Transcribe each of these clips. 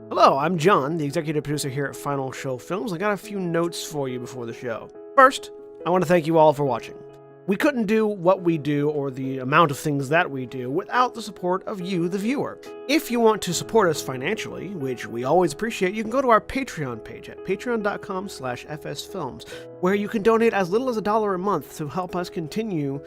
Hello, I'm John, the executive producer here at Final Show Films. I got a few notes for you before the show. First, I want to thank you all for watching. We couldn't do what we do or the amount of things that we do without the support of you, the viewer. If you want to support us financially, which we always appreciate, you can go to our Patreon page at patreon.com/fsfilms, where you can donate as little as $1 a month to help us continue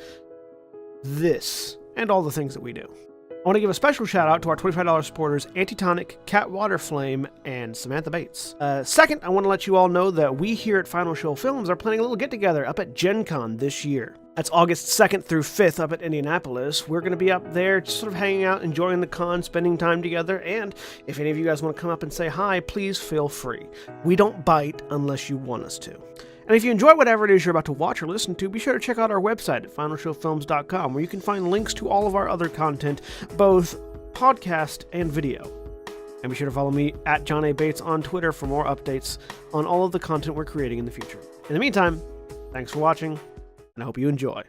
this and all the things that we do. I want to give a special shout out to our $25 supporters, Antitonic, Waterflame, and Samantha Bates. Second, I want to let you all know that we here at Final Show Films are planning a little get-together up at Gen Con this year. That's August 2nd through 5th up at Indianapolis. We're going to be up there just sort of hanging out, enjoying the con, spending time together, and if any of you guys want to come up and say hi, please feel free. We don't bite unless you want us to. And if you enjoy whatever it is you're about to watch or listen to, be sure to check out our website at finalshowfilms.com, where you can find links to all of our other content, both podcast and video. And be sure to follow me at John A. Bates on Twitter for more updates on all of the content we're creating in the future. In the meantime, thanks for watching, and I hope you enjoy.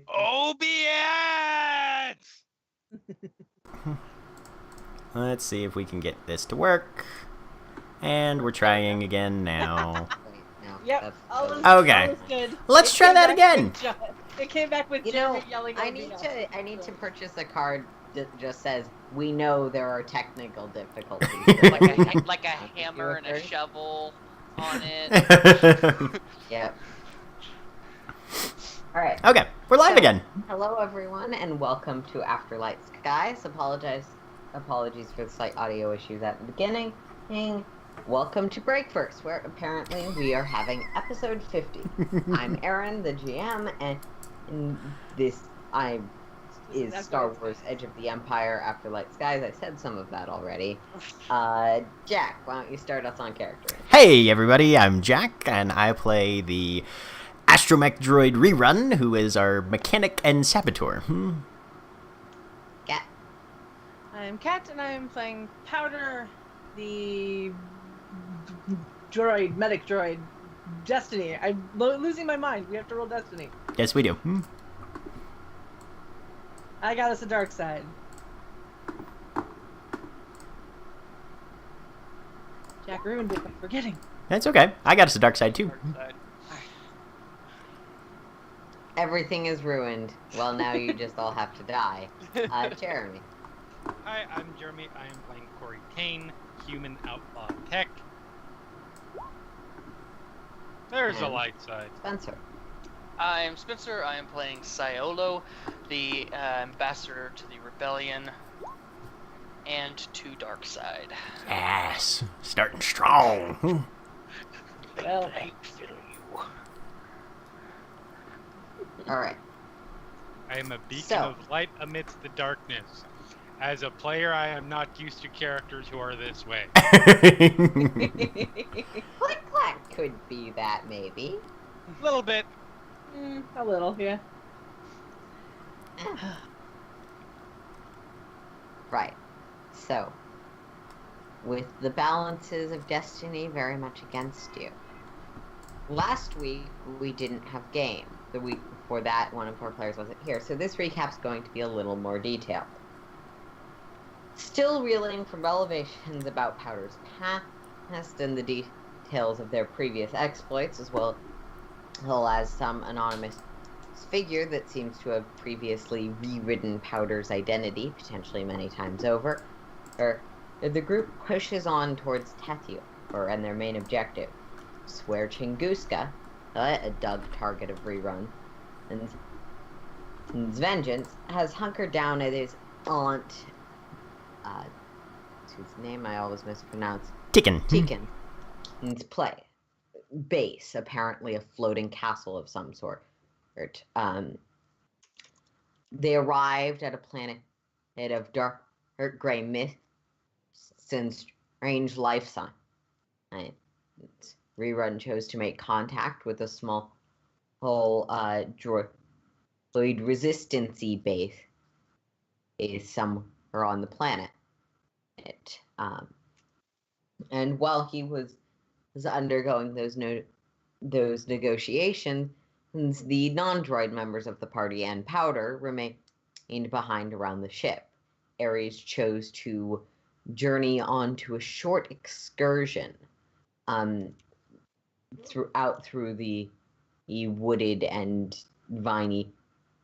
Obiats! Let's see if we can get this to work. And we're trying again now. Yep. Okay. All is good. Let's try that again. It came back with Jeremy yelling. I need to purchase a card that just says, "We know there are technical difficulties." like a hammer and a shovel on it. Yep. All right. Okay, we're live again. Hello, everyone, and welcome to Afterlight Skies. Apologies for the slight audio issues at the beginning. Welcome to Break First, where apparently we are having episode 50. I'm Aaron, the GM, and this is Star Wars Edge of the Empire Afterlight Skies. I said some of that already. Jack, why don't you start us on character? Hey, everybody, I'm Jack, and I play the Astromech Droid Rerun, who is our mechanic and saboteur. Cat. I'm Kat, and I'm playing Powder, the medic droid. Destiny. I'm losing my mind. We have to roll Destiny. Yes, we do. I got us a dark side. Jack ruined it by forgetting. That's okay. I got us a dark side, too. Everything is ruined. Well, now you just all have to die. Jeremy. Hi, I'm Jeremy. I am playing Corey Kane, human outlaw tech. There's a light side. Spencer. I am Spencer. I am playing Siolo, the ambassador to the rebellion and to dark side. Yes, starting strong. Well, All right. I am a beacon of light amidst the darkness. As a player, I am not used to characters who are this way. Click Clack could be that, maybe. A little bit. a little, yeah. Right. So, with the balances of destiny very much against you. Last week, we didn't have game. The week before that, one of our players wasn't here. So this recap's going to be a little more detailed. Still reeling from revelations about Powder's past and the details of their previous exploits, as well as some anonymous figure that seems to have previously rewritten Powder's identity, potentially many times over. The group pushes on towards Tethiel, and their main objective, where Chinguska, a dug target of Rerun, and Vengeance, has hunkered down at his aunt, whose name I always mispronounce. Tikkun. Its base, apparently a floating castle of some sort. They arrived at a planet of dark gray mists and range life sign. Rerun chose to make contact with a small droid resistancy base is somewhere on the planet. And while he was undergoing those negotiations, the non-droid members of the party and Powder remained behind around the ship. Ares chose to journey onto a short excursion through the wooded and viney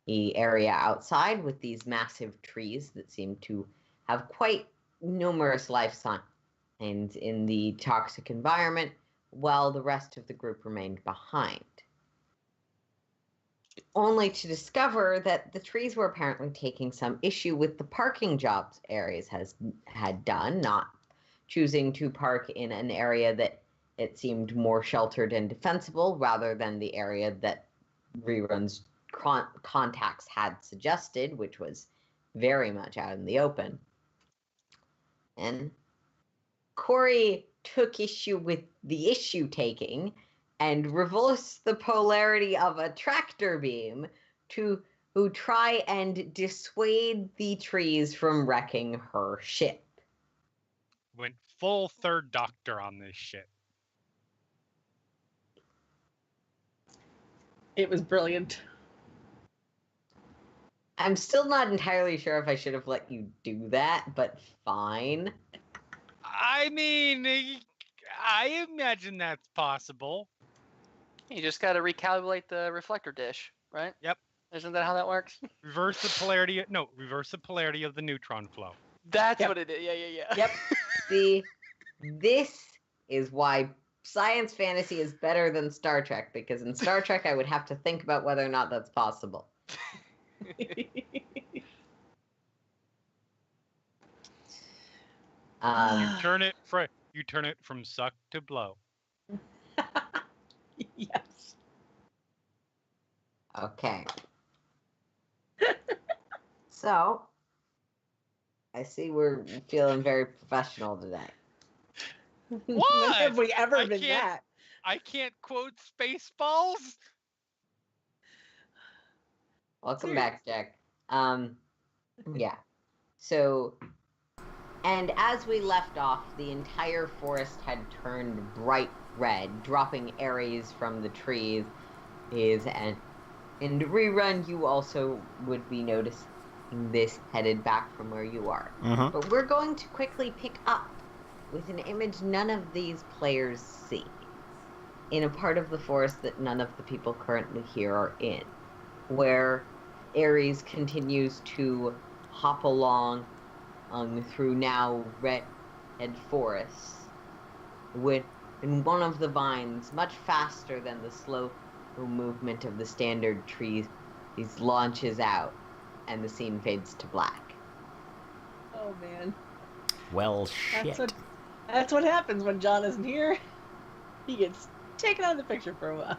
area outside, with these massive trees that seem to have quite numerous life signs in the toxic environment, while the rest of the group remained behind. Only to discover that the trees were apparently taking some issue with the parking jobs Ares had done, not choosing to park in an area that it seemed more sheltered and defensible, rather than the area that Rerun's contacts had suggested, which was very much out in the open. And Corey took issue with the issue taking and reversed the polarity of a tractor beam to try and dissuade the trees from wrecking her ship. Went full Third Doctor on this shit. It was brilliant. I'm still not entirely sure if I should have let you do that, but fine. I mean, I imagine that's possible. You just got to recalculate the reflector dish, right? Yep. Isn't that how that works? Reverse the polarity. No, reverse the polarity of the neutron flow. That's what it is. Yeah. Yep. See, this is why science fantasy is better than Star Trek, because in Star Trek I would have to think about whether or not that's possible. You turn it from suck to blow. Yes. Okay. So, I see we're feeling very professional today. What? When have we ever I been can't- that? I can't quote Spaceballs. Welcome back, Jack. Yeah. So, and as we left off, the entire forest had turned bright red, dropping Ares from the trees. And Rerun, you also would be noticing this headed back from where you are. Mm-hmm. But we're going to quickly pick up with an image none of these players see, in a part of the forest that none of the people currently here are in, where Ares continues to hop along through now red forests, in one of the vines, much faster than the slow movement of the standard trees, these launches out, and the scene fades to black. Oh man. Well, shit. That's what happens when John isn't here. He gets taken out of the picture for a while.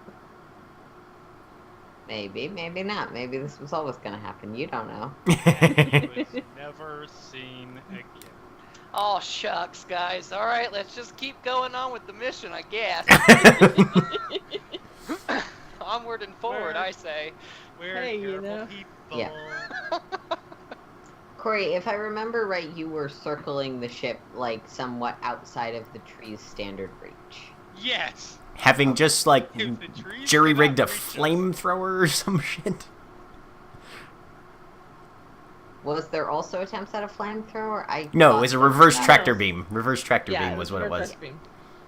Maybe, maybe not. Maybe this was always going to happen. You don't know. It was never seen again. Oh, shucks, guys. All right, let's just keep going on with the mission, I guess. Onward and forward, I say. We're Hey, you terrible know. people. Yeah. Corey, if I remember right, you were circling the ship, like, somewhat outside of the tree's standard reach. Yes. Having just, like, If the trees jury-rigged a cannot reach us- flamethrower or some shit. Was there also attempts at a flamethrower? No, it was a reverse No. tractor beam. Reverse tractor Yeah, beam was what it was. reverse beam.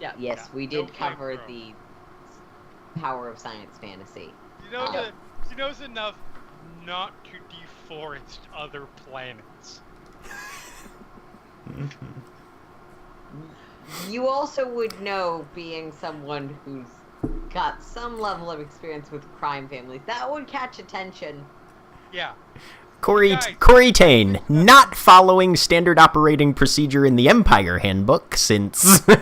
Yeah. Yes, we no did cover flamethrower. the power of science fantasy. She knows enough not to deforest other planets. You also would know, being someone who's got some level of experience with crime families, that would catch attention. Yeah. Guys. Corey Tane, not following standard operating procedure in the Empire Handbook since... Guys,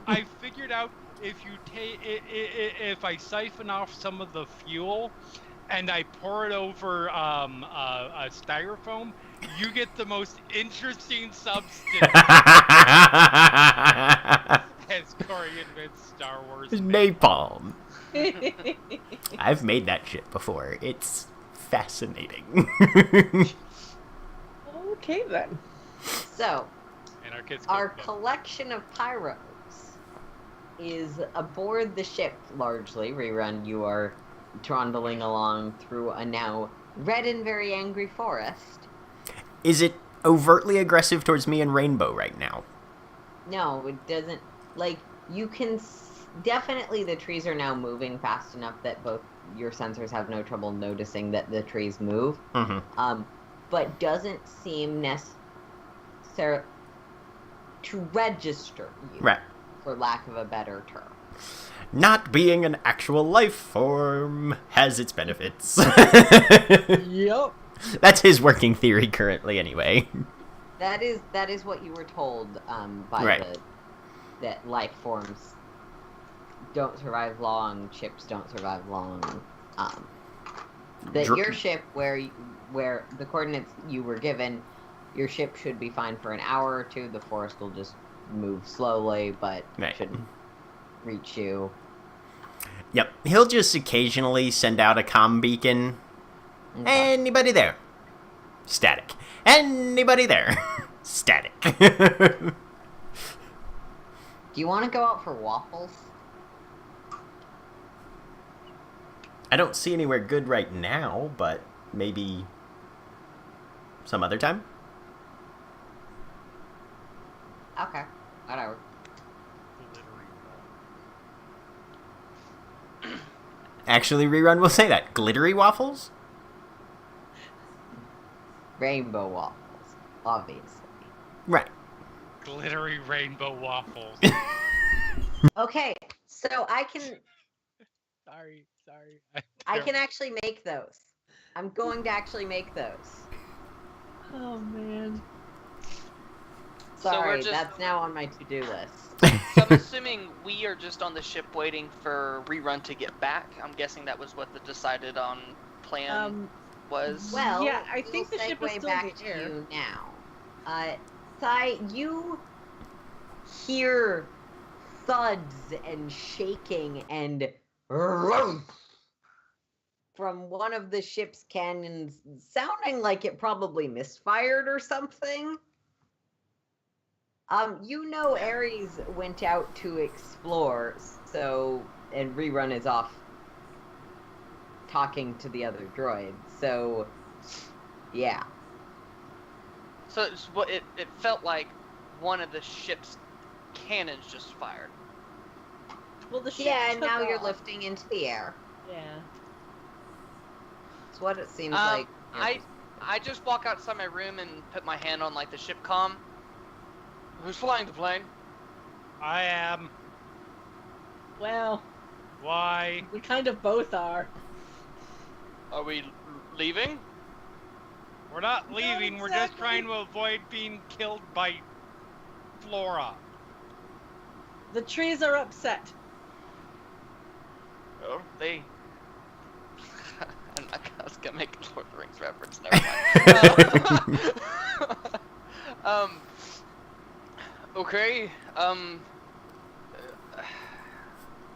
I figured out if I siphon off some of the fuel and I pour it over a styrofoam, you get the most interesting substance as Corey invents Star Wars Napalm. I've made that shit before. It's fascinating. Okay then. So, And our kids our cook them. collection of pyros is aboard the ship, largely. Rerun, you are trundling along through a now red and very angry forest. Is it overtly aggressive towards me and Rainbow right now? No, it doesn't. Like, you can definitely, the trees are now moving fast enough that both your sensors have no trouble noticing that the trees move. Mm-hmm. But doesn't seem necessary to register you, Right. for lack of a better term. Not being an actual life form has its benefits. Yup. That's his working theory currently, anyway. That is what you were told by Right. that life forms don't survive long, ships don't survive long. That your ship, where the coordinates you were given, your ship should be fine for an hour or two. The forest will just move slowly, but Right. shouldn't reach you. Yep. He'll just occasionally send out a comm beacon. Okay. Anybody there? Static. Anybody there? Static. Do you want to go out for waffles? I don't see anywhere good right now, but maybe some other time? Okay, whatever. Actually, Rerun will say that. Glittery waffles? Rainbow waffles, obviously. Right. Glittery rainbow waffles. Okay, so I can sorry. I can actually make those. I'm going to actually make those. Oh man. So we're Sorry, just- that's now on my to-do list. So I'm assuming we are just on the ship waiting for Rerun to get back. I'm guessing that was what the decided on plan was. Well, Yeah, I we'll think the ship is segue still in back the to air. you now. Sai, you hear thuds and shaking and from one of the ship's cannons, sounding like it probably misfired or something. You know Ares went out to explore, and Rerun is off talking to the other droids, so yeah. So it felt like one of the ship's cannons just fired. Well, the ship Yeah, and took now you're off. lifting into the air. Yeah. It's what it seems like. I just walk outside my room and put my hand on like the ship comm. Who's flying the plane? I am. Well, Why? we kind of both are. Are we leaving? We're not Not leaving. We're just exactly. trying to avoid being killed by Flora. The trees are upset. Oh, they. I was gonna make a Lord of the Rings reference. Never mind. Okay.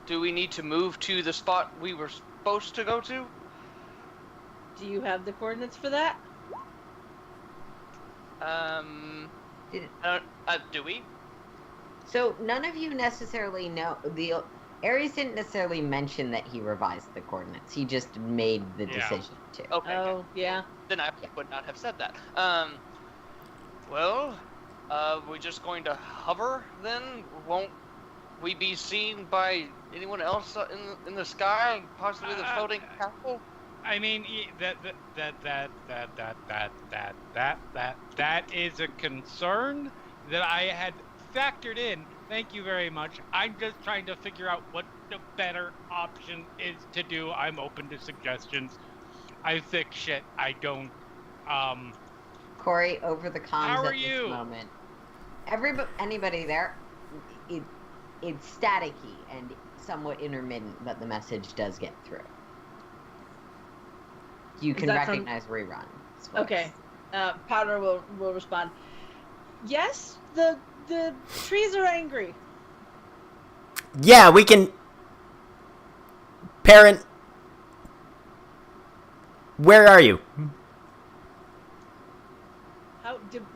Do we need to move to the spot we were supposed to go to? Do you have the coordinates for that? Do we? So none of you necessarily know Ares didn't necessarily mention that he revised the coordinates. He just made the Yeah. decision to. Okay. Oh, yeah. Then I would not have said that. Well, we're just going to hover then? Won't we be seen by anyone else in the sky? Possibly the floating castle? I mean, that is a concern that I had factored in. Thank you very much. I'm just trying to figure out what the better option is to do. I'm open to suggestions. I fix shit. I don't. Corey, over the comms How are at you? this moment. Anybody there? It's staticky, and somewhat intermittent, but the message does get through. You can that from- recognize Rerun. Is what Okay. Powder will respond. Yes, the trees are angry. Yeah, we can... Parent... Where are you?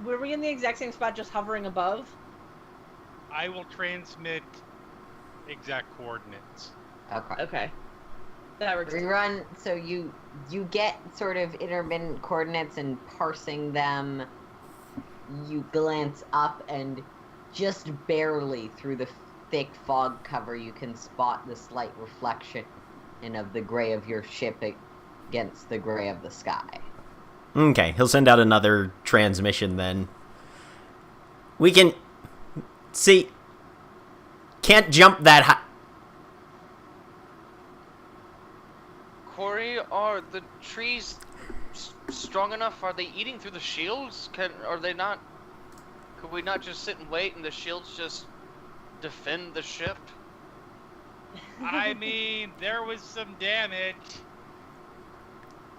Were we in the exact same spot, just hovering above? I will transmit exact coordinates. Okay. Okay. That works. Rerun, so you get sort of intermittent coordinates and parsing them. You glance up and just barely through the thick fog cover you can spot the slight reflection of the gray of your ship against the gray of the sky. Okay, he'll send out another transmission then. We can... See... Can't jump that high... Corey, are the trees strong enough? Are they eating through the shields? Are they not? Could we not just sit and wait and the shields just defend the ship? I mean, there was some damage.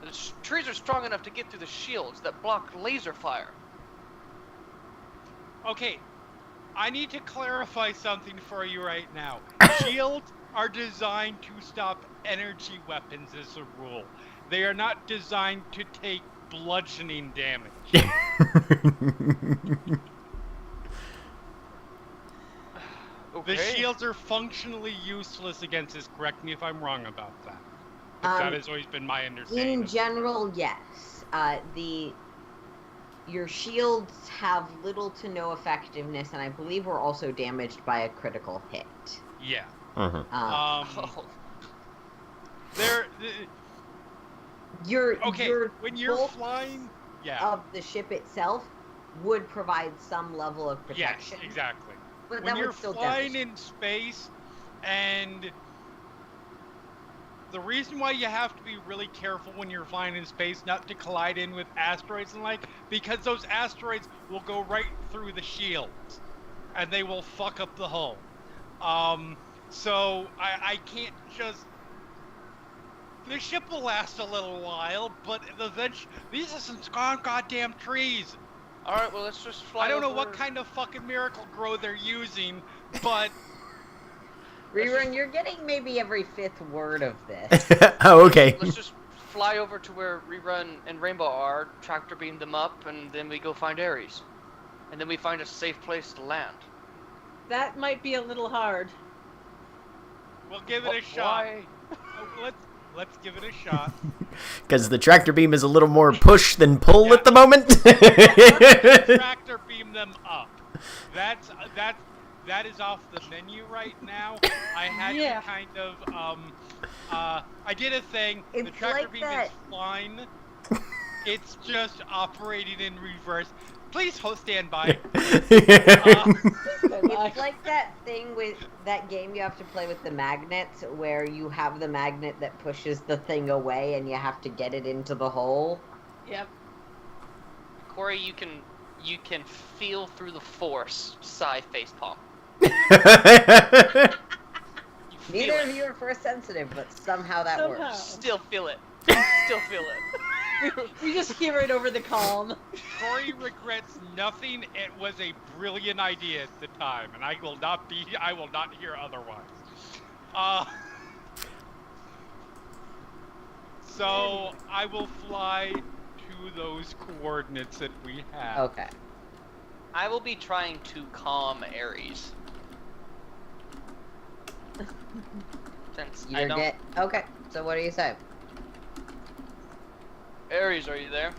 The trees are strong enough to get through the shields that block laser fire. Okay, I need to clarify something for you right now. Shields are designed to stop energy weapons as a rule. They are not designed to take bludgeoning damage. Okay. The shields are functionally useless against this. Correct me if I'm wrong about that. But that has always been my understanding. In general, yes. Your shields have little to no effectiveness, and I believe were also damaged by a critical hit. Yeah. Oh. Your when you're bulk flying, of the ship itself would provide some level of protection. Yes, exactly. But When that you're would still flying damage. in space, and the reason why you have to be really careful when you're flying in space not to collide in with asteroids and because those asteroids will go right through the shields, and they will fuck up the hull. So I can't just... The ship will last a little while, but eventually... These are some goddamn trees! Alright, well, let's just fly I don't know over. what kind of fucking miracle grow they're using, but... Rerun, you're getting maybe every fifth word of this. Oh, okay. Let's just fly over to where Rerun and Rainbow are, tractor beam them up, and then we go find Ares. And then we find a safe place to land. That might be a little hard. We'll give it a shot. Why? Let's give it a shot. Because the tractor beam is a little more push than pull at the moment. Tractor beam them up. That is off the menu right now. I had to kind of I did a thing. The It's tractor like beam that- is fine. It's just operating in reverse. Please stand by. It's like that thing with that game you have to play with the magnets, where you have the magnet that pushes the thing away and you have to get it into the hole. Yep. Corey, you can feel through the force. Sigh facepalm. You feel Neither it. of you are force sensitive, but somehow that Somehow. works. Still feel it. Still feel it. We just hear it over the calm. Corey regrets nothing. It was a brilliant idea at the time, and I will not hear otherwise. So I will fly to those coordinates that we have. Okay. I will be trying to calm Ares. Since I don't... Okay, so what do you say? Ares, are you there?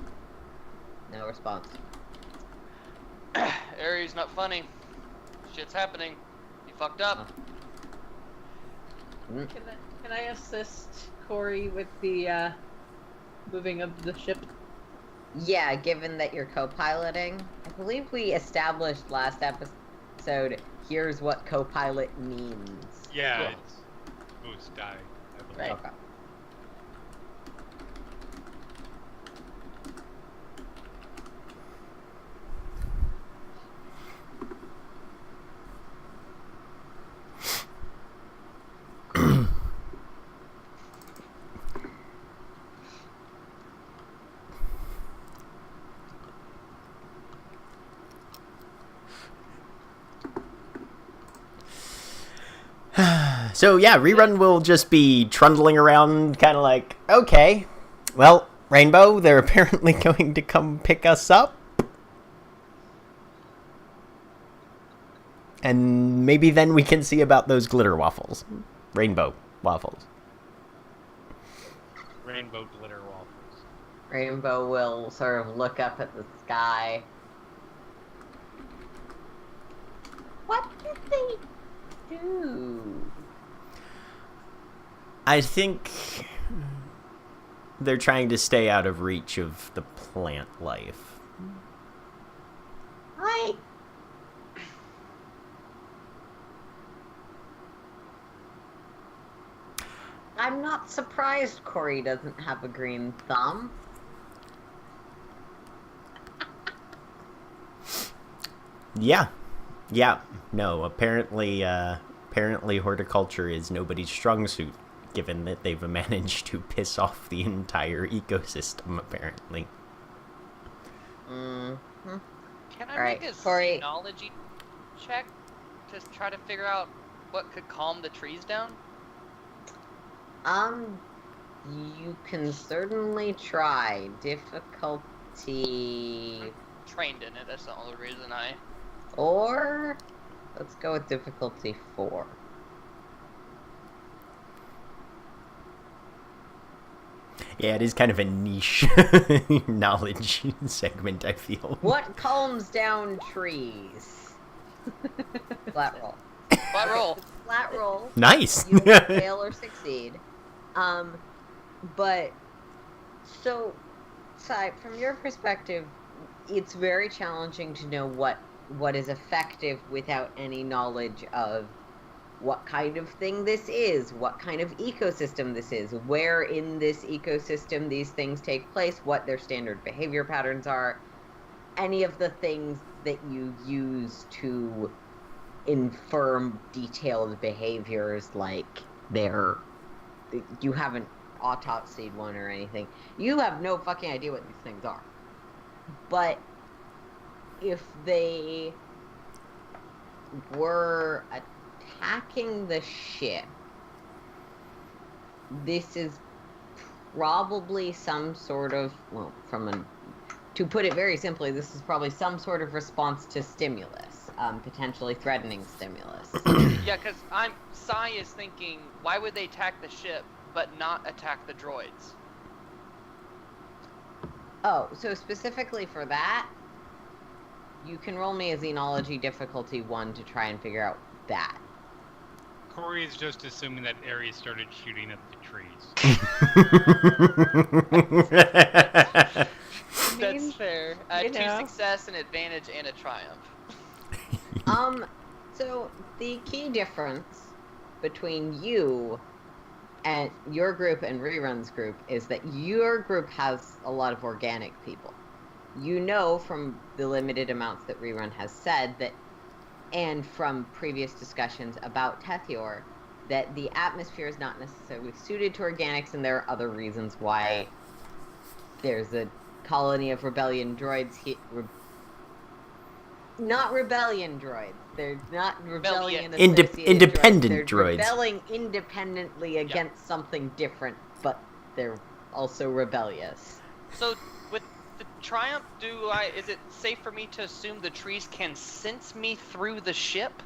No response. Ares, not funny. Shit's happening. You fucked up. Can I assist Corey with the moving of the ship? Yeah, given that you're co-piloting, I believe we established last episode, here's what co-pilot means. Yeah, it's boost die, I believe. Right. Okay. So yeah, Rerun will just be trundling around, kind of like, okay, well, Rainbow, they're apparently going to come pick us up. And maybe then we can see about those glitter waffles. Rainbow waffles. Rainbow glitter waffles. Rainbow will sort of look up at the sky. What did they do? I think they're trying to stay out of reach of the plant life. I'm not surprised Corey doesn't have a green thumb. Yeah. No, apparently horticulture is nobody's strong suit, given that they've managed to piss off the entire ecosystem, apparently. Mm-hmm. Can I Alright, make a Corey. xenology check to try to figure out what could calm the trees down? You can certainly try. Difficulty... Trained in it, that's the only reason I... Or... Let's go with difficulty 4. Yeah, it is kind of a niche knowledge segment, I feel. What calms down trees? Flat roll. Flat roll. Flat roll. Nice! You will fail or succeed. But... So, Sai, from your perspective, it's very challenging to know what is effective without any knowledge of what kind of thing this is, what kind of ecosystem this is, where in this ecosystem these things take place, what their standard behavior patterns are, any of the things that you use to infer detailed behaviors, like you haven't autopsied one or anything. You have no fucking idea what these things are. But if they were attacking the ship, this is probably some sort of, well, to put it very simply, this is probably some sort of response to stimulus, potentially threatening stimulus. Yeah, because Sai is thinking, why would they attack the ship but not attack the droids? Oh, so specifically for that, you can roll me a xenology difficulty 1 to try and figure out that. Corey is just assuming that Ares started shooting at the trees. That's fair. you 2 know. success, an advantage, and a triumph. So the key difference between you and your group and Rerun's group is that your group has a lot of organic people. You know from the limited amounts that Rerun has said that, and from previous discussions about Tethior, that the atmosphere is not necessarily suited to organics, and there are other reasons why there's a colony of rebellion droids not rebellion droids. They're not rebellion independent droids. droids. They're rebelling independently against something different, but they're also rebellious. So, with the triumph, is it safe for me to assume the trees can sense me through the ship?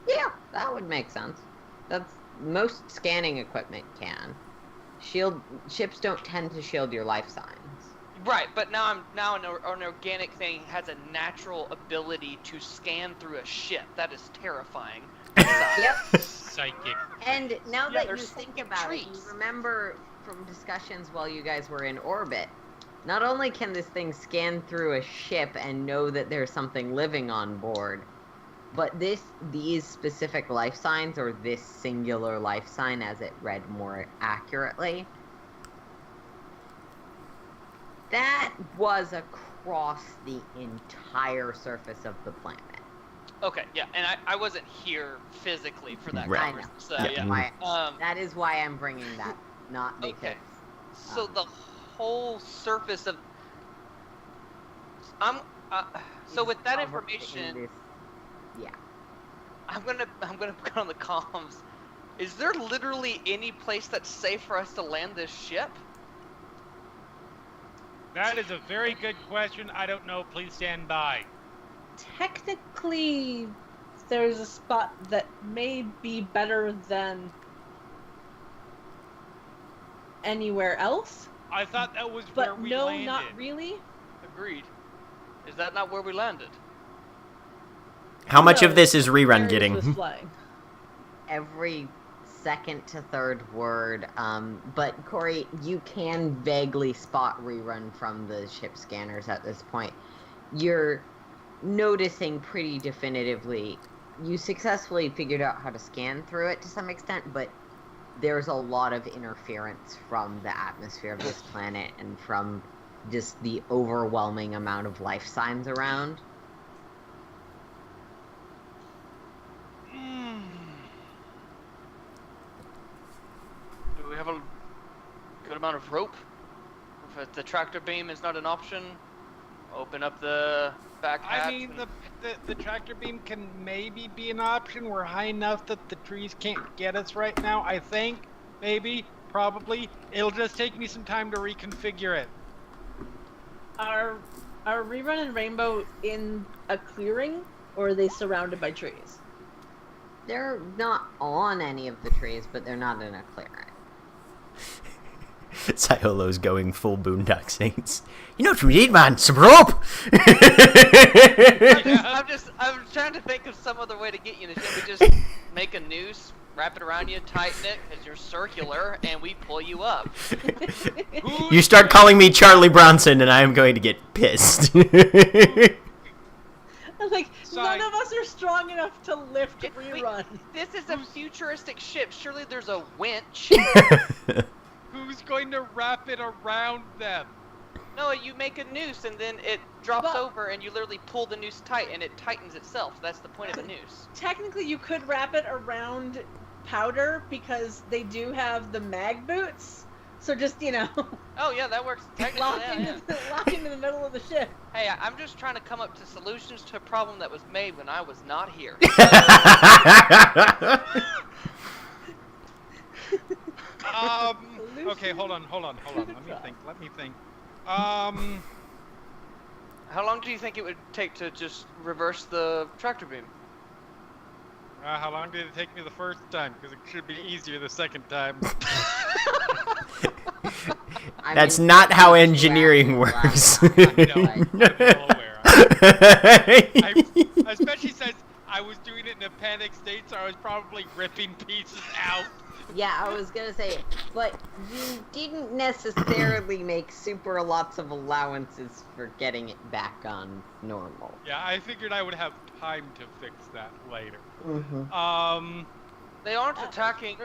Yeah, that would make sense. Most scanning equipment can. Ships don't tend to shield your life signs. Right, but now an organic thing has a natural ability to scan through a ship. That is terrifying. Yep. Psychic. And now that they're you think psychic about it, you trees. remember from discussions while you guys were in orbit, not only can this thing scan through a ship and know that there's something living on board, but these specific life signs, or this singular life sign as it read more accurately, that was across the entire surface of the planet. Okay, yeah, and I wasn't here physically for that Right. conversation. So, That's yeah. why, that is why I'm bringing that, not because... Okay. So the whole surface of... so with that covered in information, this- yeah. I'm gonna put on the comms. Is there literally any place that's safe for us to land this ship? That is a very good question. I don't know. Please stand by. Technically, there's a spot that may be better than anywhere else, I thought that was but where we no, landed. not really. Agreed. Is that not where we landed? How much No, of this is rerun Darius getting? was flying. Every second to third word. But Corey, you can vaguely spot rerun from the ship scanners at this point. You're noticing pretty definitively. You successfully figured out how to scan through it to some extent, but there's a lot of interference from the atmosphere of this planet and from just the overwhelming amount of life signs around. Do we have a good amount of rope? If the tractor beam is not an option, open up the back hatch. I mean, the tractor beam can maybe be an option. We're high enough that the trees can't get us right now. I think, maybe, probably. It'll just take me some time to reconfigure it. Are Rerun and Rainbow in a clearing, or are they surrounded by trees? They're not on any of the trees, but they're not in a clearing. Siolo's going full Boondock Saints. You know what we need, man? Some rope! I'm trying to think of some other way to get you in the ship. We just make a noose, wrap it around you, tighten it, because you're circular, and we pull you up. You start calling me Charlie Bronson, and I am going to get pissed. Like, Sorry. none of us are strong enough to lift Rerun. This is a futuristic ship. Surely there's a winch. Who's going to wrap it around them? No, you make a noose, and then it drops But- over, and you literally pull the noose tight, and it tightens itself. That's the point of a noose. Technically, you could wrap it around Powder because they do have the mag boots. So just, you know, Oh, yeah, that works. Technically, lock into the middle of the ship. Hey, I'm just trying to come up to solutions to a problem that was made when I was not here. Okay, hold on. Let me think. How long do you think it would take to just reverse the tractor beam? How long did it take me the first time? Because it should be easier the second time. That's not how engineering works. I'm well aware. Especially since I was doing it in a panic state, so I was probably ripping pieces out. Yeah, I was gonna say, but you didn't necessarily make super lots of allowances for getting it back on normal. Yeah, I figured I would have time to fix that later. Mm-hmm. They aren't attacking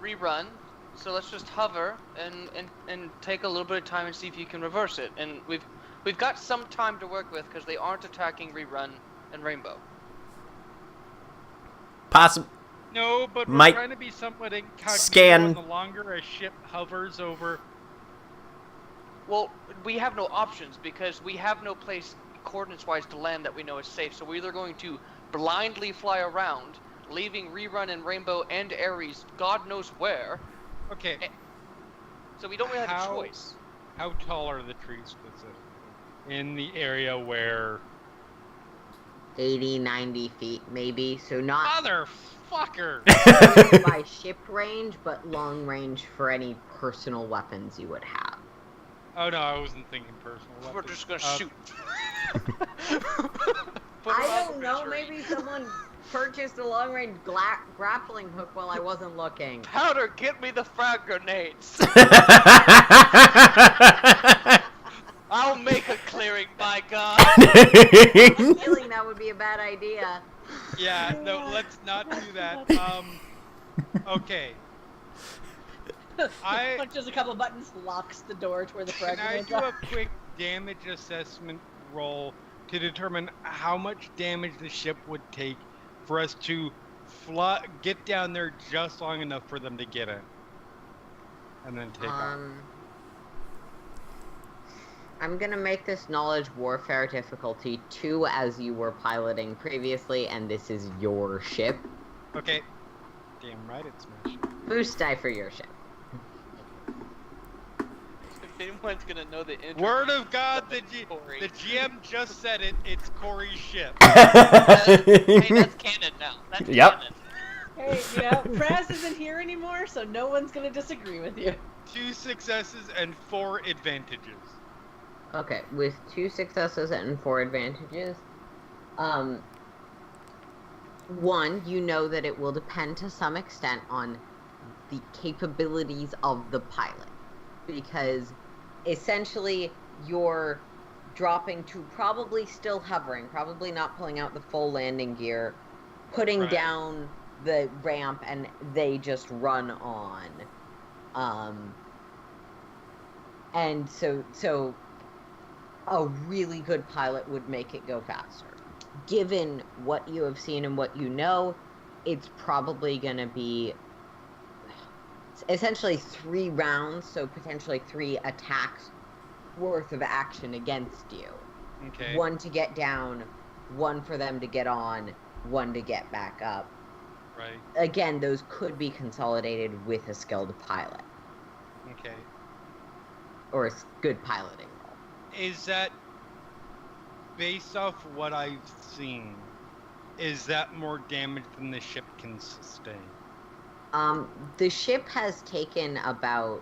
Rerun, so let's just hover and take a little bit of time and see if you can reverse it. And we've got some time to work with because they aren't attacking Rerun and Rainbow. Possible. No, but we're Might trying to be somewhat incognito, scan- and the longer a ship hovers over... Well, we have no options because we have no place coordinates-wise to land that we know is safe. So we're either going to blindly fly around, leaving Rerun and Rainbow and Ares God knows where. Okay, So we don't really have a How- choice. how tall are the trees specifically? In the area where... 80, 90 feet, maybe. So not Motherfucker! by ship range, but long range for any personal weapons you would have. Oh no, I wasn't thinking personal weapons. We're just gonna shoot. I don't know, maybe someone purchased a long range grappling hook while I wasn't looking. Powder, get me the frag grenades. I'll make a clearing, by God. I have a feeling that would be a bad idea. Yeah, no, let's not do that. Okay. Punches a couple buttons, locks the door to where the Can I fragments do are. a quick damage assessment roll to determine how much damage the ship would take for us to get down there just long enough for them to get in? And then take off. I'm gonna make this knowledge warfare difficulty 2 as you were piloting previously, and this is your ship. Okay. Damn right it's my ship. Boost die for your ship. If anyone's gonna know the intro, Word of God, the GM just said it. It's Corey's ship. hey, that's canon now. That's Yep. canon. Hey, you know, Praz isn't here anymore, so no one's gonna disagree with you. 2 successes and 4 advantages. Okay, with 2 successes and 4 advantages. 1, you know that it will depend to some extent on the capabilities of the pilot. Because essentially you're dropping to probably still hovering, probably not pulling out the full landing gear, putting down the ramp, and they just run on. And so a really good pilot would make it go faster. Given what you have seen and what you know, it's probably going to be essentially 3 rounds, so potentially 3 attacks worth of action against you. Okay. 1 to get down, 1 for them to get on, 1 to get back up. Right. Again, those could be consolidated with a skilled pilot. Okay. Or a good piloting role. Is that, based off what I've seen, is that more damage than the ship can sustain? The ship has taken about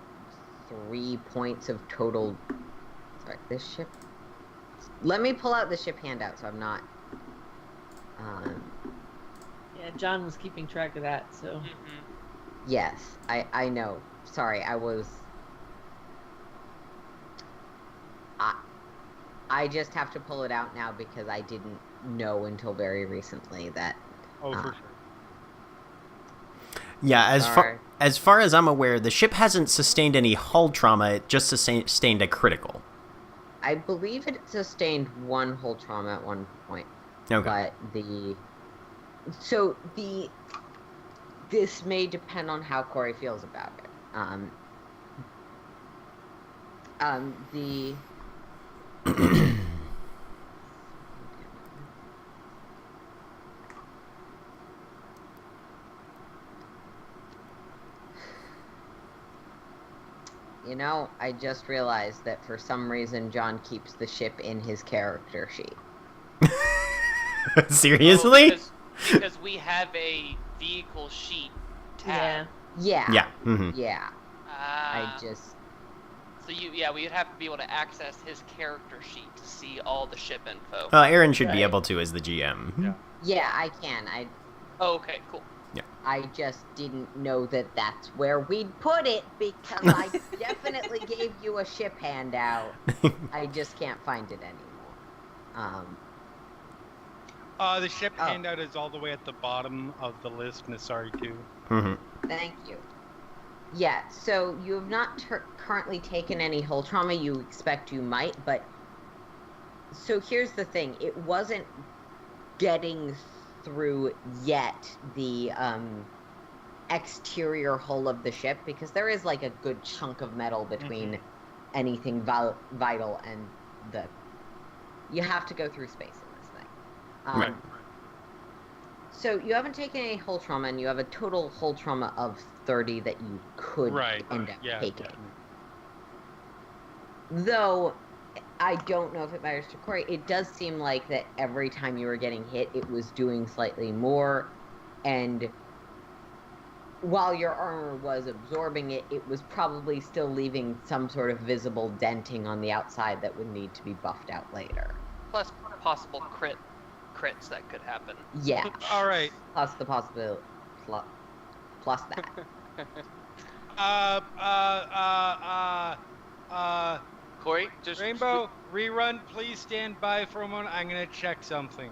3 points of total... Sorry, this ship... Let me pull out the ship handout so I'm not... Yeah, John was keeping track of that, so. Mm-hmm. Yes, I know. Sorry, I was... I just have to pull it out now because I didn't know until very recently that... Oh, for sure. Yeah, Sorry. as far as I'm aware, the ship hasn't sustained any hull trauma, it just sustained a critical. I believe it sustained 1 hull trauma at one point. Okay. But this may depend on how Corey feels about it. You know, I just realized that for some reason John keeps the ship in his character sheet. Seriously? Oh, because we have a vehicle sheet tab. Yeah. Yeah. Mm-hmm. Yeah. Ah. I just... So we would have to be able to access his character sheet to see all the ship info. Aaron should be Right. able to as the GM. Yeah. Yeah, I can. Oh, okay, cool. I just didn't know that that's where we'd put it because I definitely gave you a ship handout. I just can't find it anymore. The ship Oh. handout is all the way at the bottom of the list, Nasari 2. Mm-hmm. Thank you. Yeah, so you have not currently taken any hull trauma. You expect you might, but... So here's the thing. It wasn't getting through yet the exterior hull of the ship, because there is like a good chunk of metal between anything vital and the... You have to go through space in this thing. Right. So you haven't taken any hull trauma, and you have a total hull trauma of 30 that you could end up taking. Though, I don't know if it matters to Corey, it does seem like that every time you were getting hit, it was doing slightly more, and while your armor was absorbing it, it was probably still leaving some sort of visible denting on the outside that would need to be buffed out later. Plus possible crits that could happen. Yeah. All right. Plus the possibility. Plus that. Corey, just Rainbow, rerun, please stand by for a moment. I'm gonna check something.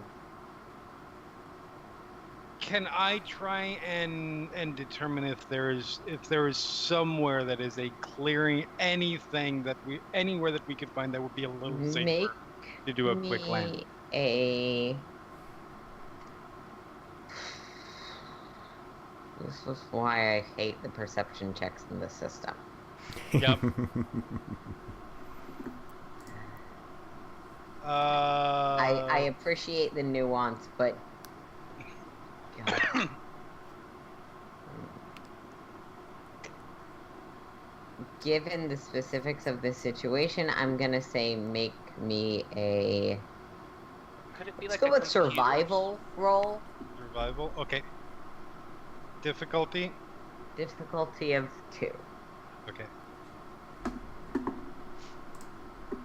Can I try and determine if there is somewhere that is a clearing, anywhere that we could find that would be a little safer Make to do a quick land? me a... This is why I hate the perception checks in the system. Yep. I appreciate the nuance, but God. Given the specifics of this situation, I'm gonna say make me a. Could it be Let's like go a with survival roll. Survival. Okay. Difficulty. Difficulty of 2. Okay.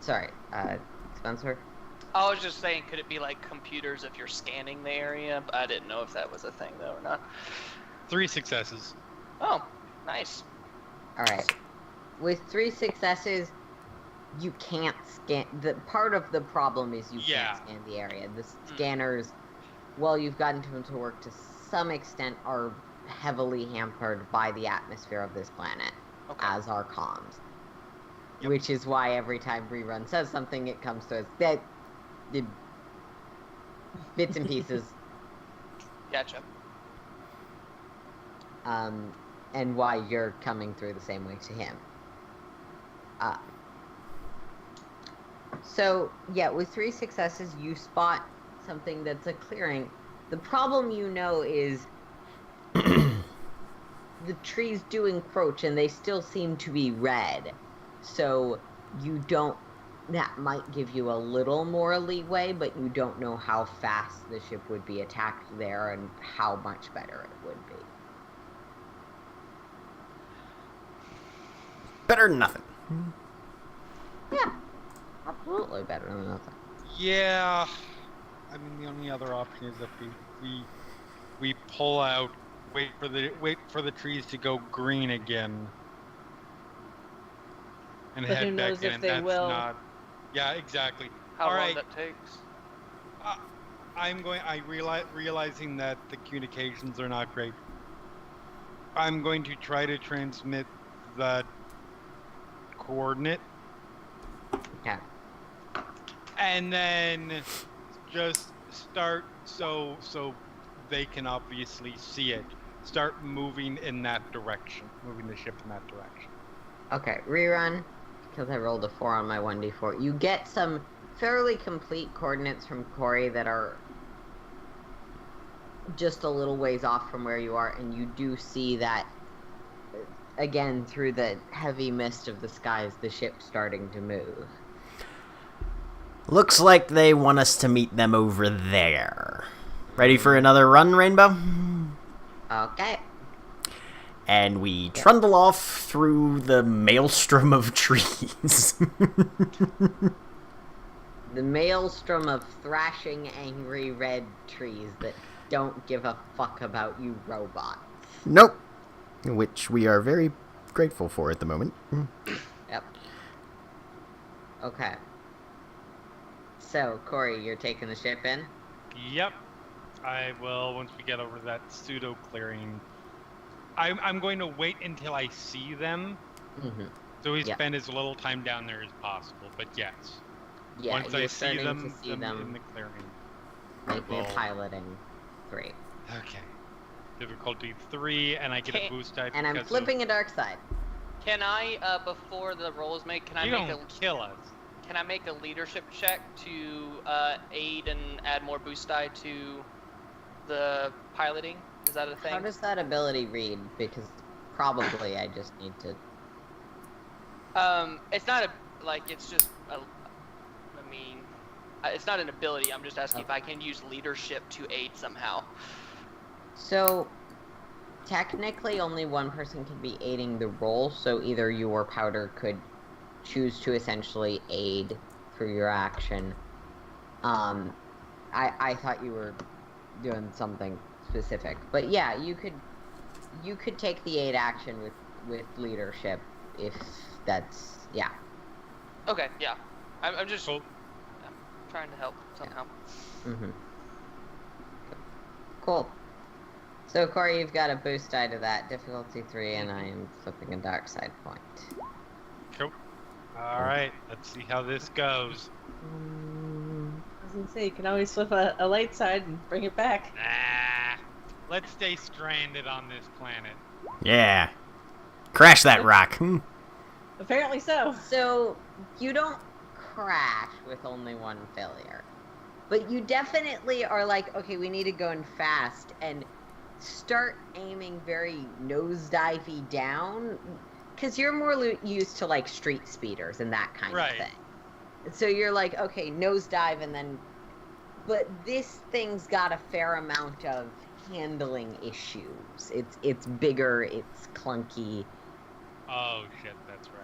Sorry, Spencer. I was just saying, could it be like computers if you're scanning the area? But I didn't know if that was a thing though or not. 3 successes. Oh, nice. All right. With 3 successes, you can't scan. The part of the problem is you Yeah. can't scan the area. The scanners, well, you've gotten them to work to some extent, are heavily hampered by the atmosphere of this planet, Okay. as are comms. Yep. Which is why every time Rerun says something, it comes to us that bits and pieces. Gotcha. And why you're coming through the same way to him. So, yeah, with 3 successes, you spot something that's a clearing. The problem, is the trees do encroach, and they still seem to be red. So, that might give you a little more leeway, but you don't know how fast the ship would be attacked there and how much better it would be. Better than nothing. Yeah, absolutely better than nothing. Yeah. I mean, the only other option is if we pull out, wait for the trees to go green again, and But who head knows back in. if And they that's will. not. Yeah, exactly. How All long right. that takes? Realizing that the communications are not great. I'm going to try to transmit that coordinate, Okay. and then just start so they can obviously see it. Start moving in that direction, moving the ship in that direction. Okay, Rerun, because I rolled a 4 on my 1d4. You get some fairly complete coordinates from Corey that are just a little ways off from where you are, and you do see that, again, through the heavy mist of the skies, the ship's starting to move. Looks like they want us to meet them over there. Ready for another run, Rainbow? Okay. And we trundle off through the maelstrom of trees. The maelstrom of thrashing, angry red trees that don't give a fuck about you robots. Nope. Which we are very grateful for at the moment. Yep. Okay. So, Corey, you're taking the ship in? Yep. I will once we get over that pseudo clearing. I'm going to wait until I see them, Mm-hmm. so we Yeah. spend as little time down there as possible. But yes, Yeah, once you're I see starting them, to see them. in the clearing. Make me a Roll. piloting 3. Okay. Difficulty 3, and I get a Okay. boost die. And I'm because flipping a dark side. Can I, before the roll is made, can I You make don't kill us. Can I make a leadership check to aid and add more boost die to the piloting? Is that a thing? How does that ability read? Because probably I just need to... It's not it's just it's not an ability. I'm just asking if I can use leadership to aid somehow. So, technically only one person can be aiding the roll, so either you or Powder could choose to essentially aid through your action. I thought you were doing something specific. But yeah, you could take the aid action with leadership if that's... yeah. Okay, yeah. I'm just Cool. trying to help somehow. Mm-hmm. Cool. So, Corey, you've got a boost die to that, difficulty 3, and I am flipping a dark side point. Cool. All right. Let's see how this goes. I was gonna say, you can always flip a light side and bring it back. Nah. Let's stay stranded on this planet. Yeah. Crash that rock. Apparently so. So, you don't crash with only one failure. But you definitely are like, okay, we need to go in fast and start aiming very nosedivey down, because you're more used to like street speeders and that kind of thing. So you're like, okay, nosedive and then, but this thing's got a fair amount of handling issues. It's bigger, it's clunky. Oh shit, that's right.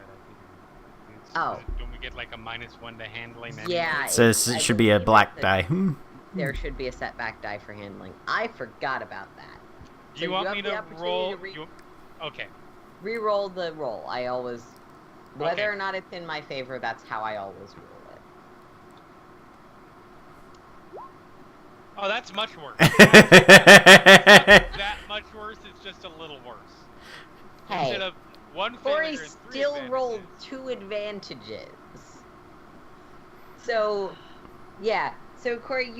Don't we get like a -1 to handling? Yeah. So it should be a black die. There should be a setback die for handling. I forgot about that. Do you want me to roll? Okay. Reroll the roll. I always, whether or not it's in my favor, that's how I always roll it. Oh, that's much worse. That much worse. It's just a little worse. Hey. Instead of one Corey failure and 3 still advantages. rolled 2 advantages. So, yeah. So Corey,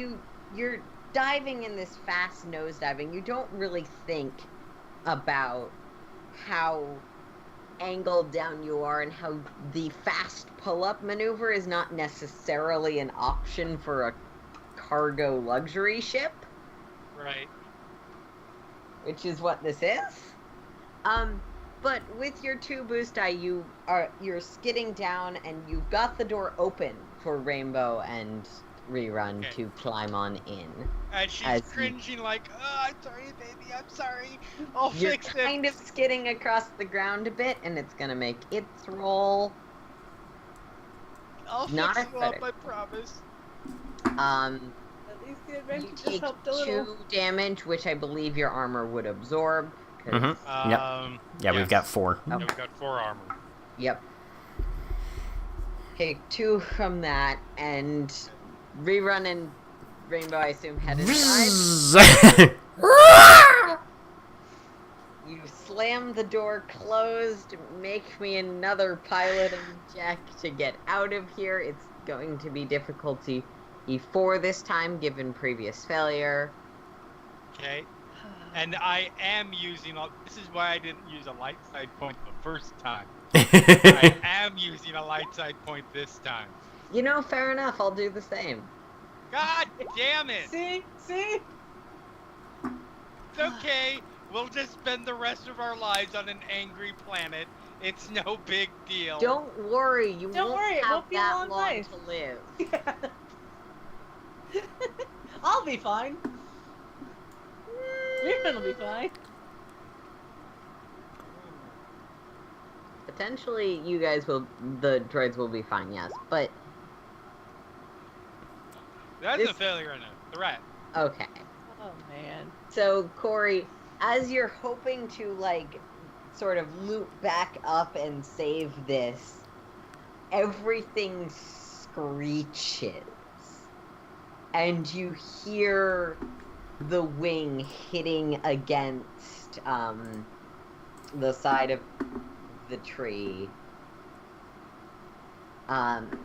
you're diving in this fast nose diving. You don't really think about how angled down you are and how the fast pull-up maneuver is not necessarily an option for a cargo luxury ship. Right. Which is what this is. But with your 2 boost die, you're skidding down and you've got the door open for Rainbow and Rerun to climb on in. And she's cringing like, oh, I'm sorry, baby, I'm sorry. I'll fix it. You're kind of skidding across the ground a bit, and it's gonna make its roll. I'll Not fix you up, better. I promise. At least the You advantage just take helped a little. 2 damage, which I believe your armor would absorb. 'Cause- Mm-hmm. Yep. Yeah, we've got 4. Yeah, we've got 4 armor. Yep. Take 2 from that, and Rerun and Rainbow, I assume, head inside. You slam the door closed, make me another piloting check to get out of here. It's going to be difficulty E4 this time, given previous failure. Okay. And I am using this is why I didn't use a light side point the first time. I am using a light side point this time. You know, fair enough, I'll do the same. God damn it! See? It's okay. We'll just spend the rest of our lives on an angry planet. It's no big deal. Don't worry, you Don't won't worry, it have won't be a that long long life. to live. I'll be fine. You're gonna be fine. Potentially, the droids will be fine, yes, but That's this- a failure and a threat. okay. Oh man. So, Corey, as you're hoping to, like, sort of loop back up and save this, everything screeches. And you hear the wing hitting against, the side of the tree. And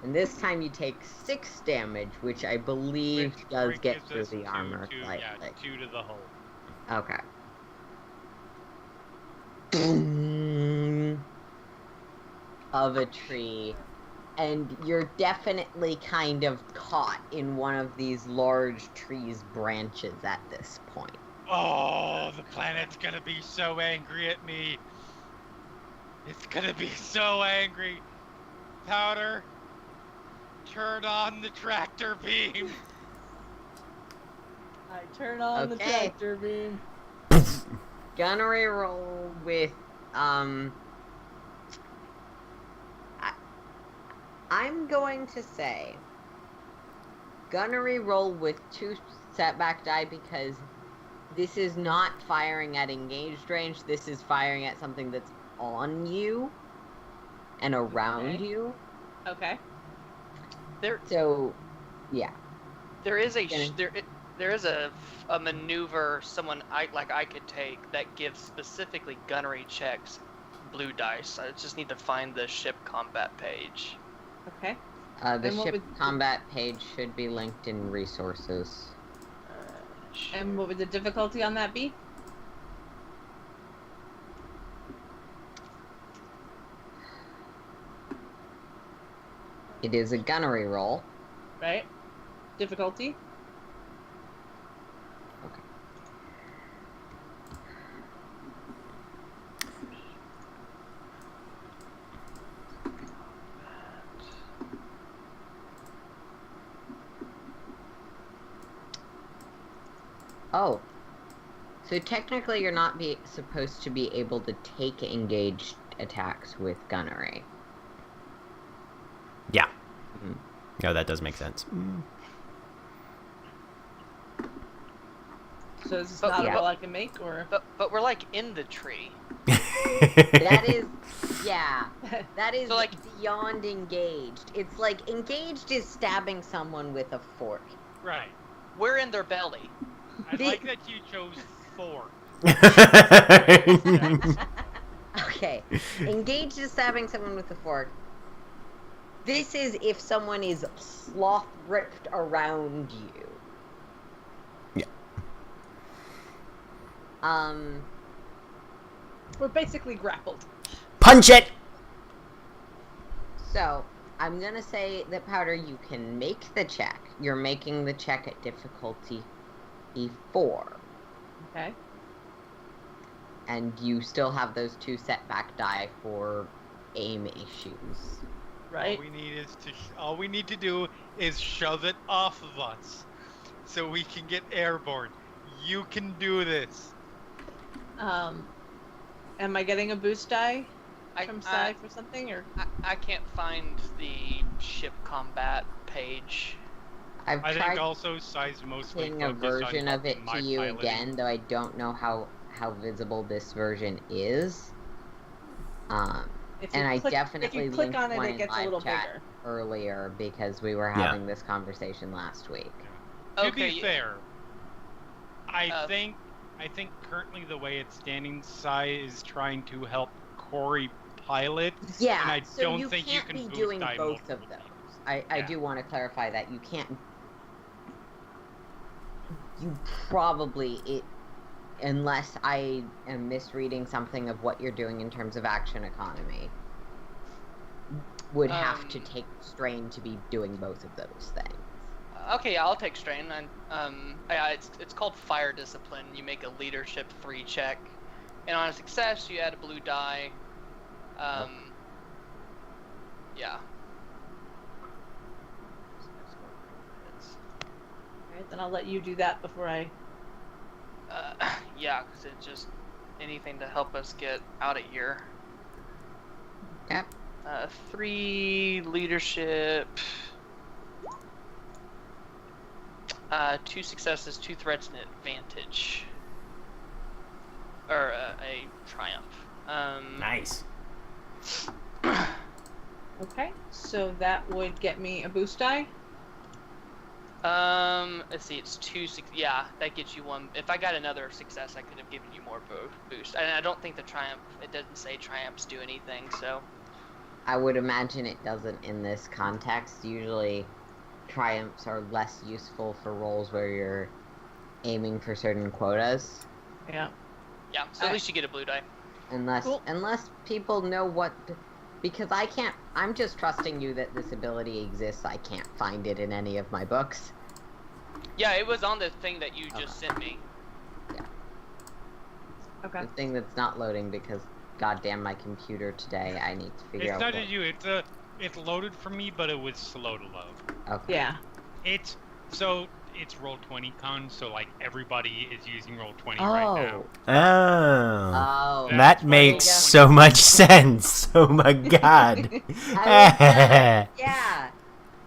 this time you take 6 damage, which I believe Which does get gives through us the armor slightly. Yeah, 2 to the hull. Okay. Of a tree, and you're definitely kind of caught in one of these large trees' branches at this point. Oh, the planet's gonna be so angry at me. It's gonna be so angry. Powder, turn on the tractor beam. I turn on the Okay. tractor beam. Gunnery roll with, I'm going to say gunnery roll with 2 setback die, because this is not firing at engaged range, this is firing at something that's on you and around Okay. you. Okay. So, yeah. There is a Okay. there is a maneuver I could take that gives specifically gunnery checks blue dice. I just need to find the ship combat page. Okay. The And what ship would- combat page should be linked in resources. And what would the difficulty on that be? It is a gunnery roll. Right? Difficulty. Okay. Oh. So technically you're not supposed to be able to take engaged attacks with gunnery. Yeah. Mhm. No, that does make sense. So is this But- not a yeah. roll I can make, or? But we're like in the tree. That is, yeah, that is So, like- beyond engaged. It's like engaged is stabbing someone with a fork. Right. We're in their belly. I The- like that you chose 4. Okay, engaged is stabbing someone with a fork. This is if someone is sloth ripped around you. Yeah. We're basically grappled. Punch it! So, I'm gonna say that, Powder, you can make the check. You're making the check at difficulty E4. Okay. And you still have those 2 setback die for aim issues. Right? All we need to do is shove it off of us, so we can get airborne. You can do this. Am I getting a boost die I, from I, Sai for something, or? I can't find the ship combat page. I've I tried think also Sai's mostly putting a focused on version of it helping my to you piloting. again, though I don't know how visible this version is. If And I if definitely you click linked on it, one it in gets a live little chat bigger. earlier because we were Yeah. having this conversation last week. To Okay, be yeah. fair, I Uh, think currently the way it's standing, Sai is trying to help Corey pilot. Yeah, And I so don't you think you can't can be boost doing die both of multiple those. I Yeah. do want to clarify that you can't. You probably unless I am misreading something of what you're doing in terms of action economy, would have to take strain to be doing both of those things. Okay, I'll take strain. And yeah, it's called fire discipline. You make a leadership 3 check, and on a success, you add a blue die. Yeah. Alright, then I'll let you do that before I. Yeah, because it's just anything to help us get out of here. Yep. 3 leadership. 2 successes, 2 threats, and advantage. Or a triumph. Nice. Okay, so that would get me a boost die. Let's see, it's 2 yeah, that gets you 1. If I got another success, I could have given you more boost. And I don't think the triumph, it doesn't say triumphs do anything, so. I would imagine it doesn't in this context. Usually, triumphs are less useful for roles where you're aiming for certain quotas. Yeah. Yeah, so at least you get a blue die. Unless people know what, because I can't. I'm just trusting you that this ability exists. I can't find it in any of my books. Yeah, it was on the thing that you just sent me. Okay. The thing that's not loading because, goddamn, my computer today. I need to figure It's out. not what... just you. It's loaded for me, but it was slow to load. Okay. Yeah. It's Roll20 con, so like everybody is using Roll20 Oh. right now. Oh. Oh. That's That why makes you got- so much sense. Oh my god. Yeah.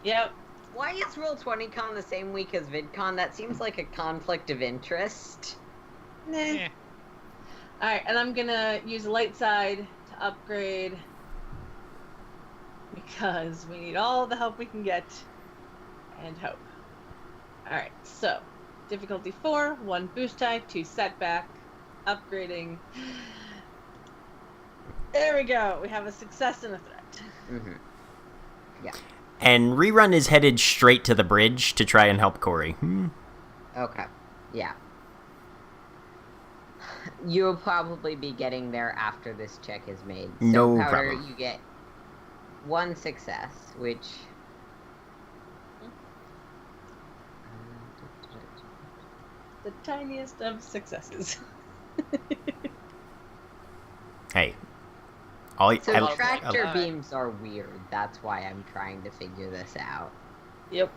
Yep. Why is Roll20Con the same week as VidCon? That seems like a conflict of interest. Nah. Yeah. Alright, and I'm gonna use a light side to upgrade because we need all the help we can get and hope. Alright, so difficulty 4, 1 boost die, 2 setback, upgrading. There we go. We have a success and a threat. Mm-hmm. Yeah. And Rerun is headed straight to the bridge to try and help Corey. Okay. Yeah. You'll probably be getting there after this check is made. So, No Powder, problem. you get 1 success, which the tiniest of successes. Hey. So tractor beams are weird. That's why I'm trying to figure this out. Yep.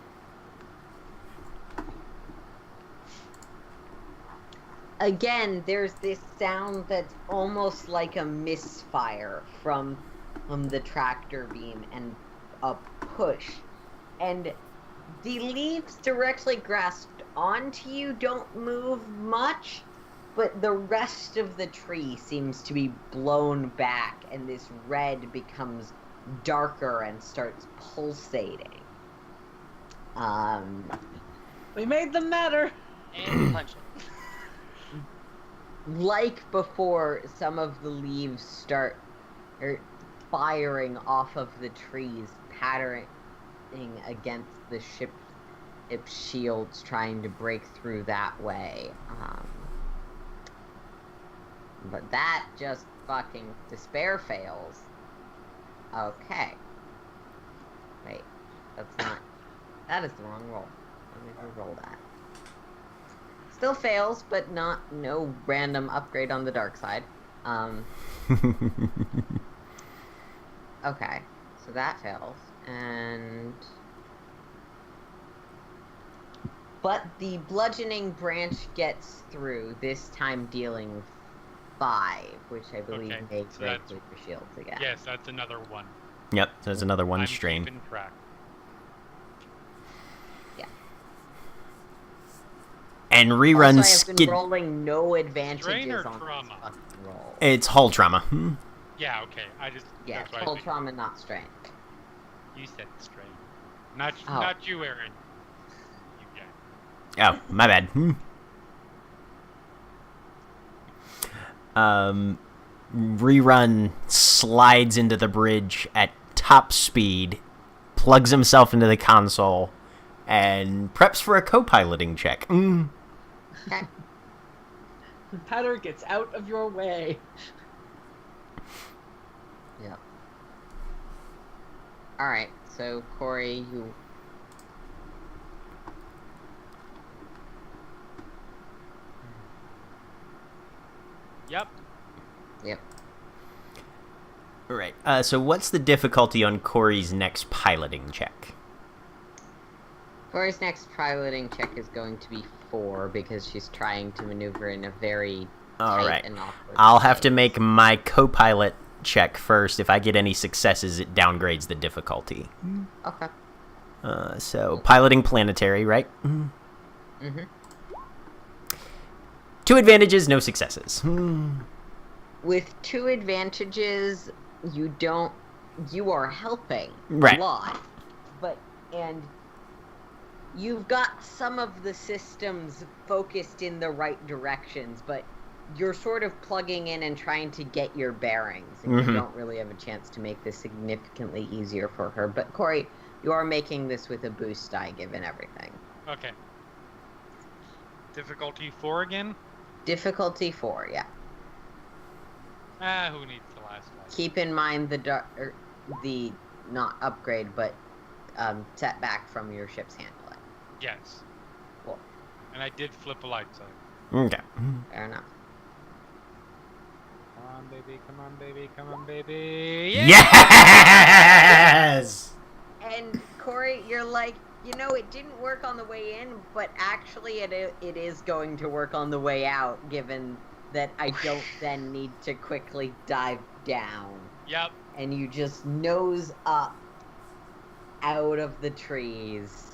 Again, there's this sound that's almost like a misfire from the tractor beam and a push. And the leaves directly grasped onto you don't move much, but the rest of the tree seems to be blown back, and this red becomes darker and starts pulsating. We made them matter. And punch it. Like before, some of the leaves start firing off of the trees, patterning against the ship's shields, trying to break through that way. But that just fucking despair fails. Okay. Wait, that is the wrong roll. Let me re-roll that. Still fails, but no random upgrade on the dark side. Okay, so that fails, but the bludgeoning branch gets through, this time dealing 5, which I believe may break through your shields again. Yes, that's another 1. Yep, there's another 1 I'm strain. keeping track. And rerun also, I've been rolling no advantages on trauma? this fucking roll. It's hull trauma. Yeah, okay. Yeah, that's why I hull think- trauma, not strain. You said strain. Not you, Aaron. You guy. Oh, my bad. Rerun slides into the bridge at top speed, plugs himself into the console, and preps for a co-piloting check. Okay. Patter gets out of your way. Yeah. Alright, so Corey, you... Yep. Yep. Right. So what's the difficulty on Corey's next piloting check? Corey's next piloting check is going to be 4 because she's trying to maneuver in a very tight and awkward I'll have to space. make my co-pilot check first. If I get any successes, it downgrades the difficulty. Okay. So piloting planetary, right? Mm-hmm. 2 advantages, no successes. With 2 advantages, you are helping Right. a lot. And you've got some of the systems focused in the right directions, but you're sort of plugging in and trying to get your bearings, and you don't really have a chance to make this significantly easier for her. But Corey, you are making this with a boost die, given everything. Okay. Difficulty 4 again? Difficulty 4, yeah. Who needs the last one? Keep in mind the not upgrade, but setback from your ship's handling. Yes. Cool. And I did flip a light side. Okay. Fair enough. Come on, baby. Come on, baby. Come on, baby. Yes! And Corey, you're like, it didn't work on the way in, but actually it is going to work on the way out, given that I don't then need to quickly dive down. Yep. And you just nose up out of the trees.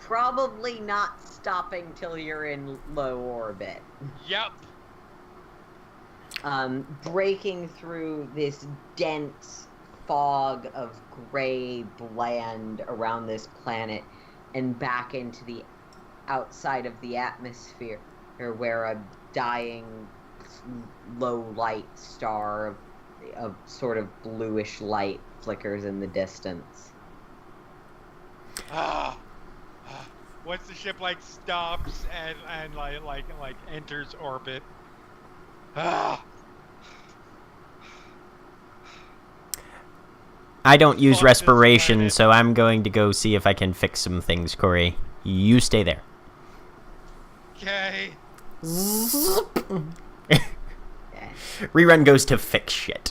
Probably not stopping till you're in low orbit. Yep. Breaking through this dense fog of gray bland around this planet and back into the outside of the atmosphere where a dying low light star of sort of bluish light flickers in the distance. Once the ship stops and like enters orbit. I don't use Fuck this respiration, planet. so I'm going to go see if I can fix some things, Corey. You stay there. Okay. Rerun goes to fix shit.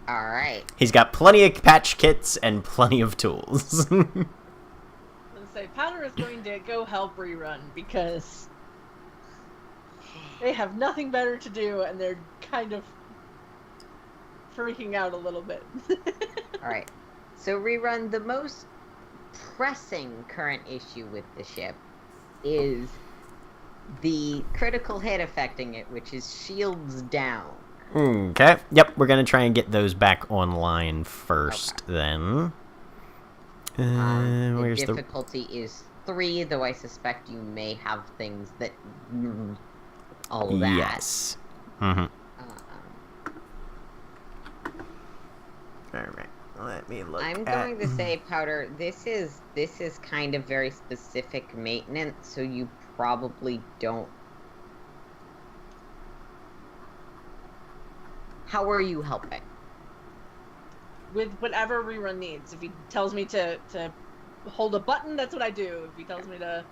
Alright. He's got plenty of patch kits and plenty of tools. Let's say Powder is going to go help Rerun because they have nothing better to do and they're kind of freaking out a little bit. Alright. So, Rerun, the most pressing current issue with the ship is the critical hit affecting it, which is shields down. Okay. Yep, we're gonna try and get those back online first, then. The Where's the... difficulty is 3, though I suspect you may have things that... all that. Yes. Mm-hmm. Alright, let me look I'm going to say, Powder, this is kind of very specific maintenance, so you probably don't... How are you helping? With whatever Rerun needs. If he tells me to hold a button, that's what I do. If he tells me to...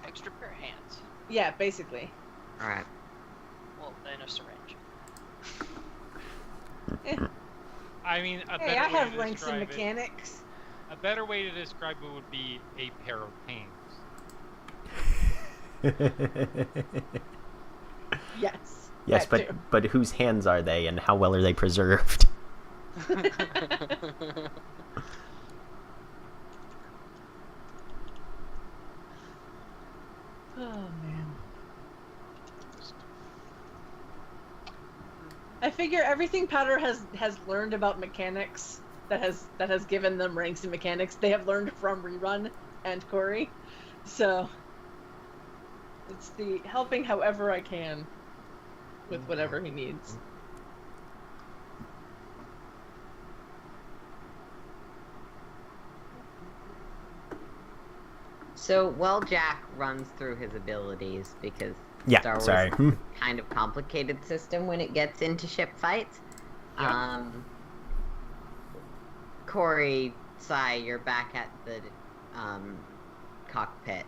Extra pair of hands. Yeah, basically. Alright. Well, then a syringe. I mean, a Hey, better I way have to ranks in describe it- mechanics. A better way to describe it would be a pair of hands. Yes. Yes, that too. but whose hands are they, and how well are they preserved? Oh man. I figure everything Powder has learned about mechanics that has given them ranks in mechanics, they have learned from Rerun and Corey. So it's the helping however I can with whatever he needs. So, while Jack runs through his abilities, because Yeah, Star Wars sorry. is a kind of complicated system when it gets into ship fights, Yeah. Corey, Sai, you're back at the cockpit.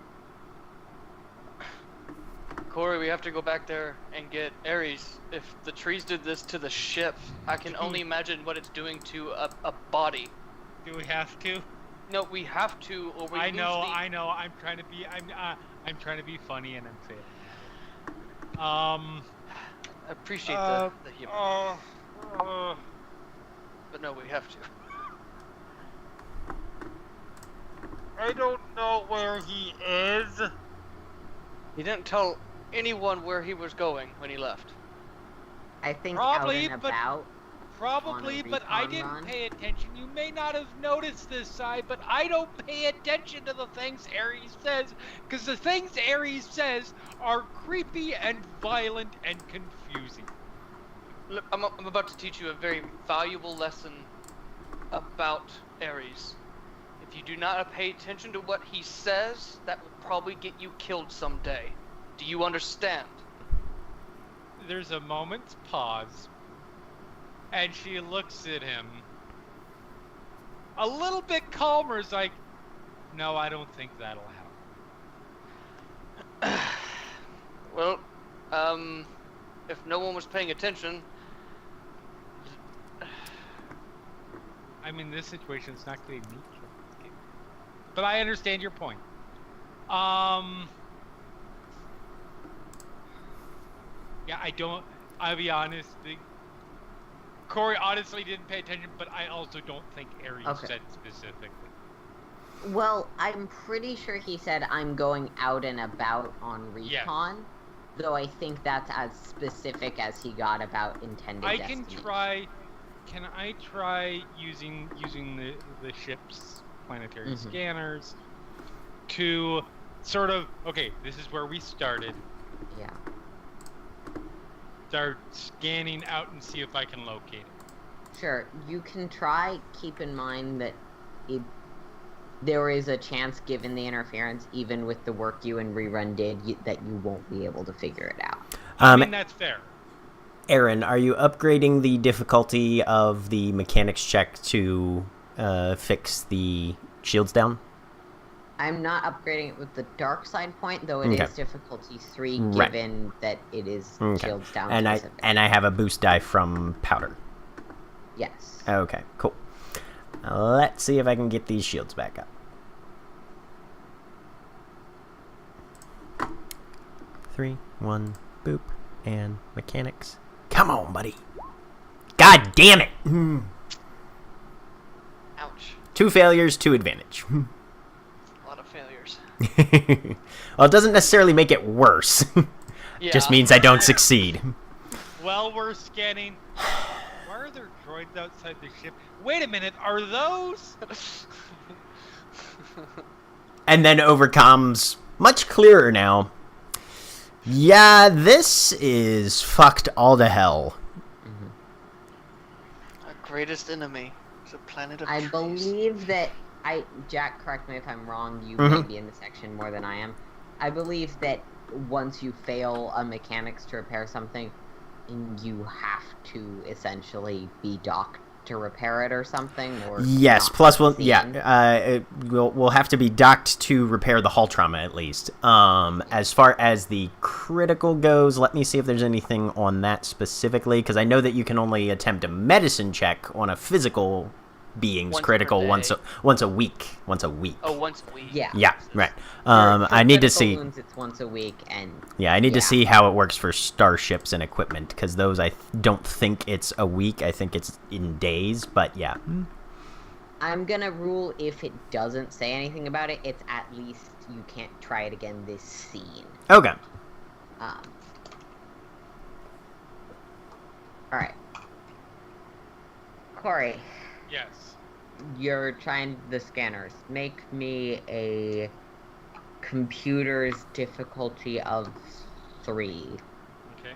Corey, we have to go back there and get Ares. If the trees did this to the ship, I can only imagine what it's doing to a body. Do we have to? No, we have to, or we I lose know. the... I'm trying to be. I'm trying to be funny, and I'm failing. I appreciate the humor. But no, we have to. I don't know where he is. He didn't tell anyone where he was going when he left. I think Probably, out and but- about. Probably, On a but I recon didn't run? pay attention. You may not have noticed this side, but I don't pay attention to the things Ares says, because the things Ares says are creepy and violent and confusing. Look, I'm about to teach you a very valuable lesson about Ares. If you do not pay attention to what he says, that will probably get you killed someday. Do you understand? There's a moment's pause, and she looks at him. A little bit calmer, is like, no, I don't think that'll help. Well, if no one was paying attention, I mean, this situation is not going to be neutral. But I understand your point. Yeah, I'll be honest. Corey honestly didn't pay attention, but I also don't think Ares Okay. said specifically. Well, I'm pretty sure he said I'm going out and about on recon, though I think that's as specific as he got about intended I can destination. try. Can I try using the ship's planetary Mhm. scanners to sort of, okay, this is where we started. Yeah. Start scanning out and see if I can locate it. Sure, you can try. Keep in mind that there is a chance, given the interference, even with the work you and Rerun did, that you won't be able to figure it out. I mean, that's fair. Aaron, are you upgrading the difficulty of the mechanics check to fix the shields down? I'm not upgrading it with the dark side point, though it Okay. is difficulty 3, Right. given that it is Okay. shields down And specific. I have a boost die from powder. Yes. Okay, cool. Let's see if I can get these shields back up. 3, 1, boop, and mechanics. Come on, buddy. God damn it! Ouch. 2 failures, 2 advantage. A lot of failures. Well, it doesn't necessarily make it worse. Yeah. Just means I don't succeed. Well, we're scanning. Why are there droids outside the ship? Wait a minute, are those? And then overcomes much clearer now. Yeah, this is fucked all to hell. Our greatest enemy is a planet of I trees. believe that Jack, correct me if I'm wrong, you Mhm. may be in the section more than I am. I believe that once you fail a mechanics to repair something, you have to essentially be docked to repair it or something, or Yes, not plus seen. we'll have to be docked to repair the hull trauma at least. As far as the critical goes, let me see if there's anything on that specifically, because I know that you can only attempt a medicine check on a physical being's Once per critical day. once a week. Oh, once a week. Yeah. Yeah, right. For I need to critical see. wounds, it's once a week, and Yeah, I need to yeah. see how it works for starships and equipment, because those don't think it's a week. I think it's in days, but yeah. I'm gonna rule if it doesn't say anything about it, it's at least you can't try it again this scene. Okay. Alright. Corey, Yes. you're trying the scanners. Make me a computer's difficulty of 3. Okay.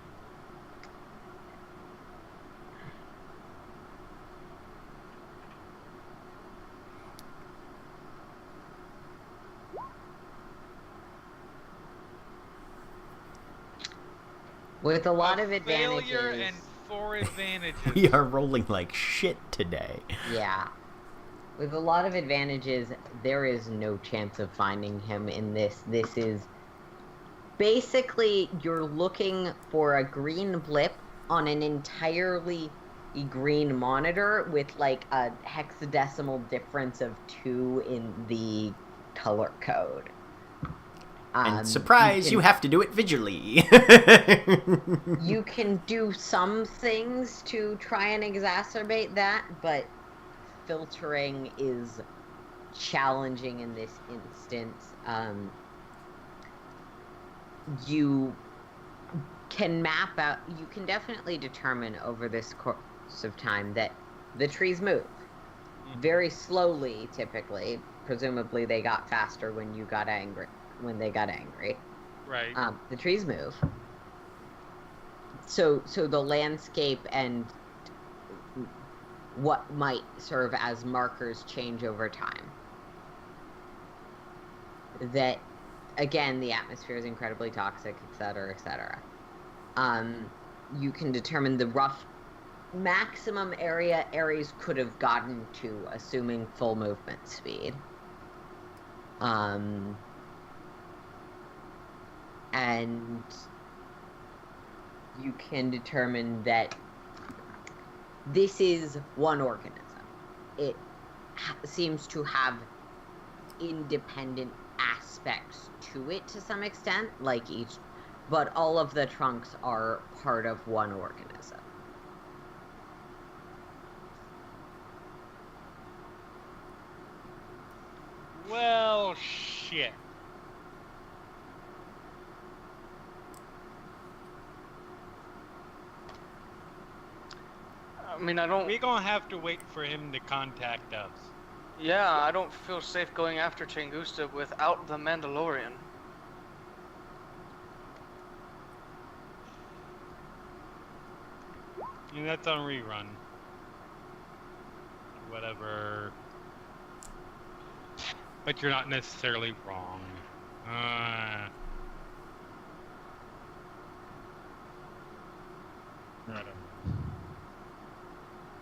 With a lot A of advantages. failure and 4 advantages. We are rolling like shit today. Yeah. With a lot of advantages, there is no chance of finding him in this. This is basically you're looking for a green blip on an entirely green monitor with like a hexadecimal difference of 2 in the color code. And surprise, you have to do it visually. You can do some things to try and exacerbate that, but filtering is challenging in this instance. You can map out, you can definitely determine over this course of time that the trees move. Very slowly, typically. Presumably they got faster when you got angry. When they got angry. Right. The trees move. So the landscape and what might serve as markers change over time. That, again, the atmosphere is incredibly toxic, etc., etc. You can determine the rough maximum area Ares could have gotten to, assuming full movement speed. And you can determine that this is one organism. It seems to have independent aspects to it to some extent, like each, but all of the trunks are part of one organism. Well, shit. I mean, I don't. We're gonna have to wait for him to contact us. Yeah, I don't feel safe going after Tunguska without the Mandalorian. And that's on rerun. Whatever. But you're not necessarily wrong. I don't know.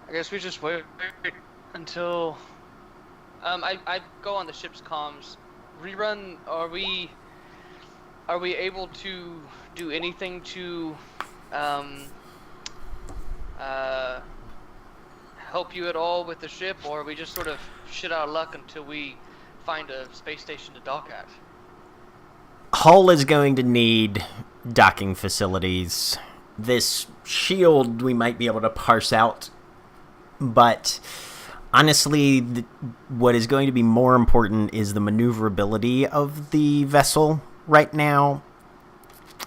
I guess we just wait until. I go on the ship's comms Rerun, are we able to do anything to help you at all with the ship, or are we just sort of shit out of luck until we find a space station to dock at? Hull is going to need docking facilities. This shield we might be able to parse out, but honestly, what is going to be more important is the maneuverability of the vessel right now.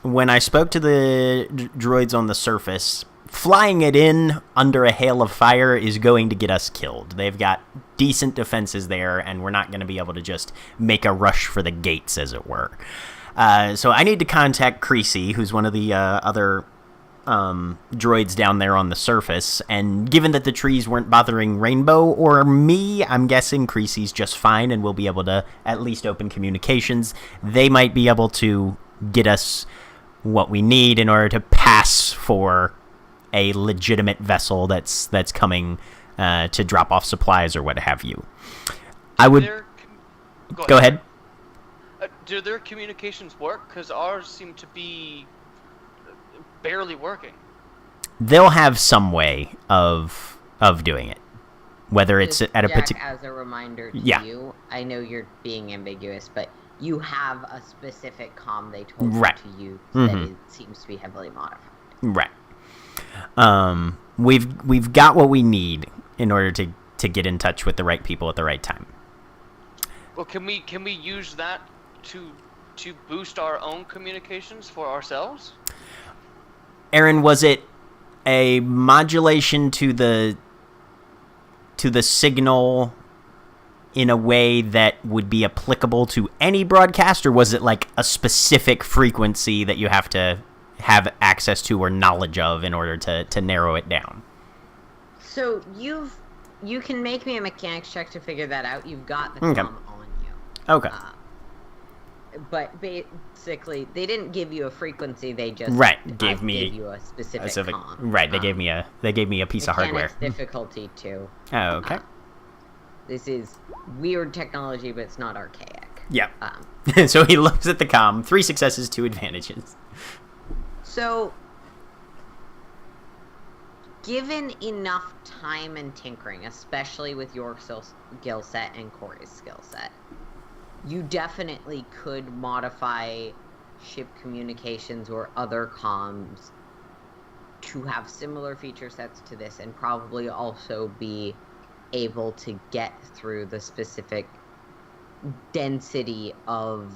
When I spoke to the droids on the surface, flying it in under a hail of fire is going to get us killed. They've got decent defenses there, and we're not going to be able to just make a rush for the gates, as it were. So I need to contact Creasy, who's one of the other droids down there on the surface, and given that the trees weren't bothering Rainbow or me, I'm guessing Creasy's just fine and we'll be able to at least open communications. They might be able to get us what we need in order to pass for a legitimate vessel that's coming to drop off supplies or what have you. I would... Go ahead. Do their communications work? Because ours seem to be barely working. They'll have some way of doing it, whether it's at a particular. As a reminder to Yeah. you, I know you're being ambiguous, but you have a specific comm they told Right. you to use Mm-hmm. that it seems to be heavily modified. Right. We've got what we need in order to get in touch with the right people at the right time. Well, can we use that to boost our own communications for ourselves? Aaron, was it a modulation to the signal in a way that would be applicable to any broadcast, or was it like a specific frequency that you have to have access to or knowledge of in order to narrow it down? So you can make me a mechanics check to figure that out. You've got the Okay. comm on you. Okay. But basically, they didn't give you a frequency. They just gave you a specific comm. Right, they gave me a piece of hardware. Mechanics difficulty too. Oh, okay. This is weird technology, but it's not archaic. Yeah. So he looks at the comm. 3 successes, 2 advantages. So, given enough time and tinkering, especially with your skill set and Corey's skill set, you definitely could modify ship communications or other comms to have similar feature sets to this, and probably also be able to get through the specific density of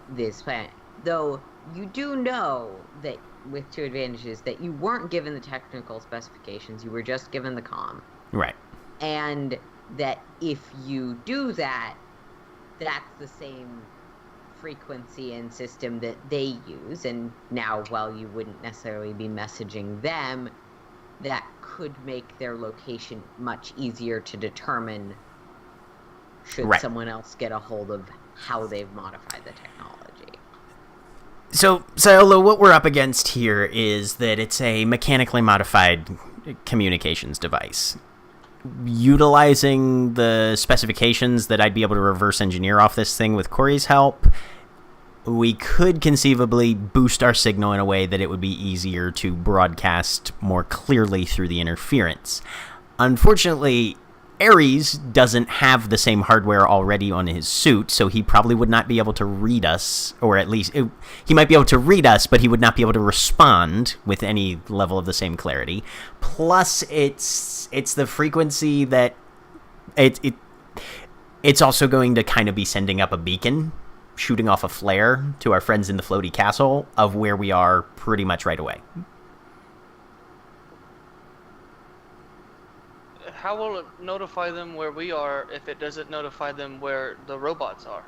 this planet. Though you do know that, with 2 advantages, that you weren't given the technical specifications, you were just given the comm. Right. And that if you do that, that's the same frequency and system that they use, and now, while you wouldn't necessarily be messaging them, that could make their location much easier to determine should Right. someone else get a hold of how they've modified the technology. So, Saolo, what we're up against here is that it's a mechanically modified communications device. Utilizing the specifications that I'd be able to reverse engineer off this thing with Corey's help, we could conceivably boost our signal in a way that it would be easier to broadcast more clearly through the interference. Unfortunately, Ares doesn't have the same hardware already on his suit, so he probably would not be able to read us, or at least he might be able to read us, but he would not be able to respond with any level of the same clarity. Plus, it's the frequency that it's also going to kind of be sending up a beacon, shooting off a flare to our friends in the floaty castle of where we are pretty much right away. How will it notify them where we are if it doesn't notify them where the robots are?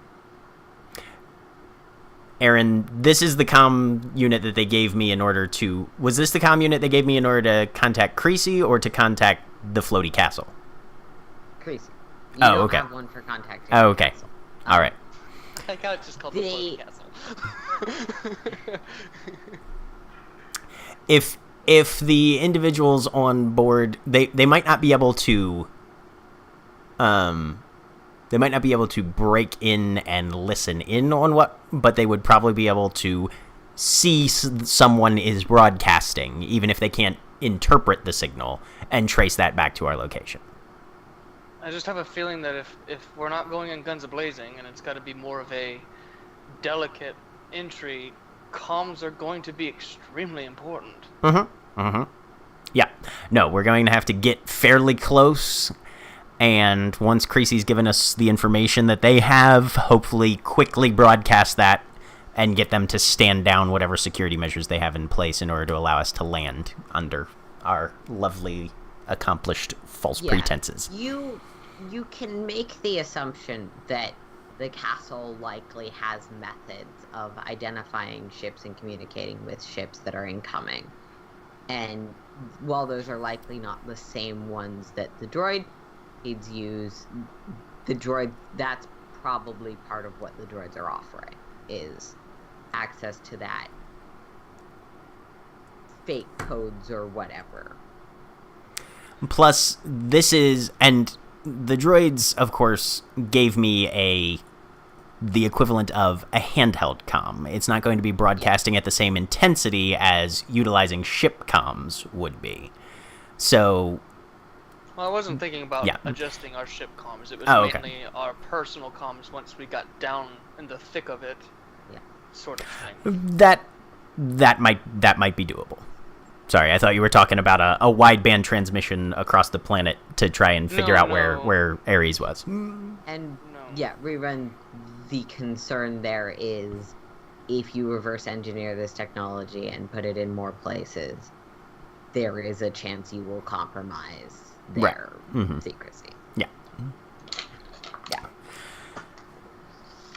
Aaron, this is the comm unit that they gave me in order to... Was this the comm unit they gave me in order to contact Creasy or to contact the floaty castle? Crazy. You Oh, don't okay. have one for contacting Oh, the okay. castle. All right. I think I just called the floating castle. If the individuals on board, they might not be able to They might not be able to break in and listen in on what, but they would probably be able to see someone is broadcasting, even if they can't interpret the signal, and trace that back to our location. I just have a feeling that if we're not going in guns a-blazing, and it's got to be more of a delicate entry, comms are going to be extremely important. Yeah. No, we're going to have to get fairly close, and once Creasy's given us the information that they have, hopefully quickly broadcast that and get them to stand down whatever security measures they have in place in order to allow us to land under our lovely, accomplished false pretenses. You can make the assumption that the castle likely has methods of identifying ships and communicating with ships that are incoming. And while those are likely not the same ones that the droids use, that's probably part of what the droids are offering, is access to that fake codes or whatever. Plus, and the droids, of course, gave me the equivalent of a handheld comm. It's not going to be broadcasting at the same intensity as utilizing ship comms would be. So... Well, I wasn't thinking about adjusting our ship comms. It was mainly our personal comms once we got down in the thick of it, sort of thing. That might be doable. Sorry, I thought you were talking about a wideband transmission across the planet to try and figure out where Ares was. And Rerun, the concern there is if you reverse engineer this technology and put it in more places, there is a chance you will compromise their secrecy. Yeah.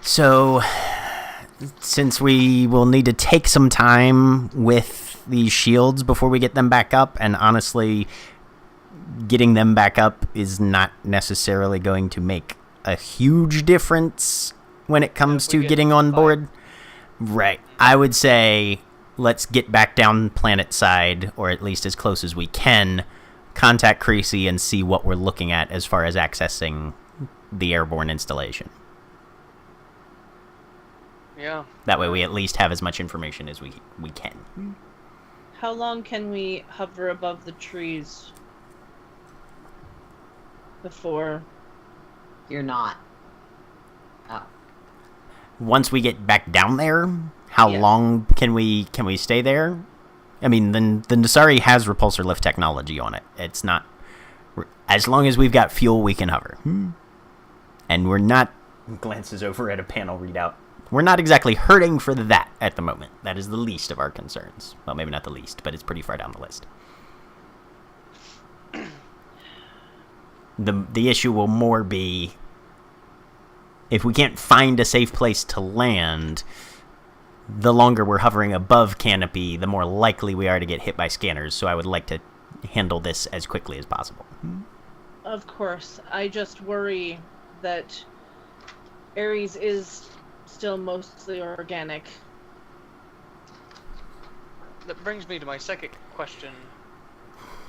So, since we will need to take some time with these shields before we get them back up, and honestly, getting them back up is not necessarily going to make a huge difference when it comes to getting on board. Right. I would say let's get back down planet side, or at least as close as we can, contact Creasy and see what we're looking at as far as accessing the airborne installation. Yeah. That way we at least have as much information as we can. How long can we hover above the trees before? You're not. Oh. Once we get back down there, how long can we stay there? I mean, the Nasari has repulsor lift technology on it. It's not... As long as we've got fuel, we can hover. And we're not... Glances over at a panel readout. We're not exactly hurting for that at the moment. That is the least of our concerns. Well, maybe not the least, but it's pretty far down the list. The issue will more be if we can't find a safe place to land, the longer we're hovering above canopy, the more likely we are to get hit by scanners. So I would like to handle this as quickly as possible. Of course. I just worry that Ares is still mostly organic. That brings me to my second question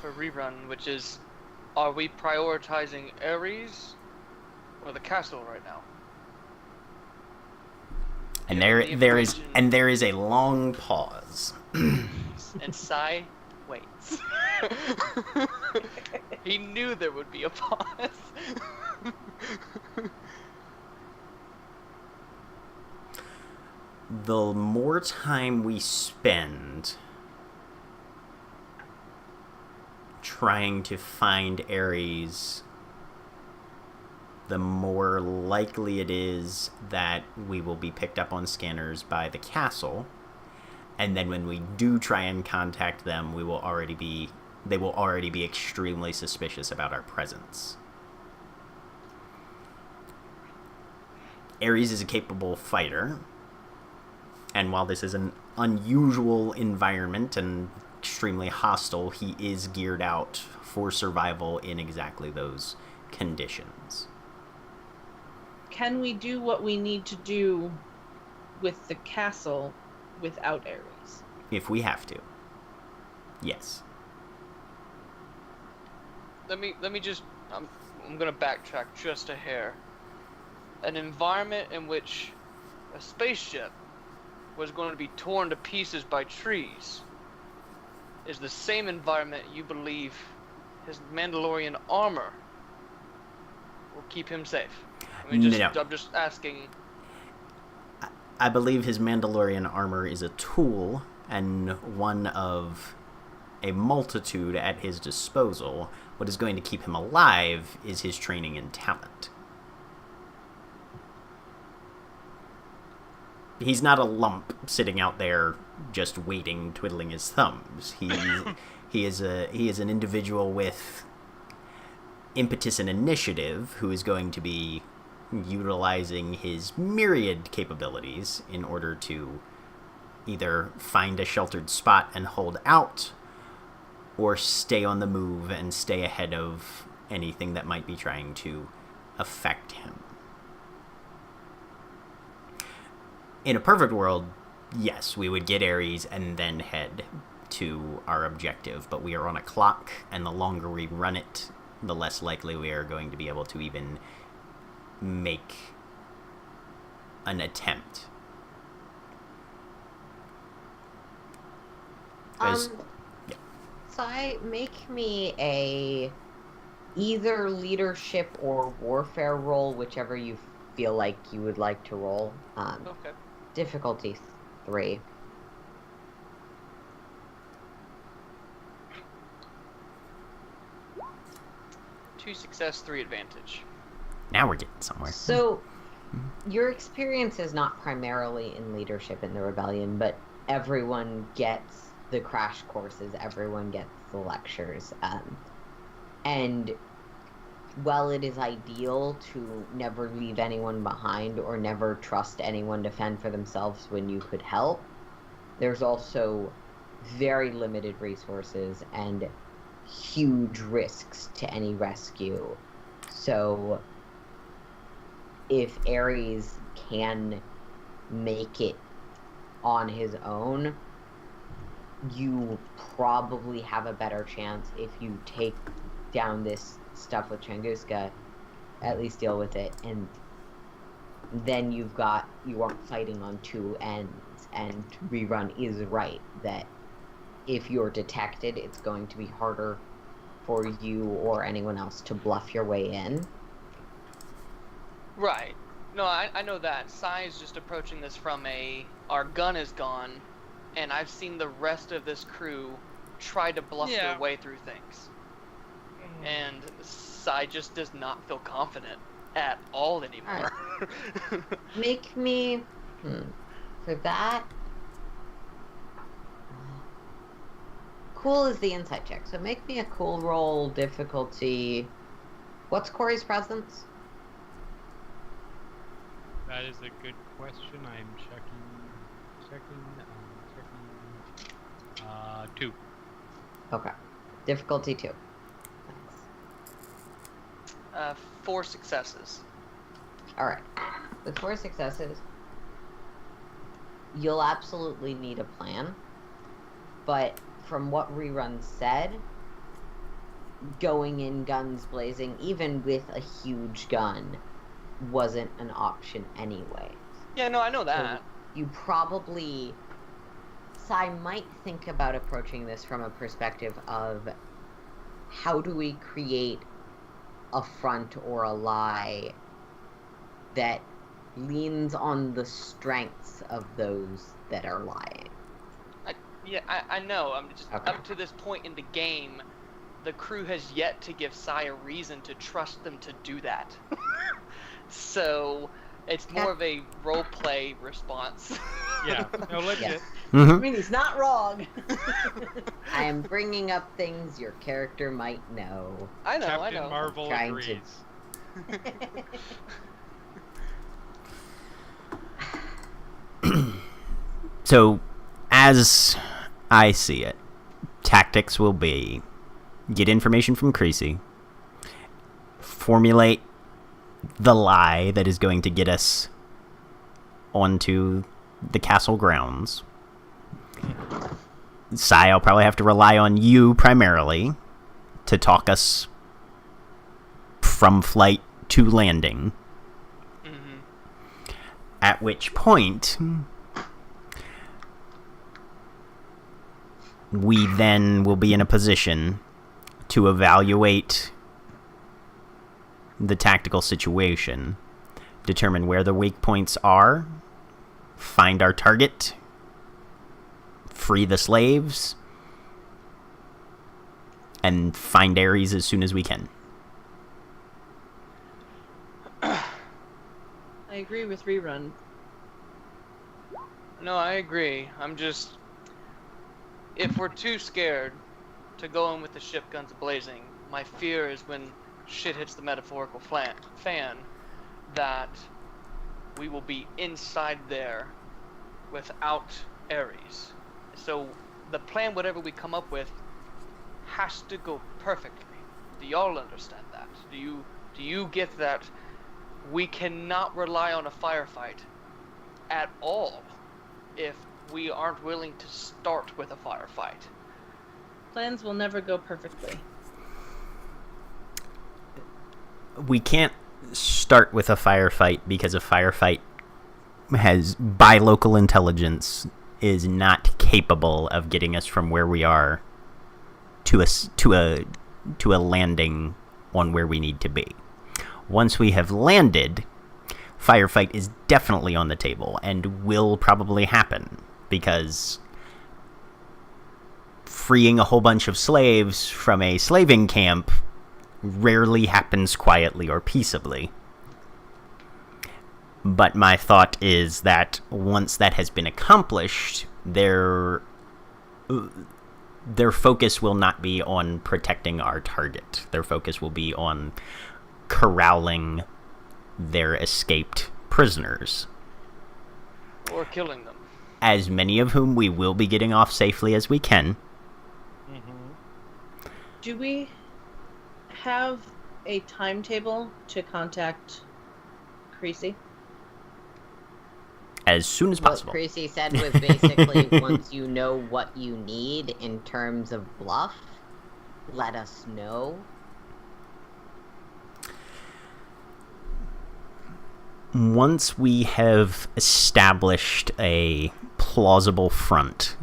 for Rerun, which is, are we prioritizing Ares or the castle right now? And there is a long pause. And Sai waits. He knew there would be a pause. The more time we spend trying to find Ares, the more likely it is that we will be picked up on scanners by the castle, and then when we do try and contact them, they will already be extremely suspicious about our presence. Ares is a capable fighter, and while this is an unusual environment and extremely hostile, he is geared out for survival in exactly those conditions. Can we do what we need to do with the castle without Ares? If we have to. Yes. Let me just... I'm gonna backtrack just a hair. an environment in which a spaceship was going to be torn to pieces by trees is the same environment you believe his Mandalorian armor will keep him safe? I mean, No. I'm just asking. I believe his Mandalorian armor is a tool and one of a multitude at his disposal. What is going to keep him alive is his training and talent. He's not a lump sitting out there just waiting, twiddling his thumbs. He is an individual with impetus and initiative who is going to be utilizing his myriad capabilities in order to either find a sheltered spot and hold out, or stay on the move and stay ahead of anything that might be trying to affect him. In a perfect world, yes, we would get Ares and then head to our objective, but we are on a clock, and the longer we run it, the less likely we are going to be able to even make an attempt. Sai, make me a either leadership or warfare roll, whichever you feel like you would like to roll. Okay. Difficulty 3. Two success, 3 advantage. Now we're getting somewhere. So, your experience is not primarily in leadership in the rebellion, but everyone gets the crash courses, everyone gets the lectures. And while it is ideal to never leave anyone behind or never trust anyone to fend for themselves when you could help, there's also very limited resources and huge risks to any rescue. So if Ares can make it on his own, you probably have a better chance if you take down this stuff with Tunguska, at least deal with it, and then you aren't fighting on two ends, and Rerun is right that if you're detected, it's going to be harder for you or anyone else to bluff your way in. Right. No, I know that. Sai is just approaching this from our gun is gone, and I've seen the rest of this crew try to bluff their way through things. And Sai just does not feel confident at all anymore. Right. Make me... For that... Cool is the insight check, so make me a cool roll difficulty... What's Corey's presence? That is a good question. I'm checking. 2. Okay. Difficulty 2. 4 successes. Alright. With 4 successes, you'll absolutely need a plan. But from what Rerun said, going in guns blazing, even with a huge gun, wasn't an option anyway. Yeah, no, I know that. So you probably... Sai might think about approaching this from a perspective of how do we create a front or a lie that leans on the strengths of those that are lying. I know. I'm just okay. Up to this point in the game, the crew has yet to give Sai a reason to trust them to do that. So it's more of a role play response. Yeah, no, legit. Yeah. Mm-hmm. I mean, he's not wrong. I am bringing up things your character might know. I know. Captain Marvel Trying agrees. So, as I see it, tactics will be get information from Creasy, formulate the lie that is going to get us onto the castle grounds. Sai, I'll probably have to rely on you primarily to talk us from flight to landing. Mm-hmm. At which point, we then will be in a position to evaluate the tactical situation, determine where the wake points are, find our target, free the slaves, and find Ares as soon as we can. I agree with Rerun. No, I agree. I'm just... If we're too scared to go in with the ship guns blazing, my fear is when shit hits the metaphorical fan, that we will be inside there without Ares. So the plan, whatever we come up with, has to go perfectly. Do y'all understand that? Do you get that? We cannot rely on a firefight at all if we aren't willing to start with a firefight. Plans will never go perfectly. We can't start with a firefight because a firefight has, by local intelligence, is not capable of getting us from where we are to a landing on where we need to be. Once we have landed, firefight is definitely on the table and will probably happen, because freeing a whole bunch of slaves from a slaving camp rarely happens quietly or peaceably. But my thought is that once that has been accomplished, their focus will not be on protecting our target. Their focus will be on corralling their escaped prisoners. Or killing them. As many of whom we will be getting off safely as we can. Mm-hmm. Do we have a timetable to contact Creasy? As soon as possible. What Creasy said was basically, once you know what you need in terms of bluff, let us know. Once we have established a plausible front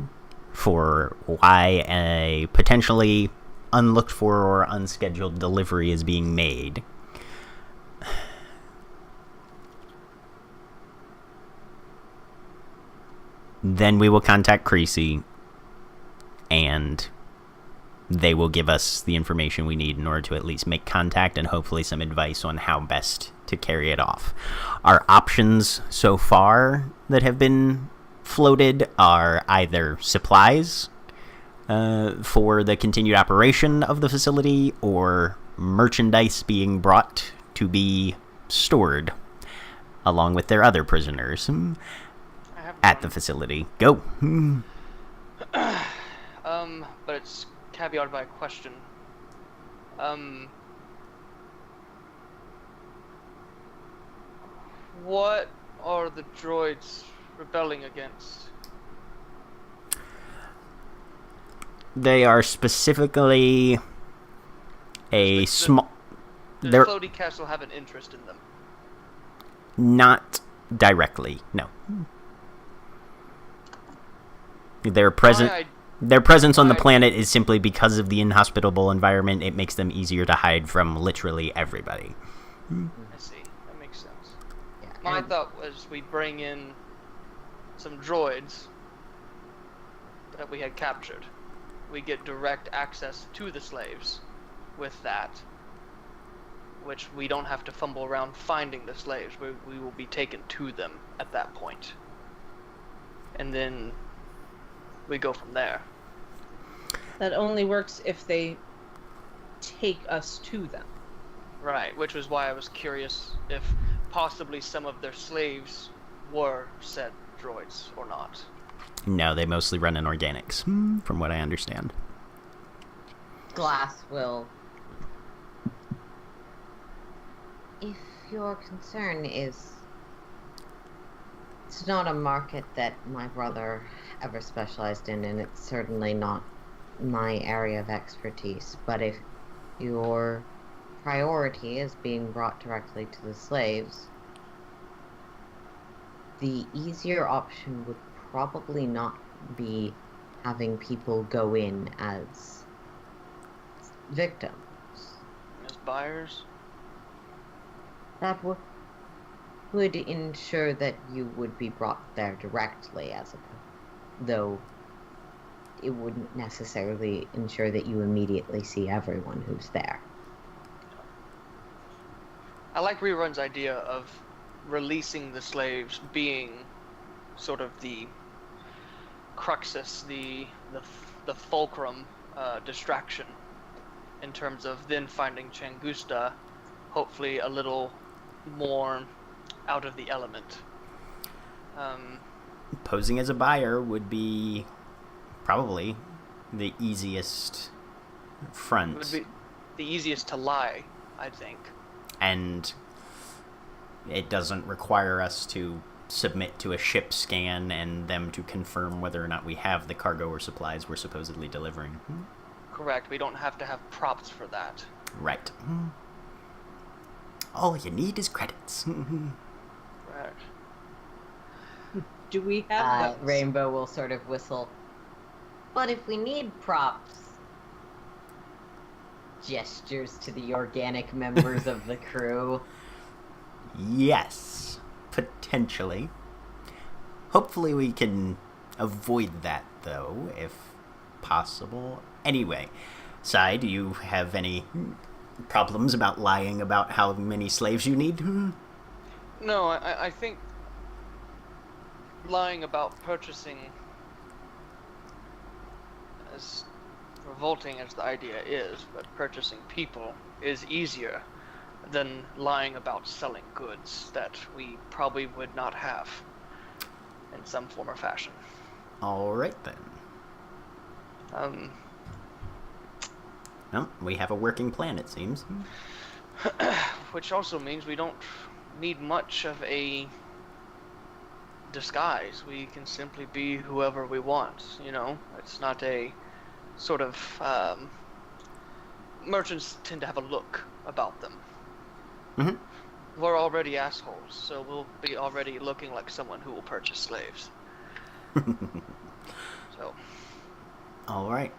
for why a potentially unlooked for or unscheduled delivery is being made, then we will contact Creasy, and they will give us the information we need in order to at least make contact and hopefully some advice on how best to carry it off. Our options so far that have been floated are either supplies for the continued operation of the facility, or merchandise being brought to be stored along with their other prisoners at the facility. Go. But it's caveated by a question. What are the droids rebelling against? They are specifically a small... Does They're Floaty Castle have an interest in them? not directly, no. Their present... Their presence on the planet is simply because of the inhospitable environment. It makes them easier to hide from literally everybody. I see. That makes sense. Yeah, My and thought was we bring in some droids that we had captured. We get direct access to the slaves with that, which we don't have to fumble around finding the slaves. We will be taken to them at that point. And then we go from there. That only works if they take us to them. Right, which was why I was curious if possibly some of their slaves were said droids or not. No, they mostly run in organics, from what I understand. Glass will... If your concern is... It's not a market that my brother ever specialized in, and it's certainly not my area of expertise. But if your priority is being brought directly to the slaves, the easier option would probably not be having people go in as victims. As buyers? That would ensure that you would be brought there directly, though it wouldn't necessarily ensure that you immediately see everyone who's there. I like Rerun's idea of releasing the slaves being sort of the cruxus, the fulcrum distraction in terms of then finding Changusta, hopefully a little more out of the element. Posing as a buyer would be probably the easiest front. It would be the easiest to lie, I think. And it doesn't require us to submit to a ship scan and them to confirm whether or not we have the cargo or supplies we're supposedly delivering. Correct. We don't have to have props for that. Right. All you need is credits. Right. Do we have those? Rainbow will sort of whistle. But if we need props, gestures to the organic members of the crew. Yes, potentially. Hopefully we can avoid that, though, if possible. Anyway, Sai, do you have any problems about lying about how many slaves you need? No, I think lying about purchasing, as revolting as the idea is, but purchasing people is easier than lying about selling goods that we probably would not have in some form or fashion. All right, then. Well, we have a working plan, it seems. Which also means we don't need much of a disguise. We can simply be whoever we want, you know? It's not a sort of... merchants tend to have a look about them. Mm-hmm. We're already assholes, so we'll be already looking like someone who will purchase slaves. So... All right.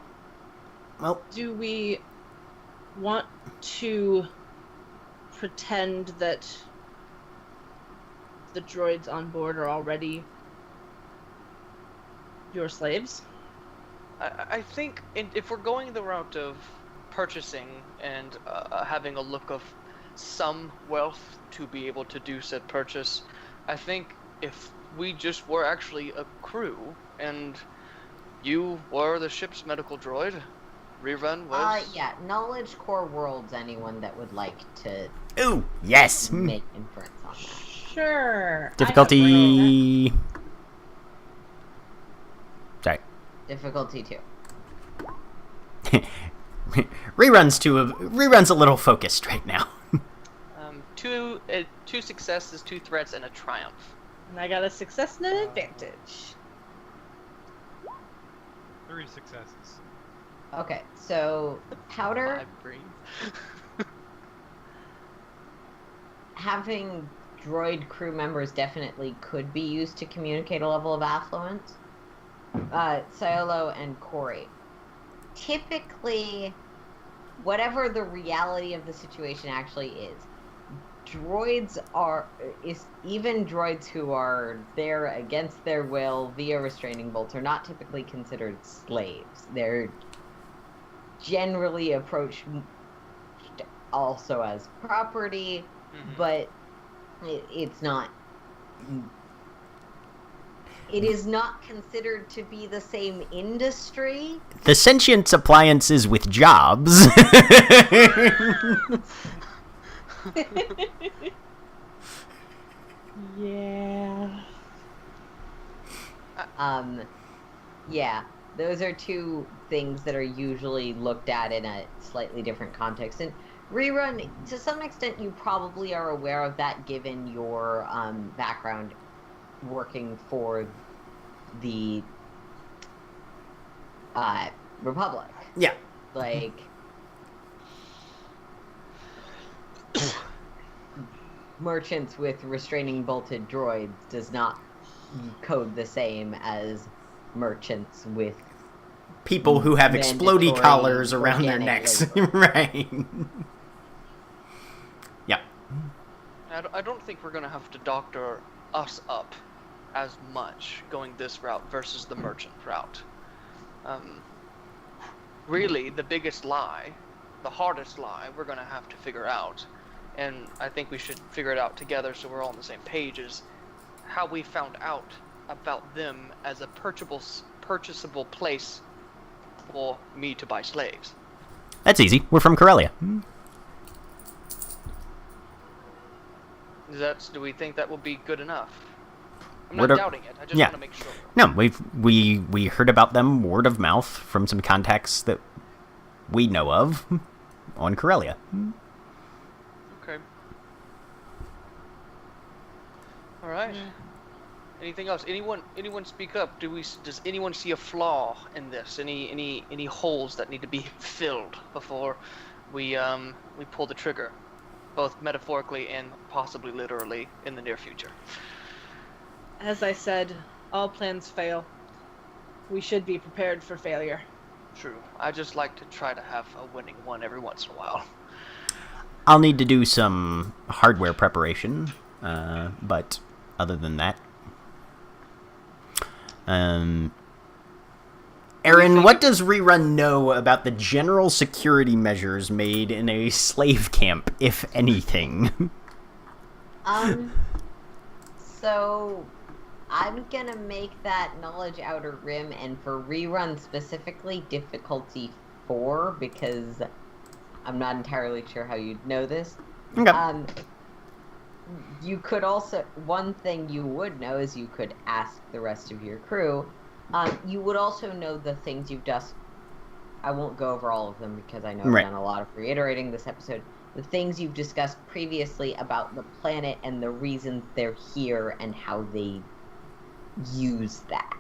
Well, Do we want to pretend that the droids on board are already your slaves? I think if we're going the route of purchasing and having a look of some wealth to be able to do said purchase, I think if we just were actually a crew and you were the ship's medical droid, Rerun was... Yeah, Knowledge Core Worlds, anyone that would like to ooh, yes. make inference on that. Sure. Difficulty. Sorry. Difficulty 2. Rerun's a little focused right now. Two successes, 2 threats, and a triumph. And I got a success and an advantage. 3 successes. Okay, so Powder, I breathe. having droid crew members definitely could be used to communicate a level of affluence. Siolo and Corey. Typically, whatever the reality of the situation actually is, even droids who are there against their will via restraining bolts are not typically considered slaves. They're generally approached also as property, but it's not... It is not considered to be the same industry. The sentient appliances with jobs. Yeah. Yeah, those are two things that are usually looked at in a slightly different context. And Rerun, to some extent, you probably are aware of that given your background working for the Republic. Yeah. Like, merchants with restraining bolted droids does not code the same as merchants with People who have explodey mandatory collars around their organic necks. labor. Right. Yep. I don't think we're gonna have to doctor us up as much going this route versus the merchant route. Really, the biggest lie, the hardest lie, we're gonna have to figure out, and I think we should figure it out together so we're all on the same page, is how we found out about them as a purchasable place for me to buy slaves. That's easy. We're from Corellia. Do we think that will be good enough? I'm Word not of- doubting it. I just yeah. want to make sure. No, we heard about them word of mouth from some contacts that we know of on Corellia. Okay. All right. Anything else? Anyone speak up? Does anyone see a flaw in this? Any holes that need to be filled before we pull the trigger, both metaphorically and possibly literally in the near future? As I said, all plans fail. We should be prepared for failure. True. I just like to try to have a winning one every once in a while. I'll need to do some hardware preparation, but other than that, Aaron, what does Rerun know about the general security measures made in a slave camp, if anything? So I'm gonna make that knowledge outer rim, and for Rerun specifically, difficulty 4, because I'm not entirely sure how you'd know this. Okay. You could also, one thing you would know is you could ask the rest of your crew. You would also know the things you've just, I won't go over all of them because I know Right. I've done a lot of reiterating this episode. The things you've discussed previously about the planet and the reasons they're here and how they use that.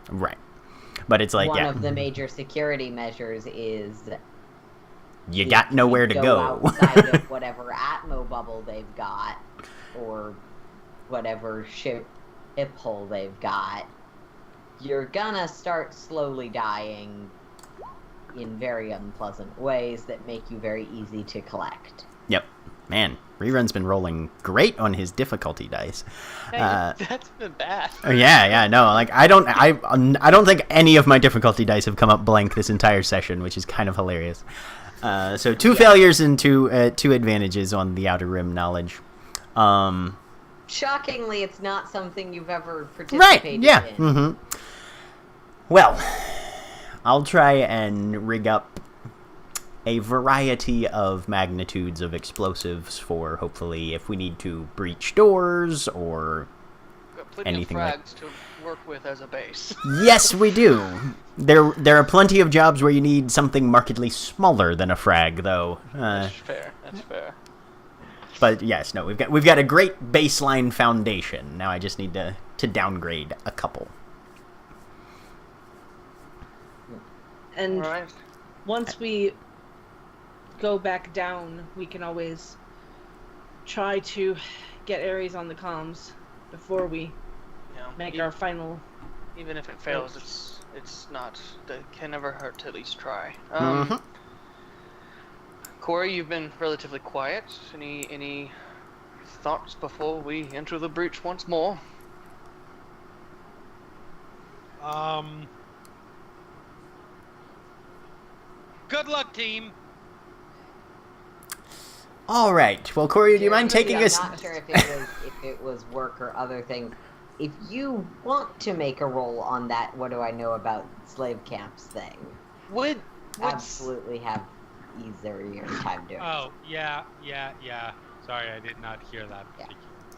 Right. But it's like, One yeah, of the major security measures is you got nowhere to go. outside of whatever Atmo bubble they've got, or whatever ship hole they've got, you're gonna start slowly dying in very unpleasant ways that make you very easy to collect. Yep. Man, Rerun's been rolling great on his difficulty dice. That's been bad. Yeah, no, like I don't think any of my difficulty dice have come up blank this entire session, which is kind of hilarious. So 2 failures and 2 advantages on the outer rim knowledge. Shockingly, it's not something you've ever participated Right, yeah. in. Mm-hmm. Well, I'll try and rig up a variety of magnitudes of explosives for, hopefully, if we need to breach doors or Got plenty anything of like. frags to work with as a base. Yes, we do. There are plenty of jobs where you need something markedly smaller than a frag, though. That's fair. That's fair. But yes, no, we've got a great baseline foundation. Now I just need to downgrade a couple. And All right. once we go back down, we can always try to get Ares on the comms before we Yeah. make our final. Even if it fails, it's not. It can never hurt to at least try. Mhm. Corey, you've been relatively quiet. Any thoughts before we enter the breach once more? Good luck, team. All right. Well, Corey, do you mind taking I'm us? not sure if it was work or other things. If you want to make a roll on that, what do I know about slave camps thing? Would Absolutely have easier time doing. Oh, yeah. Sorry, I did not hear that. Yeah.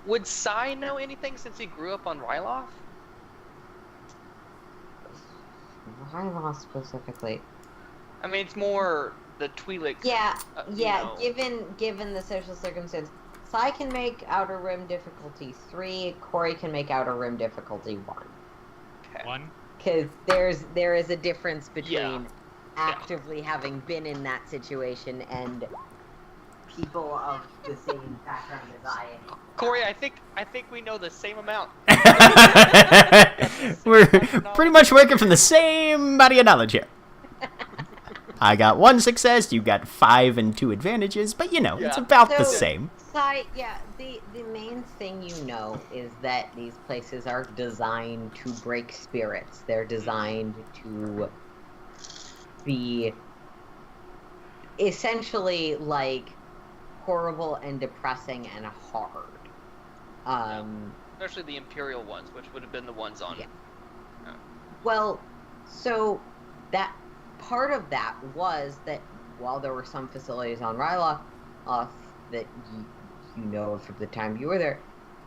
Would Sai know anything since he grew up on Ryloth? Ryloth specifically. I mean, it's more the Twi'lek. Yeah, you know. Given the social circumstance, Sai can make Outer Rim difficulty 3. Corey can make Outer Rim difficulty 1. Okay. 1. Because there is a difference between Yeah. actively having been in that situation and people of the same background as I am. Corey, I think we know the same amount. We're pretty much working from the same body of knowledge here. I got 1 success, you got 5 and 2 advantages, but it's Yeah. about the same. The main thing is that these places are designed to break spirits. They're designed to be essentially like horrible and depressing and hard. Especially the Imperial ones, which would have been the ones on. Yeah. Well, so that part of that was that while there were some facilities on Ryloth that you know from the time you were there,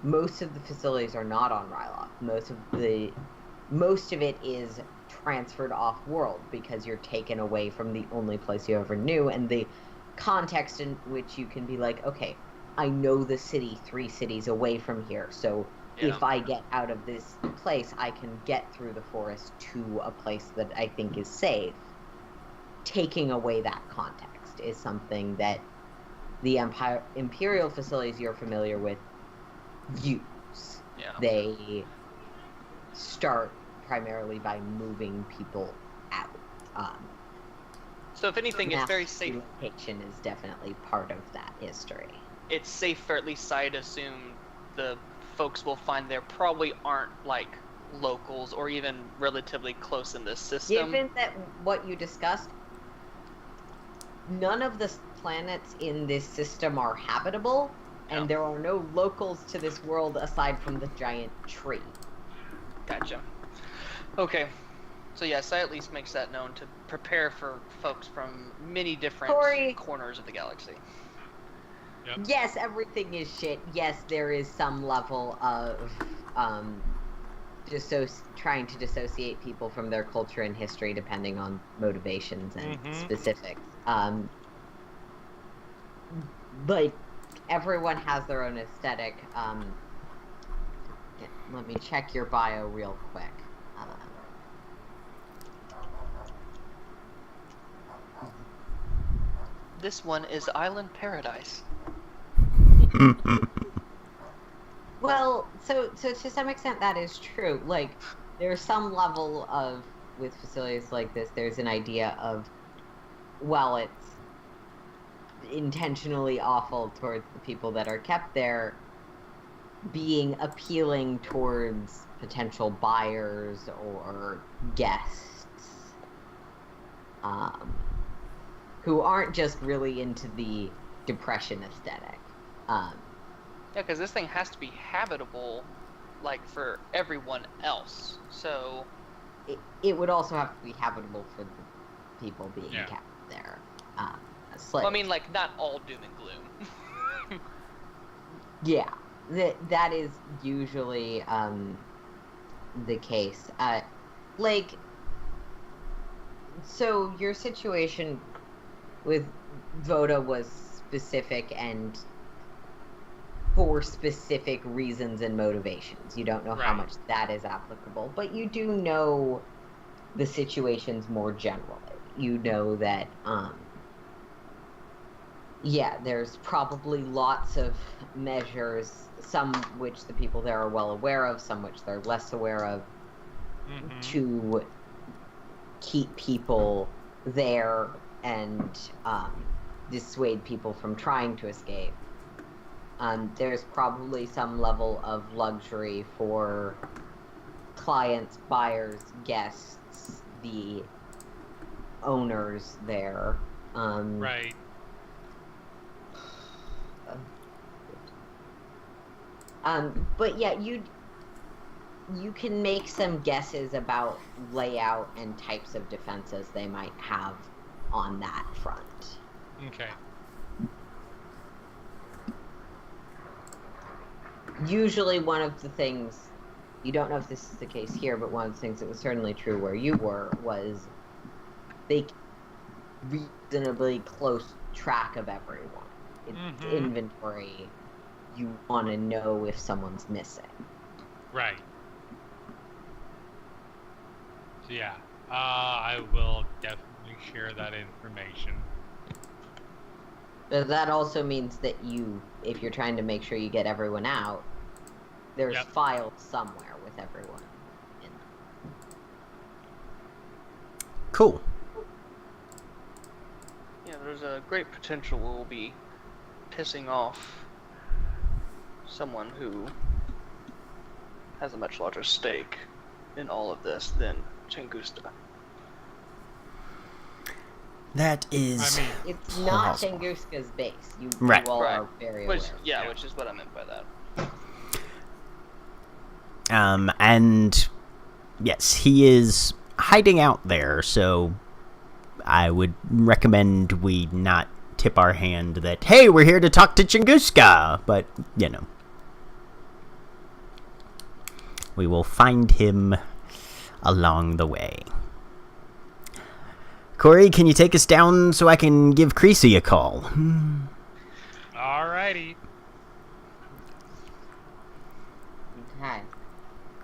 most of the facilities are not on Ryloth. Most of it is transferred off world because you're taken away from the only place you ever knew, and the context in which you can be like, okay, I know the city 3 cities away from here, so if I get out of this place, I can get through the forest to a place that I think is safe. Taking away that context is something that the Imperial facilities you're familiar with use. Yeah. They start primarily by moving people out. So if anything, it's very safe. Relocation is definitely part of that history. It's safe, or at least I'd assume the folks we'll find there probably aren't like locals or even relatively close in this system. Given that what you discussed, none of the planets in this system are habitable, and there are no locals to this world aside from the giant tree. Gotcha. Okay. So yes, I at least makes that known to prepare for folks from many different corners of the galaxy. Yep. Yes, everything is shit. Yes, there is some level of trying to dissociate people from their culture and history depending on motivations and specifics. But everyone has their own aesthetic. Let me check your bio real quick. This one is Island Paradise. Well, so to some extent that is true. Like, there's some level of, with facilities like this, there's an idea of, well, it's intentionally awful towards the people that are kept there, being appealing towards potential buyers or guests, who aren't just really into the depression aesthetic. Yeah, because this thing has to be habitable, like, for everyone else. So it would also have to be habitable for the people being kept there. Well, I mean, like, not all doom and gloom. Yeah, that is usually the case. Like, so your situation with Voda was specific and for specific reasons and motivations. You don't know how much that is applicable, but you do know the situations more generally. You know that, there's probably lots of measures, some which the people there are well aware of, some which they're less aware of, to keep people there and dissuade people from trying to escape. There's probably some level of luxury for clients, buyers, guests, the owners there. Right. But yeah, you can make some guesses about layout and types of defenses they might have on that front. Okay. Usually one of the things, you don't know if this is the case here, but one of the things that was certainly true where you were was they reasonably close track of everyone. It's inventory. You want to know if someone's missing. Right. So yeah, I will definitely share that information. But that also means that if you're trying to make sure you get everyone out, there's Yep. files somewhere with everyone in them. Cool. Yeah, there's a great potential we'll be pissing off someone who has a much larger stake in all of this than Tunguska. That is... I mean, It's not Possible. Tunguska's base. You Right. all Right. are very aware. Which, of yeah, Yeah. which is what I meant by that. And yes, he is hiding out there, so I would recommend we not tip our hand that, hey, we're here to talk to Tunguska, but, you know. We will find him along the way. Corey, can you take us down so I can give Creasy a call? alrighty. Okay.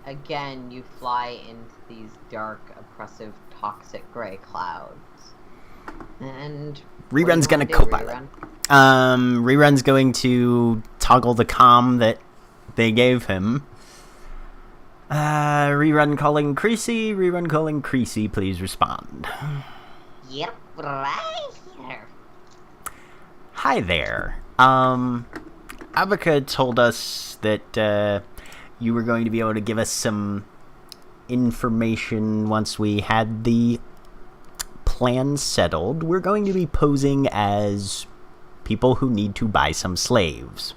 Again, you fly into these dark, oppressive, toxic gray clouds. And what Rerun's do you gonna wanna do, co-pilot. Rerun? Rerun's going to toggle the comm that they gave him. Rerun calling Creasy, please respond. Yep, right here. Hi there. Abaca told us that, you were going to be able to give us some information once we had the plan settled. We're going to be posing as people who need to buy some slaves.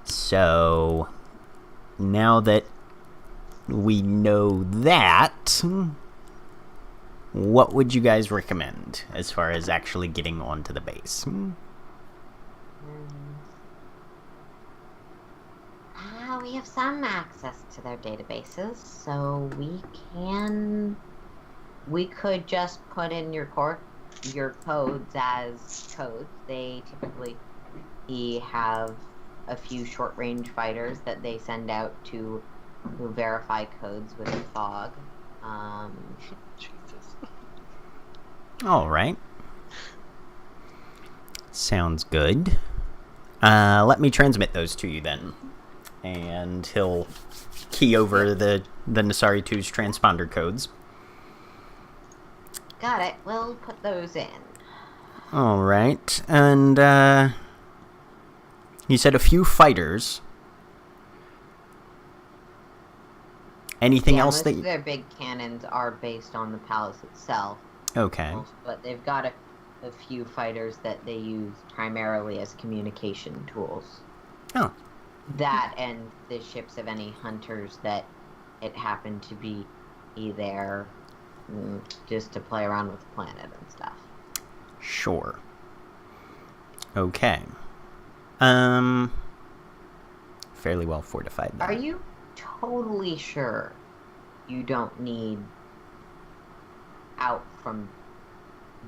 So, now that we know that, what would you guys recommend as far as actually getting onto the base? We have some access to their databases, so we could just put in your codes as codes. They typically have a few short-range fighters that they send out to verify codes with fog. Jesus. All right. Sounds good. Let me transmit those to you then. And he'll key over the Nasari 2's transponder codes. Got it. We'll put those in. All right. And you said a few fighters. Anything else most that... of their big cannons are based on the palace itself. Okay. But they've got a few fighters that they use primarily as communication tools. Oh. That and the ships of any hunters that it happened to be there just to play around with the planet and stuff. Sure. Okay. Fairly well fortified then. Are you totally sure you don't need out from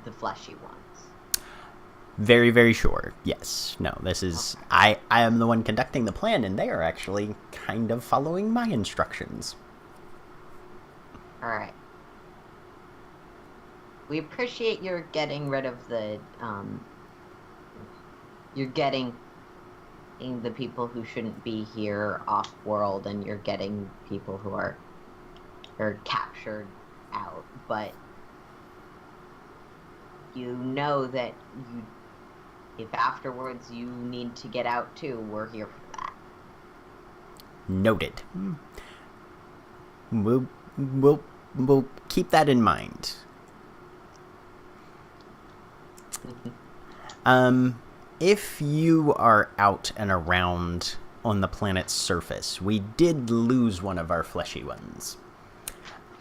the fleshy ones? Very, very sure. Yes. No, this is... I am the one conducting the plan, and they are actually kind of following my instructions. Alright. We appreciate your getting rid of the, you're getting the people who shouldn't be here off-world, and you're getting people who are captured out, but you know that if afterwards you need to get out too, we're here for that. Noted. We'll keep that in mind. If you are out and around on the planet's surface, we did lose one of our fleshy ones.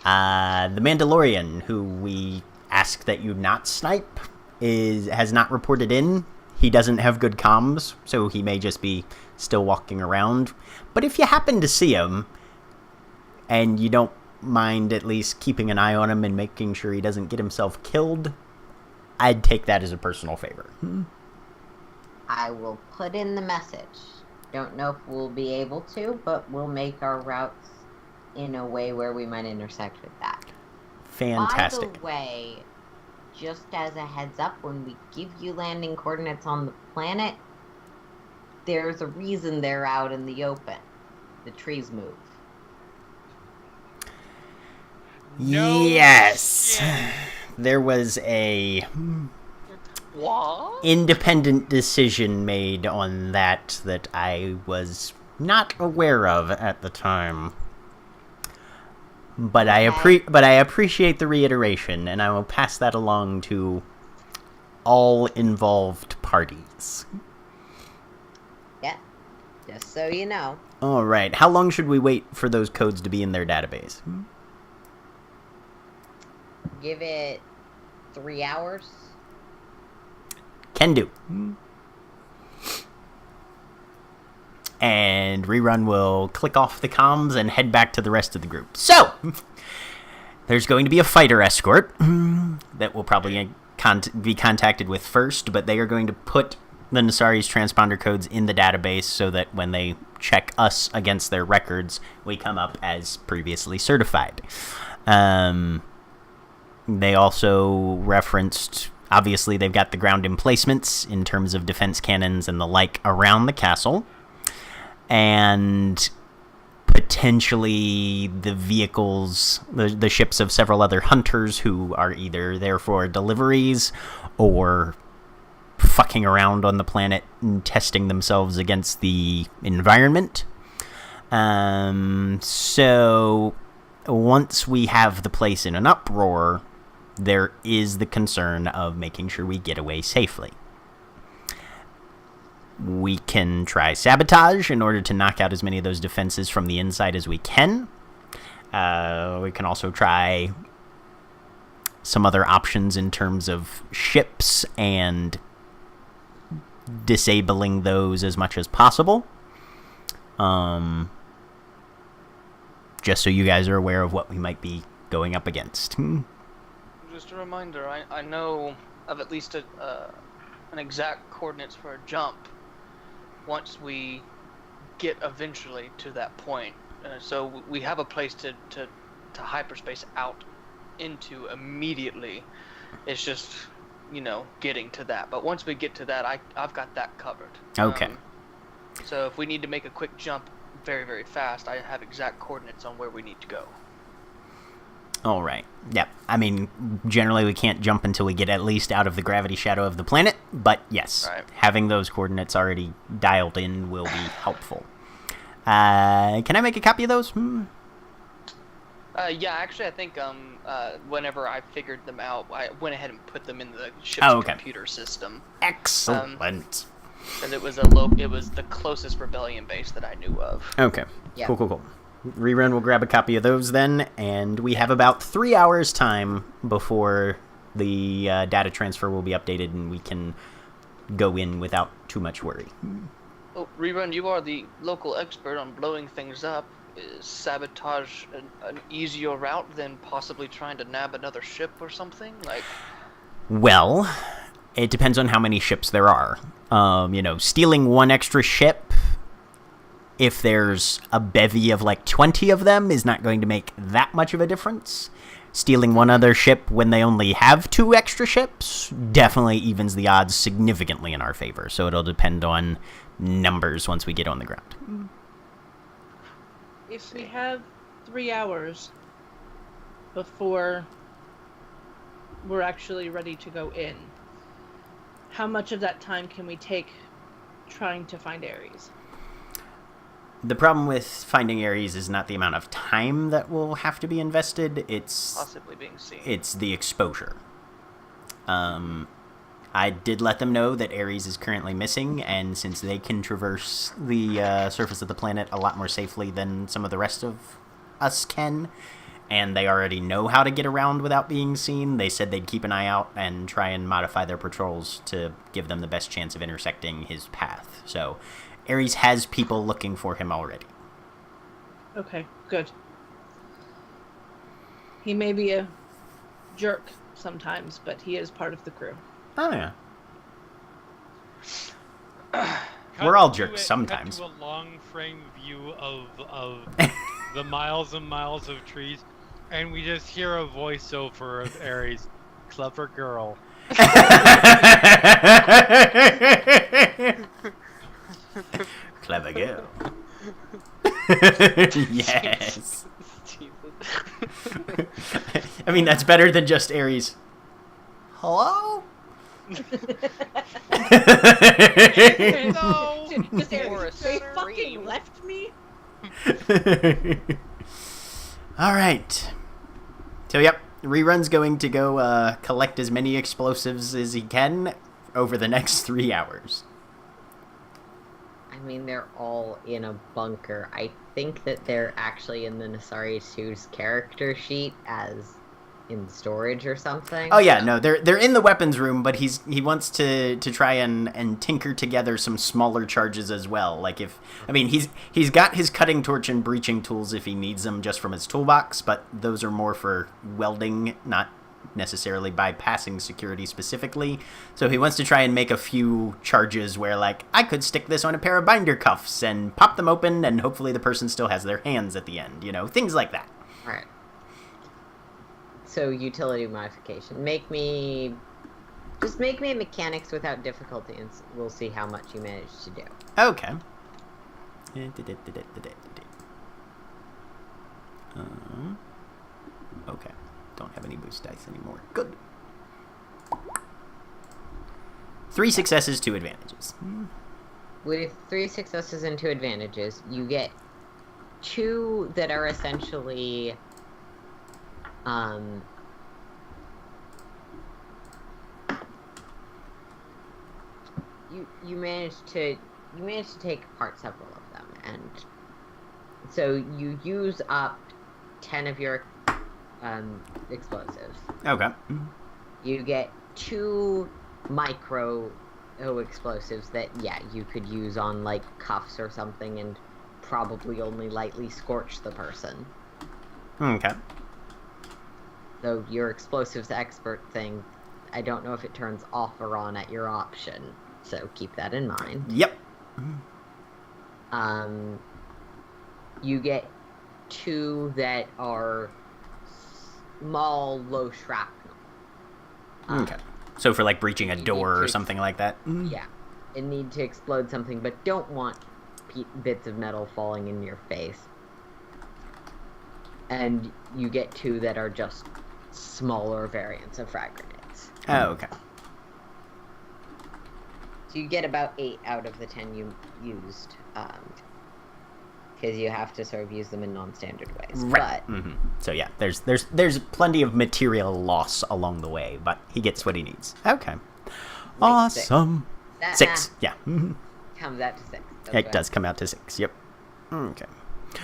The Mandalorian, who we asked that you not snipe, has not reported in. He doesn't have good comms, so he may just be still walking around. But if you happen to see him, and you don't mind at least keeping an eye on him and making sure he doesn't get himself killed, I'd take that as a personal favor. I will put in the message. Don't know if we'll be able to, but we'll make our routes in a way where we might intersect with that. Fantastic. By the way, just as a heads up, when we give you landing coordinates on the planet, there's a reason they're out in the open. The trees move. No Yes. shit. There was a What? independent decision made on that I was not aware of at the time. But I appreciate the reiteration, and I will pass that along to all involved parties. Yeah, just so you know. All right. How long should we wait for those codes to be in their database? Give it 3 hours. Can do. And Rerun will click off the comms and head back to the rest of the group. So, there's going to be a fighter escort that will probably be contacted with first, but they are going to put the Nasari's transponder codes in the database so that when they check us against their records, we come up as previously certified. They also referenced, obviously, they've got the ground emplacements in terms of defense cannons and the like around the castle. And potentially the vehicles, the ships of several other hunters who are either there for deliveries or fucking around on the planet and testing themselves against the environment. So once we have the place in an uproar, there is the concern of making sure we get away safely. We can try sabotage in order to knock out as many of those defenses from the inside as we can. We can also try some other options in terms of ships and disabling those as much as possible. Just so you guys are aware of what we might be going up against. Just a reminder, I know of at least an exact coordinates for a jump once we get eventually to that point. So we have a place to hyperspace out into immediately. It's just, getting to that. But once we get to that, I've got that covered. Okay. So if we need to make a quick jump very, very fast, I have exact coordinates on where we need to go. All right. Yep. I mean, generally we can't jump until we get at least out of the gravity shadow of the planet, but yes, Right. Having those coordinates already dialed in will be helpful. Can I make a copy of those? Yeah, actually, I think whenever I figured them out, I went ahead and put them in the ship's computer system. Excellent. Because it was the closest rebellion base that I knew of. Okay. Yeah. Cool. Rerun will grab a copy of those then, and we have about 3 hours time before the data transfer will be updated and we can go in without too much worry. Oh, Rerun, you are the local expert on blowing things up. Is sabotage an easier route than possibly trying to nab another ship or something? Well, it depends on how many ships there are. Stealing one extra ship, if there's a bevy of 20 of them, is not going to make that much of a difference. Stealing one other ship when they only have 2 extra ships definitely evens the odds significantly in our favor. So it'll depend on numbers once we get on the ground. If we have 3 hours before we're actually ready to go in, how much of that time can we take trying to find Ares? The problem with finding Ares is not the amount of time that will have to be invested, it's Possibly being seen. it's the exposure. I did let them know that Ares is currently missing, and since they can traverse the surface of the planet a lot more safely than some of the rest of us can, and they already know how to get around without being seen, they said they'd keep an eye out and try and modify their patrols to give them the best chance of intersecting his path. So Ares has people looking for him already. Okay, good. He may be a jerk sometimes, but he is part of the crew. Oh, yeah. Cut We're all to jerks it- sometimes. Cut to a long frame view of the miles and miles of trees, and we just hear a voiceover of Ares. Clever girl. Clever girl. Yes. I mean, that's better than just Ares. Hello? No. Just Or a they fucking scream. left me. All right. So, yep, Rerun's going to go collect as many explosives as he can over the next 3 hours. I mean, they're all in a bunker. I think that they're actually in the Nasari 2's character sheet as in storage or something. Oh yeah, no, they're in the weapons room, but he wants to try and tinker together some smaller charges as well. Like he's got his cutting torch and breaching tools if he needs them just from his toolbox, but those are more for welding, not necessarily bypassing security specifically. So he wants to try and make a few charges where, like, I could stick this on a pair of binder cuffs and pop them open, and hopefully the person still has their hands at the end. You know, things like that. All right. So utility modification. Make me a mechanics without difficulty, and we'll see how much you manage to do. Okay. Okay. Don't have any boost dice anymore. Good. 3 successes, 2 advantages. With 3 successes and 2 advantages, you get 2 that are essentially you manage to take apart several of them, and so you use up 10 of your explosives. Okay. You get 2 micro explosives that, yeah, you could use on, like, cuffs or something and probably only lightly scorch the person. Okay. Though your explosives expert thing, I don't know if it turns off or on at your option, so keep that in mind. Yep. You get 2 that are small, low shrapnel. Okay. So for, like, breaching a you door need or to- something like that? Yeah. And need to explode something, but don't want bits of metal falling in your face. And you get 2 that are just smaller variants of frag grenades. Oh, okay. So you get about 8 out of the 10 you used, because you have to sort of use them in non-standard ways. Right. But So yeah, there's plenty of material loss along the way, but he gets what he needs. Okay. Awesome. that 6. Yeah. comes out to 6. It does come out to 6. Yep. Okay.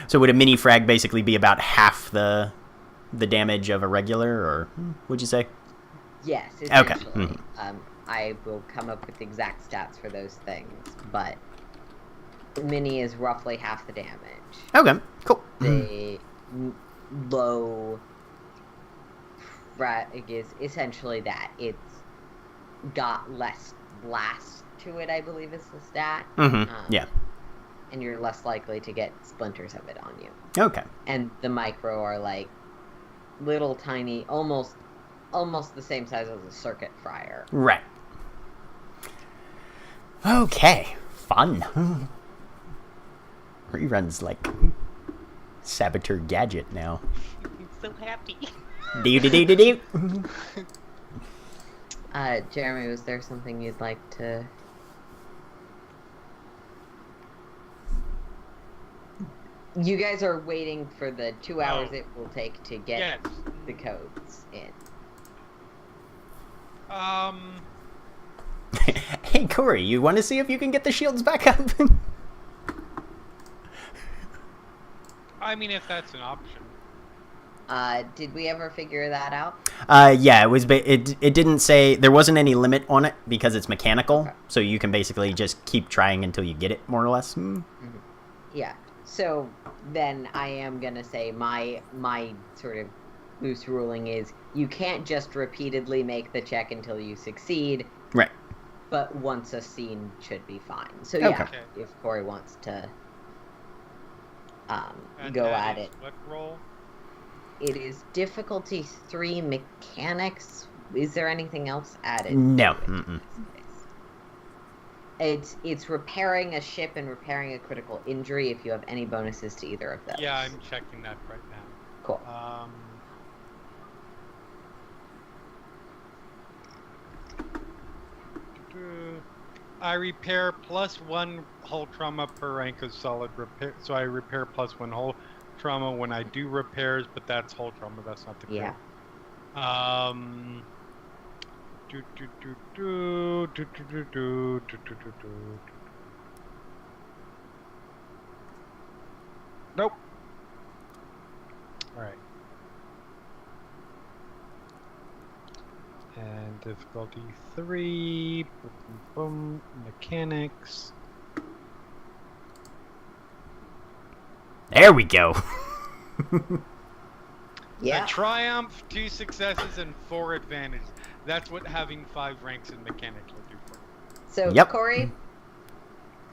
So would a mini frag basically be about half the damage of a regular, or would you say? Yes, Okay. essentially. I will come up with the exact stats for those things, but mini is roughly half the damage. Okay. Cool. The low frag is essentially that. It's got less blast to it, I believe is the stat. Yeah. And you're less likely to get splinters of it on you. Okay. And the micro are like little tiny, almost the same size as a circuit fryer. Right. Okay. Fun. Rerun's like Saboteur Gadget now. I'm so happy. Do. Jeremy, was there something you'd like to... You guys are waiting for the 2 hours it will take to get Yes. the codes in. Hey, Corey, you want to see if you can get the shields back up? I mean, if that's an option. Did we ever figure that out? Yeah, it was. It didn't say there wasn't any limit on it because it's mechanical, Okay. so you can basically just keep trying until you get it, more or less. Yeah. So then I am gonna say my sort of loose ruling is you can't just repeatedly make the check until you succeed. Right. But once a scene should be fine. So yeah, Okay. if Corey wants to And go that at is it. What roll? It is difficulty 3 mechanics Is there anything else added? No. to it? Mm-mm. It's repairing a ship and repairing a critical injury if you have any bonuses to either of those. Yeah, I'm checking that right now. Cool. I repair +1 hull trauma per rank of solid repair. So I repair +1 hull trauma when I do repairs, but that's hull trauma. That's not the crit. Yeah. Nope. All right. And difficulty 3. Boom, boom, boom. Mechanics. There we go. Yeah. A triumph, 2 successes, and 4 advantages. That's what having 5 ranks in mechanics will do for you. So, Yep. Corey,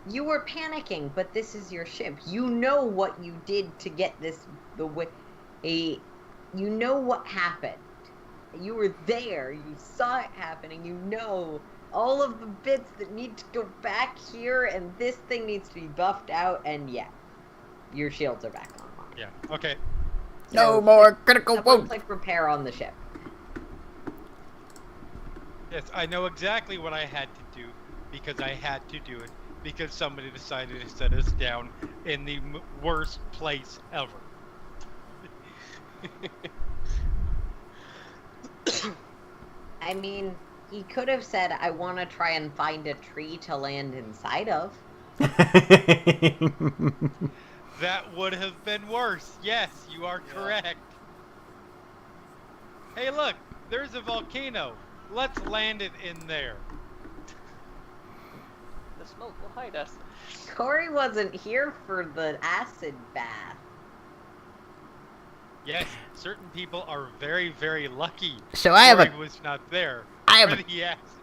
you were panicking, but this is your ship. You know what you did to get this the way. You know what happened. You were there. You saw it happening. You know all of the bits that need to go back here, and this thing needs to be buffed out. And yeah, your shields are back online. Yeah. Okay. No more critical Someone wound. click repair on the ship. Yes, I know exactly what I had to do because I had to do it because somebody decided to set us down in the worst place ever. I mean, he could have said, I want to try and find a tree to land inside of. That would have been worse. Yes, you are correct. Hey, look, there's a volcano. Let's land it in there. The smoke will hide us. Corey wasn't here for the acid bath. Yes, certain people are very, very lucky. So I have Corey a was not there. I have for a- the accident.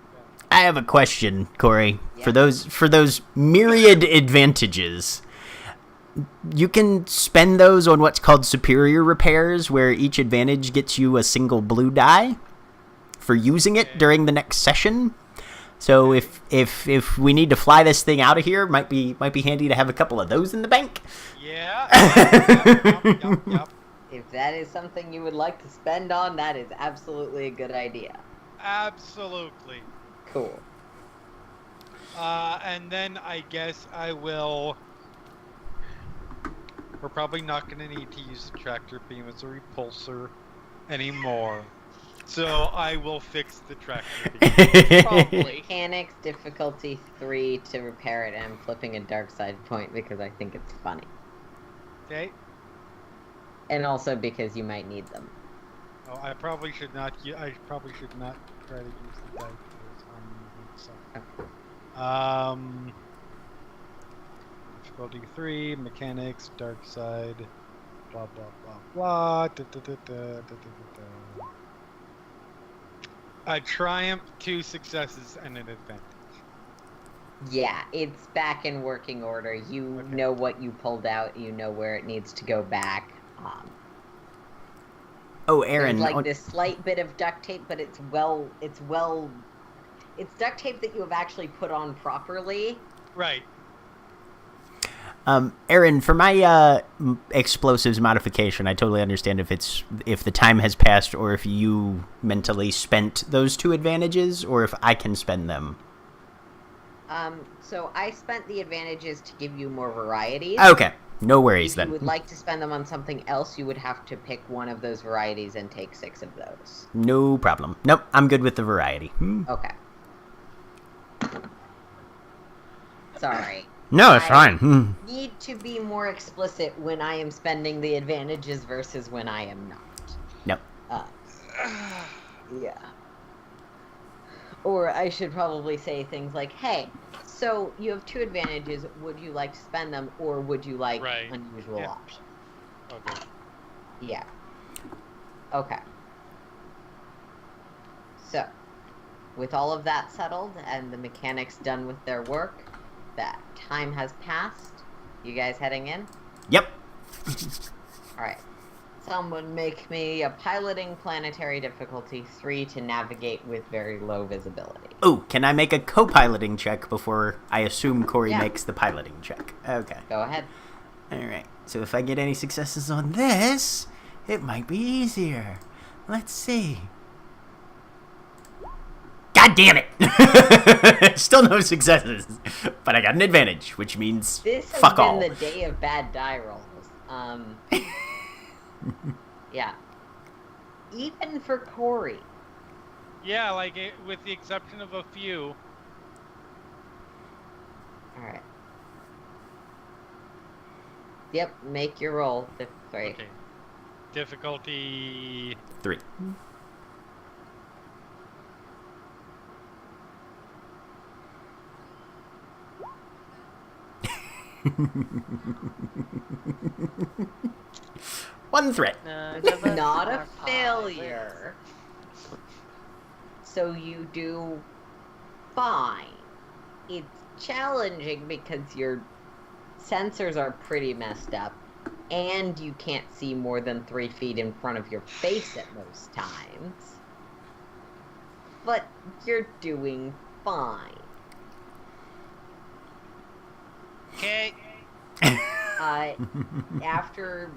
I have a question, Corey. Yeah. For those myriad advantages, you can spend those on what's called superior repairs, where each advantage gets you a single blue die for using it during the next session. So if we need to fly this thing out of here, might be handy to have a couple of those in the bank. Yeah. Yep. If that is something you would like to spend on, that is absolutely a good idea. Absolutely. Cool. And then I guess I will. We're probably not going to need to use the tractor beam as a repulsor anymore. So I will fix the tractor beam. Probably. Mechanics difficulty 3 to repair it, and I'm flipping a dark side point because I think it's funny. Okay. And also because you might need them. Oh, I probably should not. I probably should not try to use the die tools on using stuff. Difficulty 3, mechanics, dark side, blah blah blah blah. A triumph, 2 successes, and an advantage. Yeah, it's back in working order. You Okay. know what you pulled out. You know where it needs to go back. Oh, Aaron. There's like this slight bit of duct tape, but it's duct tape that you have actually put on properly. Right. Aaron, for my explosives modification, I totally understand if the time has passed or if you mentally spent those 2 advantages or if I can spend them. So I spent the advantages to give you more varieties. Okay, no worries If then. you would like to spend them on something else, you would have to pick one of those varieties and take 6 of those. No problem. Nope, I'm good with the variety. Okay. Sorry. No, it's I fine. Need to be more explicit when I am spending the advantages versus when I am not. Nope. Yeah. Or I should probably say things like, hey, so you have 2 advantages, would you like to spend them, or would you like Right. unusual Yeah. option? Okay. Yeah. Okay. So, with all of that settled and the mechanics done with their work, that time has passed. You guys heading in? Yep. Alright. someone make me a piloting planetary difficulty 3 to navigate with very low visibility. Oh, can I make a co-piloting check before I assume Corey Yeah. makes the piloting check? Okay. Go ahead. Alright, so if I get any successes on this, it might be easier. Let's see. God damn it! Still no successes, but I got an advantage, which means This has fuck been all. the day of bad die rolls. Yeah. Even for Corey. Yeah, like with the exception of a few. Alright. Yep, make your roll. 3. Okay. Difficulty 3. One threat. Not a failure. So you do fine. It's challenging because your sensors are pretty messed up, and you can't see more than 3 feet in front of your face at most times. But you're doing fine. Okay. After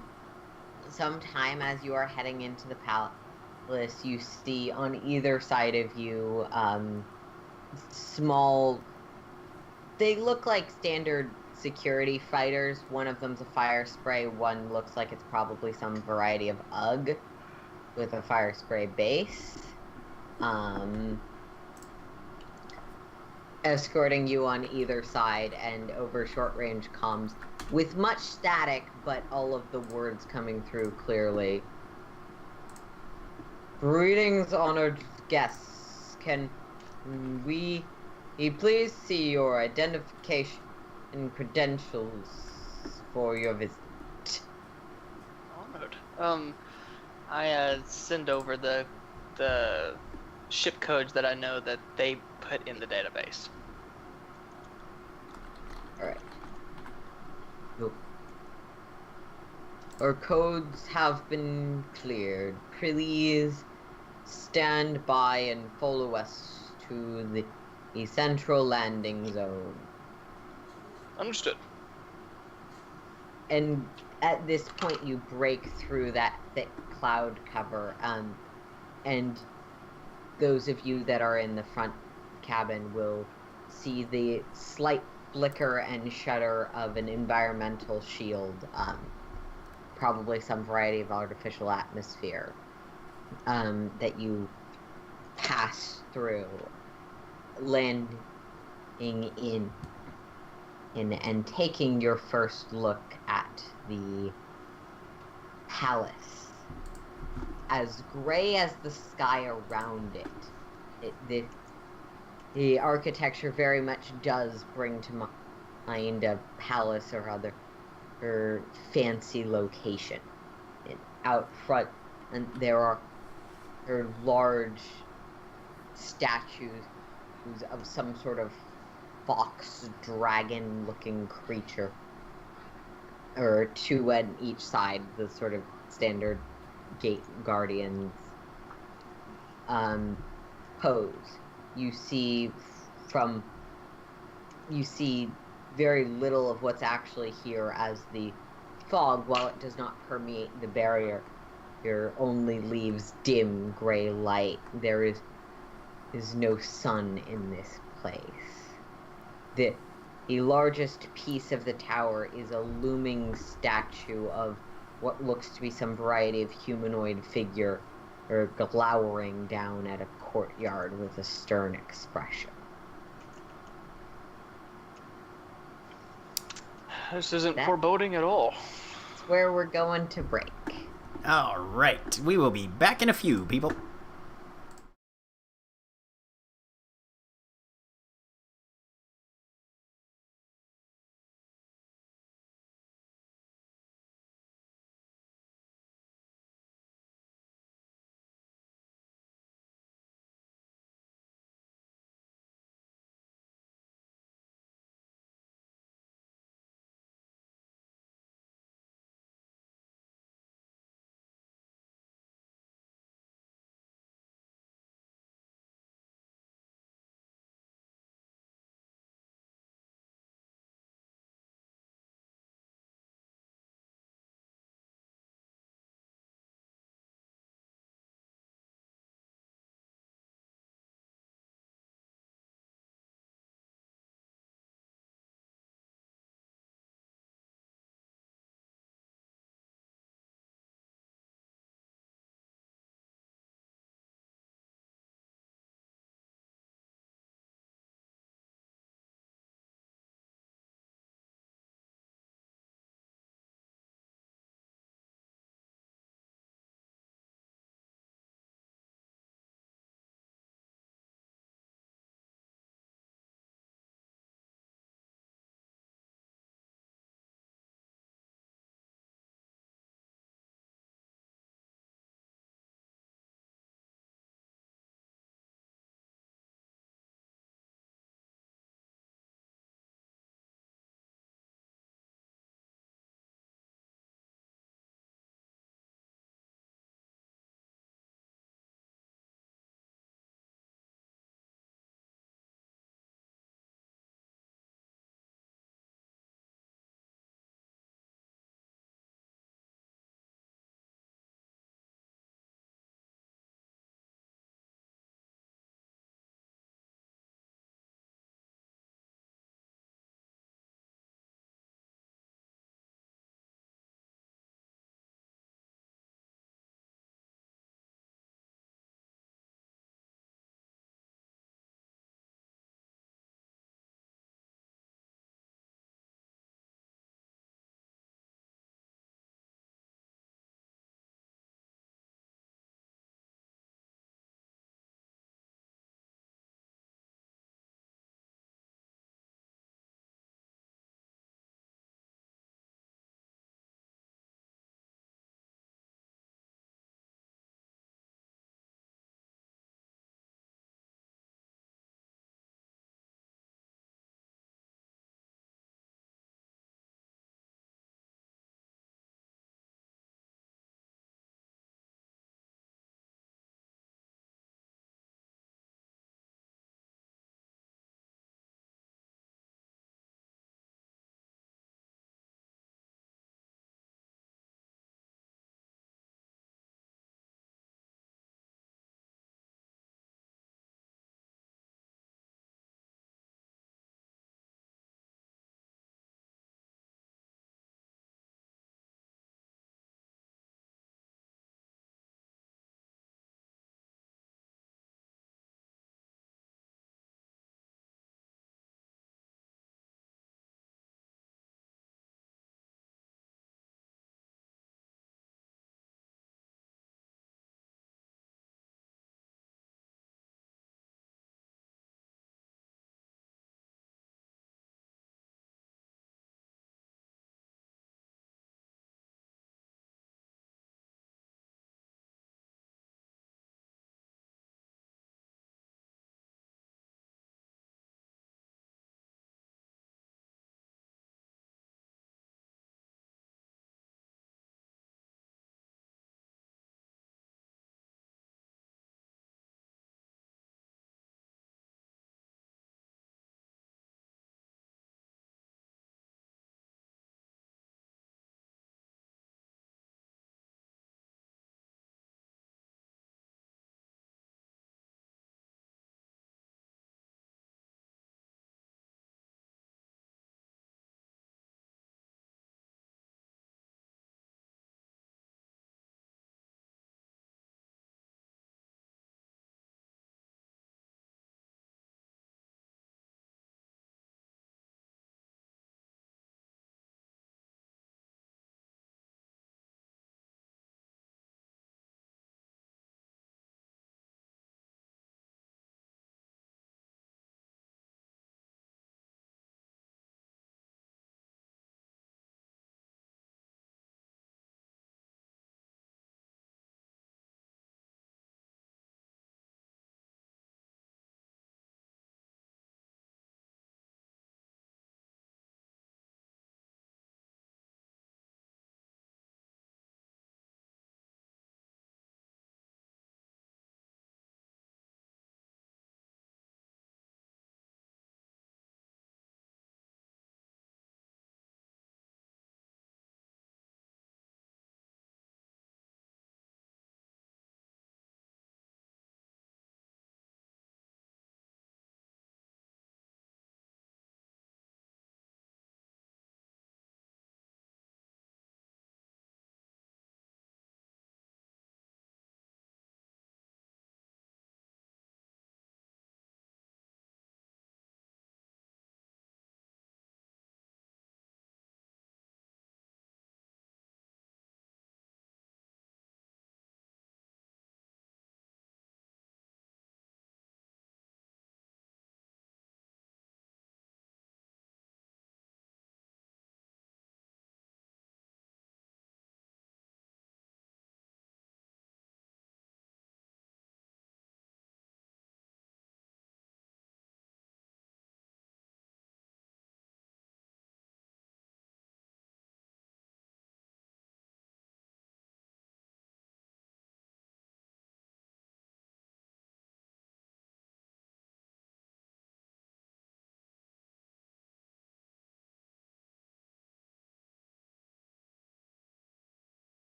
some time, as you are heading into the palace, you see on either side of you small. They look like standard security fighters. One of them's a fire spray. One looks like it's probably some variety of UGG with a fire spray base. Escorting you on either side and over short range comms with much static, but all of the words coming through clearly. Greetings, honored guests. Can we please see your identification and credentials for your visit? Honored. I send over the ship codes that I know that they put in the database. Alright. Nope. Our codes have been cleared. Please stand by and follow us to the central landing zone. Understood. And at this point, you break through that thick cloud cover, and those of you that are in the front cabin will see the slight flicker and shudder of an environmental shield, probably some variety of artificial atmosphere, that you pass through, landing in and taking your first look at the palace. As gray as the sky around it, the architecture very much does bring to mind a palace or other fancy location. And out front, and there are large statues of some sort of fox dragon looking creature, or 2 on each side, the sort of standard gate guardians pose. You see very little of what's actually here, as the fog, while it does not permeate the barrier, only leaves dim gray light. There is no sun in this place. The largest piece of the tower is a looming statue of what looks to be some variety of humanoid figure, glowering down at a courtyard with a stern expression. This isn't That- foreboding at all. It's where we're going to break. Alright, we will be back in a few, people.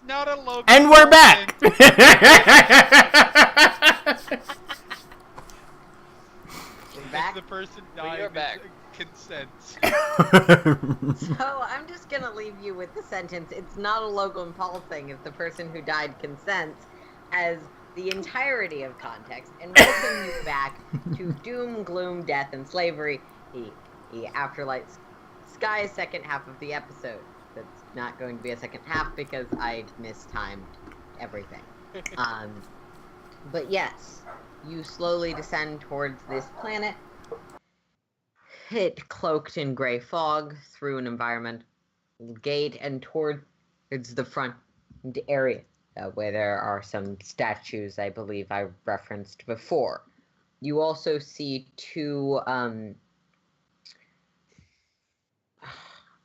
It's not a Logan. And we're back! We're back. The person We dying are back. consents. So I'm just gonna leave you with the sentence, it's not a Logan Paul thing if the person who died consents, as the entirety of context, and welcome you back to Doom, Gloom, Death, and Slavery, the Afterlight Skies second half of the episode. That's not going to be a second half because I mistimed everything. But yes, you slowly descend towards this planet, hit cloaked in gray fog through an environmental gate and towards the front area where there are some statues I believe I referenced before. You also see two I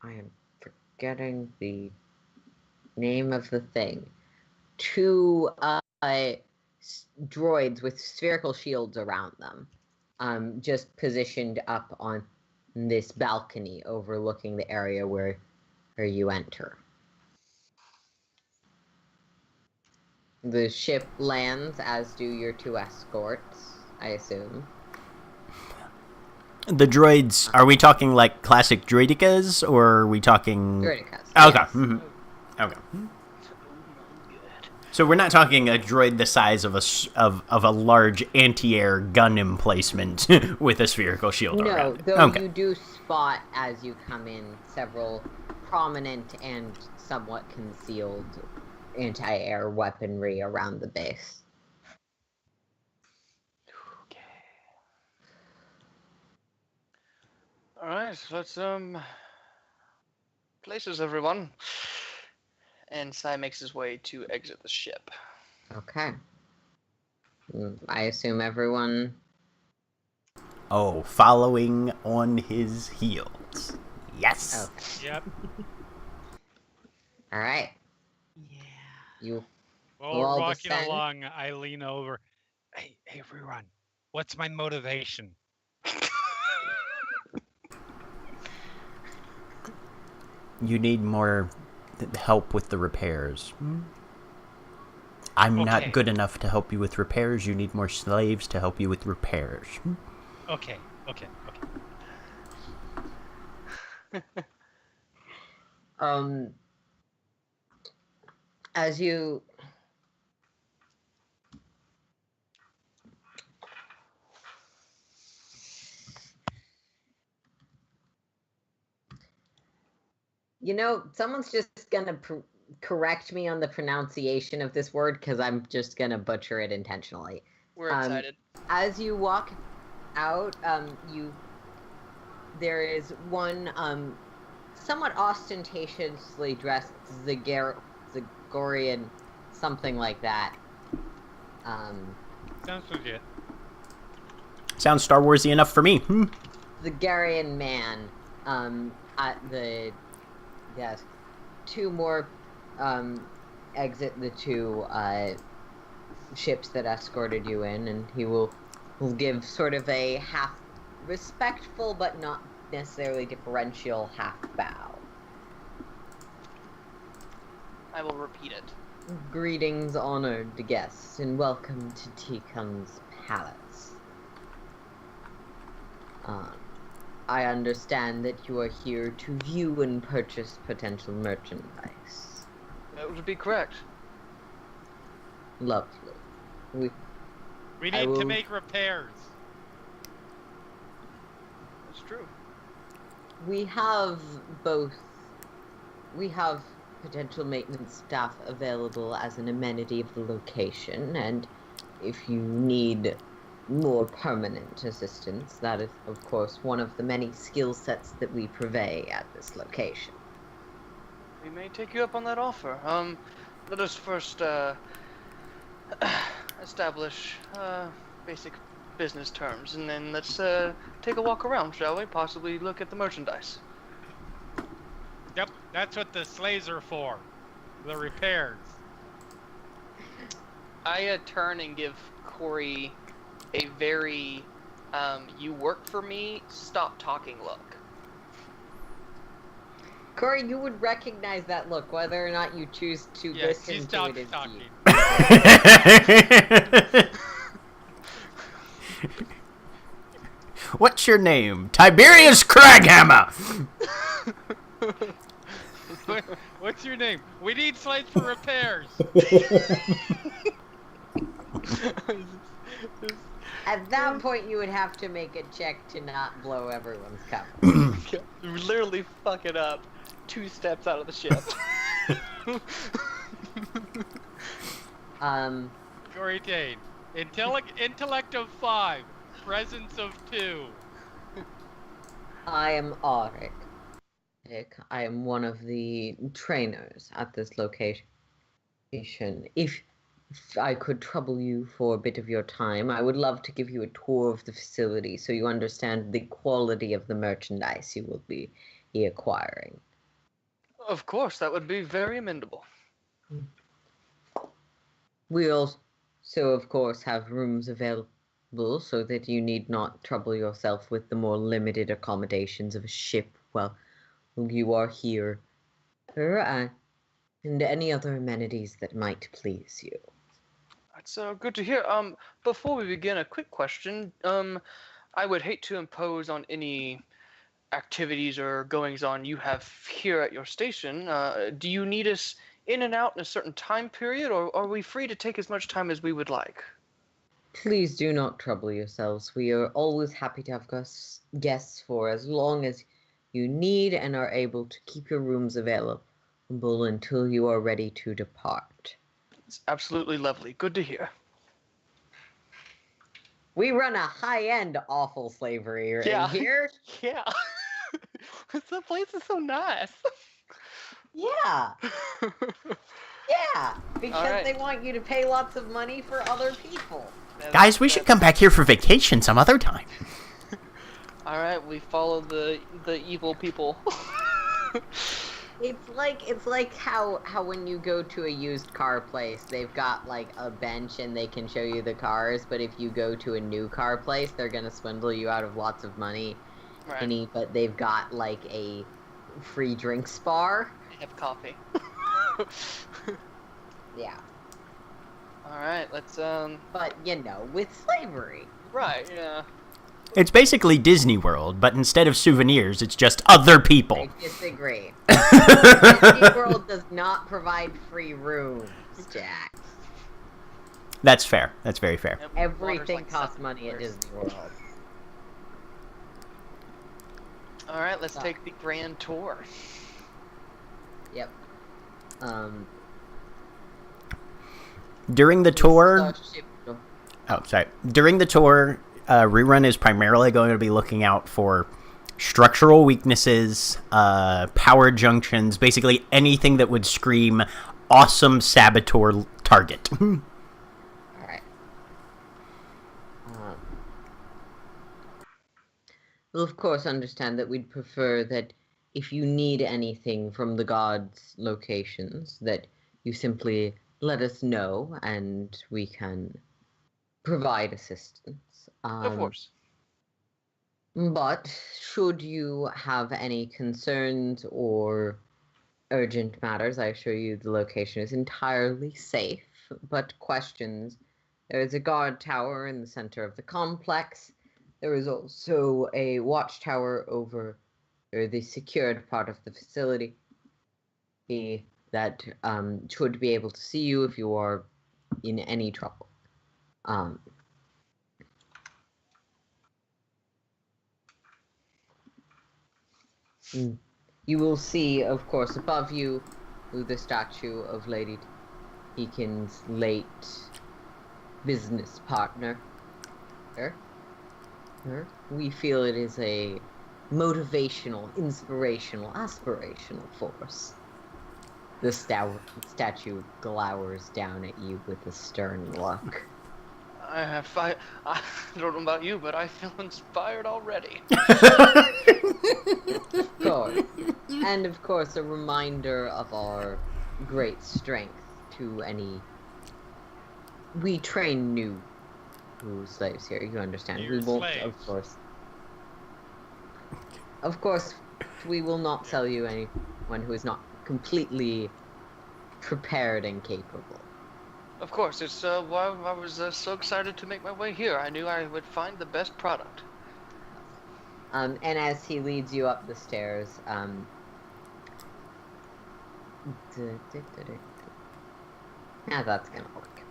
am forgetting the name of the thing. Two droids with spherical shields around them, just positioned up on this balcony overlooking the area where you enter. The ship lands, as do your two escorts, I assume. The droids, are we talking like classic droidicas, or are we talking... Droidicas. Okay. Yes. Mhm. Okay. So we're not talking a droid the size of a large anti-air gun emplacement with a spherical shield No, around it. though Okay. you do spot, as you come in, several prominent and somewhat concealed anti-air weaponry around the base. Okay. Alright, so let's places everyone. And Sai makes his way to exit the ship. Okay. I assume everyone... Oh, following on his heels. Yes. Okay. Yep. Alright. Yeah. You... While We'll we're all walking descend. along, I lean over. Hey, rerun. What's my motivation? You need more help with the repairs. I'm not Okay. good enough to help you with repairs. You need more slaves to help you with repairs. Okay. As you... You know, someone's just gonna correct me on the pronunciation of this word, because I'm just gonna butcher it intentionally. We're excited. As you walk out, there is one somewhat ostentatiously dressed Zagorian, something like that. Sounds legit. Sounds Star Warsy enough for me. Zagorian man. Yes, two more exit the two ships that escorted you in, and he will give sort of a half respectful but not necessarily differential half bow. I will repeat it. Greetings, honored guests, and welcome to Tikun's palace. I understand that you are here to view and purchase potential merchandise. That would be correct. Lovely. We I need will- to make repairs. That's true. We have potential maintenance staff available as an amenity of the location, and if you need more permanent assistance, that is, of course, one of the many skill sets that we purvey at this location. We may take you up on that offer. Let us first establish basic business terms, and then let's take a walk around, shall we? Possibly look at the merchandise. Yep, that's what the slaves are for. The repairs. I turn and give Corey a very you work for me, stop talking look. Corey, you would recognize that look, whether or not you choose to Yes, he listen to stopped it is talking. you. What's your name? Tiberius Craghammer! What's your name? We need slates for repairs. At that point, you would have to make a check to not blow everyone's cover. Literally fuck it up 2 steps out of the ship. Corey Dane. Intellect of 5. Presence of 2. I am Auric. I am one of the trainers at this location. If I could trouble you for a bit of your time, I would love to give you a tour of the facility so you understand the quality of the merchandise you will be acquiring. Of course, that would be very amendable. We also, of course, have rooms available so that you need not trouble yourself with the more limited accommodations of a ship while you are here, and any other amenities that might please you. That's good to hear. Before we begin, a quick question. I would hate to impose on any activities or goings-on you have here at your station. Do you need us in and out in a certain time period, or are we free to take as much time as we would like? Please do not trouble yourselves. We are always happy to have guests for as long as you need and are able to keep your rooms available until you are ready to depart. It's absolutely lovely. Good to hear. We run a high-end awful slavery in here. Yeah. The place is so nice. Yeah. Yeah, because right. they want you to pay lots of money for other people. Guys, we should come back here for vacation some other time. All right, we follow the evil people. It's like how when you go to a used car place, they've got like a bench and they can show you the cars, but if you go to a new car place, they're gonna swindle you out of lots of money. Right. But they've got like a free drinks bar. Have coffee. Yeah. All right, let's But with slavery. Right, yeah. It's basically Disney World, but instead of souvenirs, it's just other people. I disagree. Disney World does not provide free rooms, Jack. That's fair. That's very fair. Yep, Everything water's like costs money at $7. Disney World. All right, let's take the grand tour. Yep. During the tour... Starship. Oh, sorry. During the tour, Rerun is primarily going to be looking out for structural weaknesses, power junctions, basically anything that would scream awesome saboteur target. Alright. We'll of course understand that we'd prefer that if you need anything from the gods' locations, that you simply let us know and we can provide assistance. Of course. But should you have any concerns or urgent matters, I assure you the location is entirely safe. But questions, there is a guard tower in the center of the complex. There is also a watchtower over the secured part of the facility that should be able to see you if you are in any trouble. You will see, of course, above you, the statue of Lady Deacon's late business partner. We feel it is a motivational, inspirational, aspirational force. The statue glowers down at you with a stern look. I don't know about you, but I feel inspired already. Of course. And of course, a reminder of our great strength to any... We train new slaves here, you understand. New We won't, slaves. of course, we will not sell you any one who is not completely prepared and capable. Of course, it's why I was so excited to make my way here. I knew I would find the best product. And as he leads you up the stairs, now that's gonna work.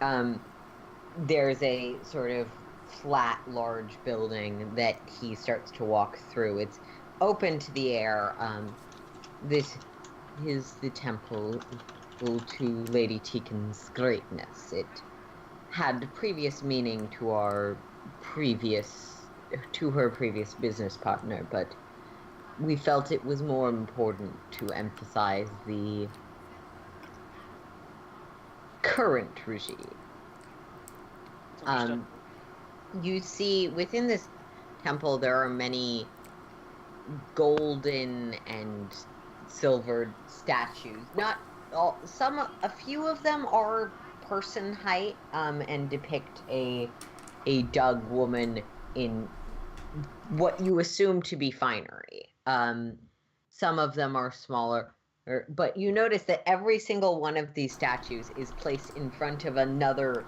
There's a sort of flat, large building that he starts to walk through. It's open to the air. This is the temple to Lady Tikan's greatness. It had previous meaning to her previous business partner, but we felt it was more important to emphasize the current regime. You see, within this temple, there are many golden and silvered statues. Not all, a few of them are person height, and depict a Dug woman in what you assume to be finery. Some of them are smaller, but you notice that every single one of these statues is placed in front of another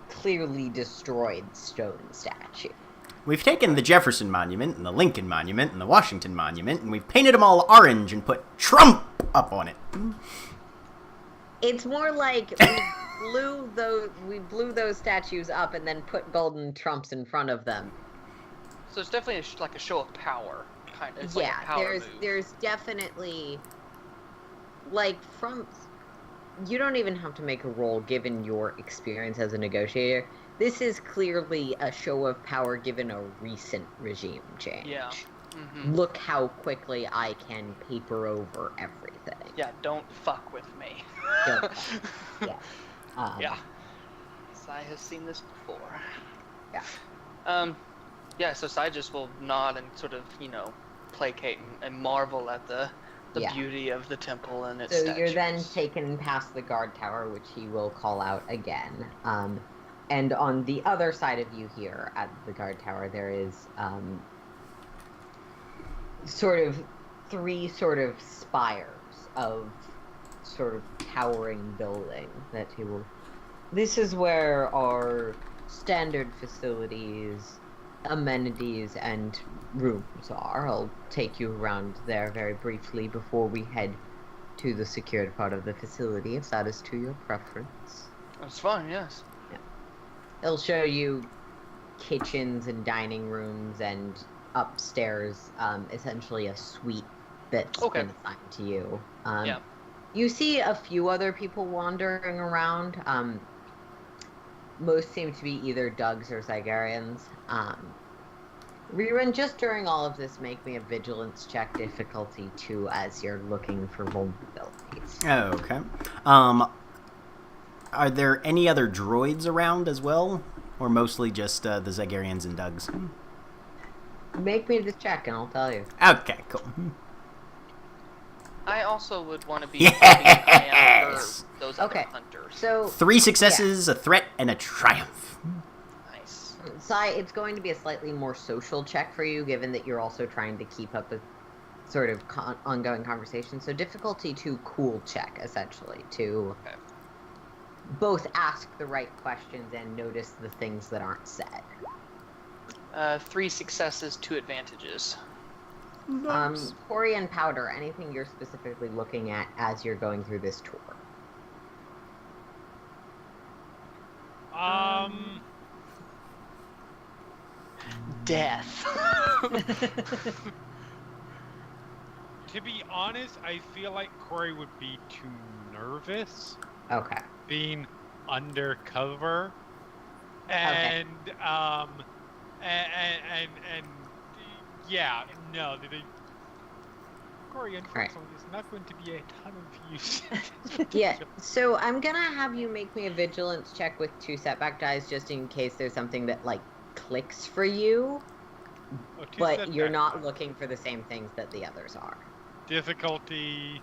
clearly destroyed stone statue. We've taken the Jefferson Monument and the Lincoln Monument and the Washington Monument, and we've painted them all orange and put Trump up on it. It's more like we blew those statues up and then put golden trumps in front of them. So it's definitely like a show of power, kind of. It's like Yeah, a power move. there's definitely, like, from... You don't even have to make a roll given your experience as a negotiator. This is clearly a show of power given a recent regime change. Yeah. Mm-hmm. Look how quickly I can paper over everything. Yeah, don't fuck with me. Yeah. Yeah. Sai has seen this before. Yeah. Yeah, so Sai just will nod and sort of, placate and marvel at the beauty of the temple and its statues. You're then taken past the guard tower, which he will call out again. And on the other side of you here at the guard tower, there is three spires of sort of towering building that he will... This is where our standard facilities, amenities, and rooms are. I'll take you around there very briefly before we head to the secured part of the facility, if that is to your preference. That's fine, yes. Yeah. It'll show you kitchens and dining rooms, and upstairs, essentially a suite that's been assigned to you. Yeah. You see a few other people wandering around. Most seem to be either Dugs or Zygarians. Rerun, just during all of this, make me a vigilance check, difficulty 2, as you're looking for vulnerabilities. Okay. Are there any other droids around as well? Or mostly just the Zygarians and Dugs? Make me the check and I'll tell you. Okay, cool. I also would want to be keeping an eye out for those other hunters. So 3 successes, a threat, and a triumph. Nice. Sai, it's going to be a slightly more social check for you, given that you're also trying to keep up a sort of ongoing conversation. So difficulty 2 cool check, essentially, to both ask the right questions and notice the things that aren't said. 3 successes, 2 advantages. Nice. Corey and Powder, anything you're specifically looking at as you're going through this tour? Death. To be honest, I feel like Corey would be too nervous Okay. being undercover, and yeah, no, Corey, unfortunately, is not going to be a ton of use. Yeah, so I'm gonna have you make me a vigilance check with 2 setback dice, just in case there's something that, like, clicks for you, but you're not looking for the same things that the others are. Difficulty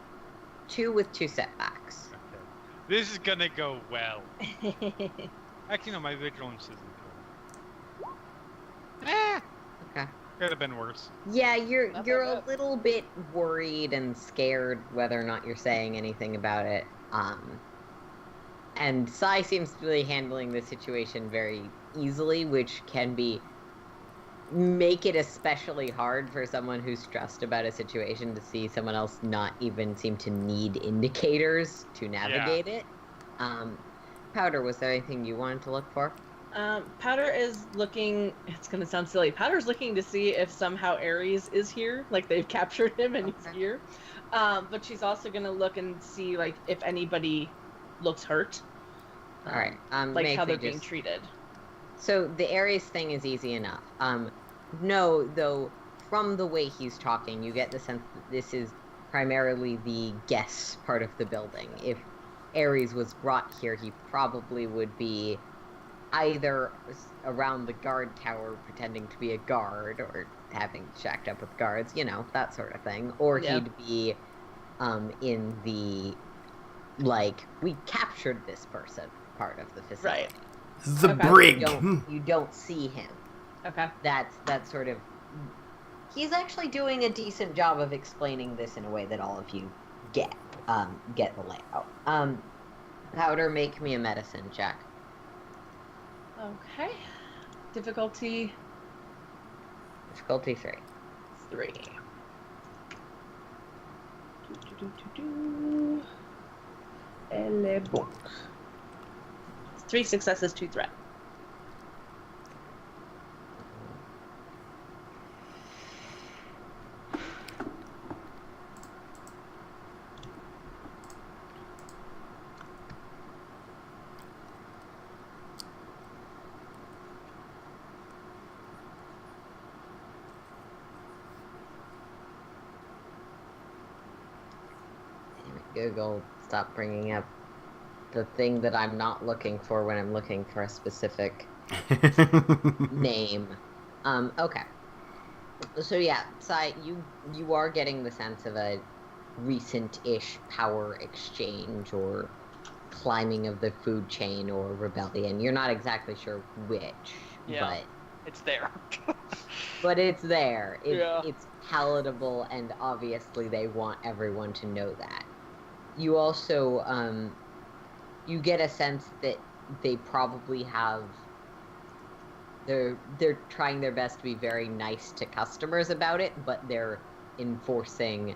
2 with 2 setbacks. Okay. This is gonna go well. Actually, no, my vigilance isn't good. Okay. Could have been worse. Yeah, you're Not you're that a bad. little bit worried and scared whether or not you're saying anything about it. And Sai seems to be handling the situation very easily, which can make it especially hard for someone who's stressed about a situation to see someone else not even seem to need indicators to navigate it. Powder, was there anything you wanted to look for? Powder is looking. It's gonna sound silly. Powder's looking to see if somehow Ares is here, like they've captured him and he's Okay. here. But she's also gonna look and see like if anybody looks hurt. All right. Like how Nathan, they're being treated. So the Ares thing is easy enough. No, though, from the way he's talking, you get the sense that this is primarily the guest part of the building. If Ares was brought here, he probably would be either around the guard tower pretending to be a guard or having shacked up with guards, that sort of thing. Or Yeah. he'd be in the, like, we captured this person part of the facility. Right. The Okay. brig. You don't see him. Okay. That's sort of... He's actually doing a decent job of explaining this in a way that all of you get the layout. Powder, make me a medicine check. Okay. Difficulty Difficulty 3. 3. Elle est bon. 3 successes, 2 threat. Google, stop bringing up the thing that I'm not looking for when I'm looking for a specific name. Okay. So yeah, Sai, you are getting the sense of a recent-ish power exchange or climbing of the food chain or rebellion. You're not exactly sure which, Yeah. It's there. but it's there. Yeah. It's palatable, and obviously they want everyone to know that. You also, you get a sense that they probably have... They're trying their best to be very nice to customers about it, but they're enforcing,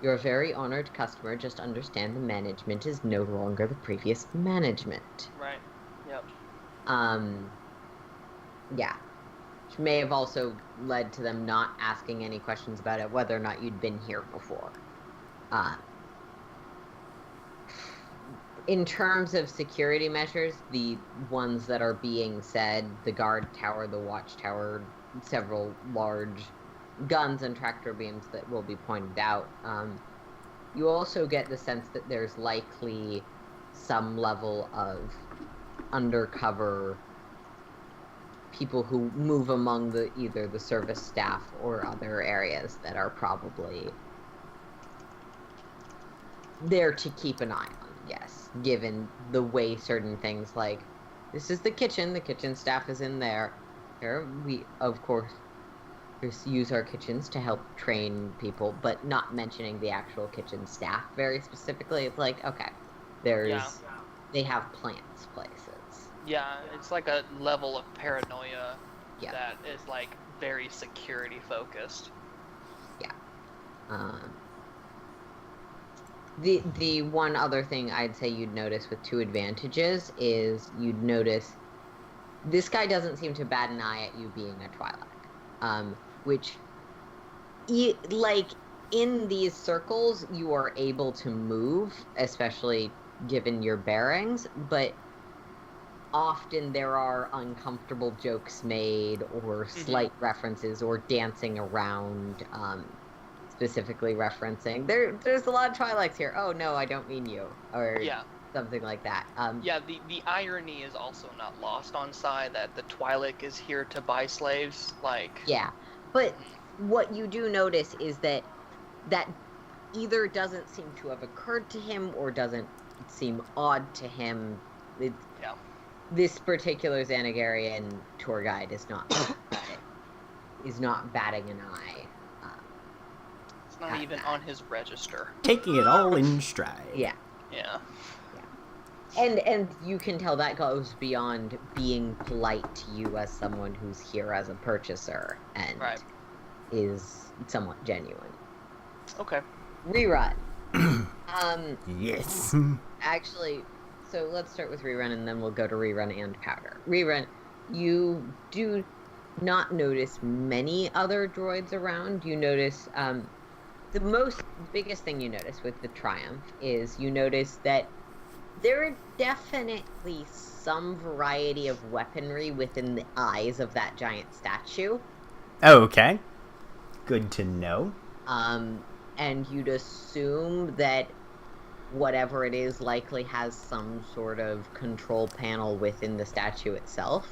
you're a very honored customer, just understand the management is no longer the previous management. Right. Yep. Yeah. Which may have also led to them not asking any questions about it, whether or not you'd been here before. In terms of security measures, the ones that are being said, the guard tower, the watch tower, several large guns and tractor beams that will be pointed out, you also get the sense that there's likely some level of undercover people who move among either the service staff or other areas that are probably there to keep an eye on, yes, given the way certain things like, this is the kitchen staff is in there. Here, we, of course, use our kitchens to help train people, but not mentioning the actual kitchen staff very specifically. It's like, okay, they have plants places. Yeah, it's like a level of paranoia Yeah. that is like very security focused. The one other thing I'd say you'd notice with 2 advantages is you'd notice this guy doesn't seem to bat an eye at you being a Twi'lek, which, like, in these circles you are able to move, especially given your bearings, but often there are uncomfortable jokes made or slight references or dancing around, specifically referencing there's a lot of Twi'leks here. Oh no, I don't mean you, or something like that. The irony is also not lost on Sai that the Twi'lek is here to buy slaves. But what you do notice is that either doesn't seem to have occurred to him or doesn't seem odd to him. This particular Xanagarian tour guide is not is not batting an eye. It's not even on his register. Taking it all in stride. Yeah. Yeah. And you can tell that goes beyond being polite to you as someone who's here as a purchaser and is somewhat genuine. Okay. Rerun. Yes. Actually, so let's start with Rerun and then we'll go to Rerun and Powder. Rerun, you do not notice many other droids around. You notice, the biggest thing you notice with the Triumph is you notice that there are definitely some variety of weaponry within the eyes of that giant statue. Okay. Good to know. And you'd assume that whatever it is likely has some sort of control panel within the statue itself.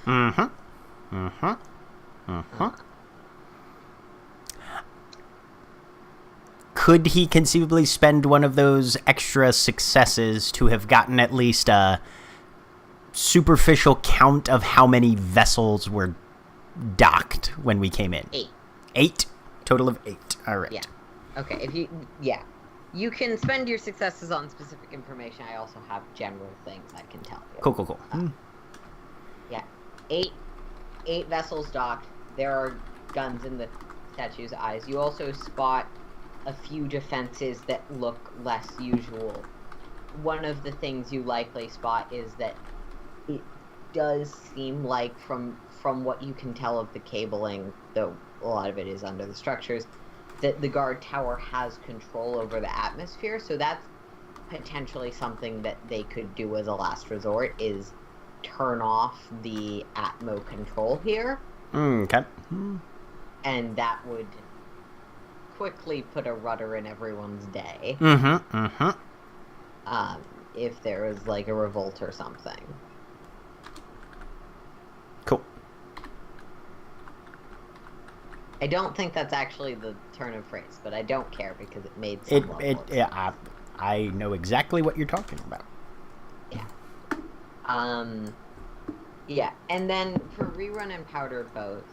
Could he conceivably spend one of those extra successes to have gotten at least a superficial count of how many vessels were docked when we came in? 8. 8? Total of 8. All right. Yeah. Okay, you can spend your successes on specific information. I also have general things I can tell you. Cool. Yeah. 8 vessels docked. There are guns in the statue's eyes. You also spot a few defenses that look less usual. One of the things you likely spot is that it does seem like, from what you can tell of the cabling, though a lot of it is under the structures, that the guard tower has control over the atmosphere, so that's potentially something that they could do as a last resort, is turn off the Atmo control here. Okay. And that would quickly put a rudder in everyone's day. If there was, like, a revolt or something. Cool. I don't think that's actually the turn of phrase, but I don't care because it made some level of sense. I know exactly what you're talking about. Yeah, and then for Rerun and Powder both,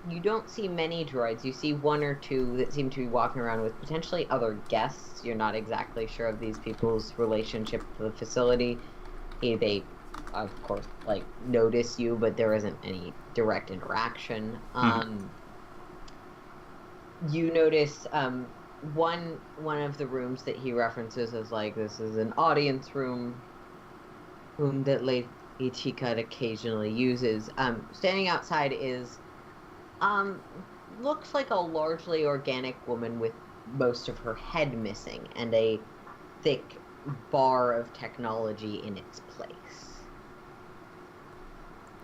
you don't see many droids. You see one or two that seem to be walking around with potentially other guests. You're not exactly sure of these people's relationship to the facility. They, of course, like, notice you, but there isn't any direct interaction. You notice one of the rooms that he references as, like, this is an audience room that Lady Chica occasionally uses. Standing outside is looks like a largely organic woman with most of her head missing and a thick bar of technology in its place.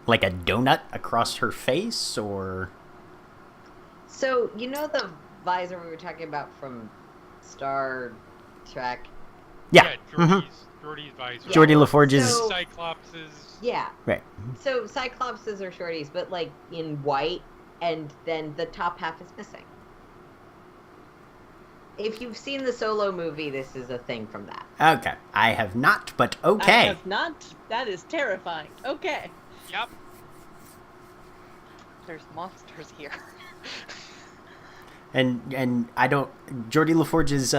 Like a donut across her face, or? So, you know the visor we were talking about from Star Trek? Yeah. Geordie's visor. Yeah. Geordie LaForge's... So- Cyclopses. Yeah. Right. So Cyclopses are shorties, but, like, in white, and then the top half is missing. If you've seen the Solo movie, this is a thing from that. Okay. I have not, but okay. I have not. That is terrifying. Okay. Yep. There's monsters here. And I don't... Geordie LaForge's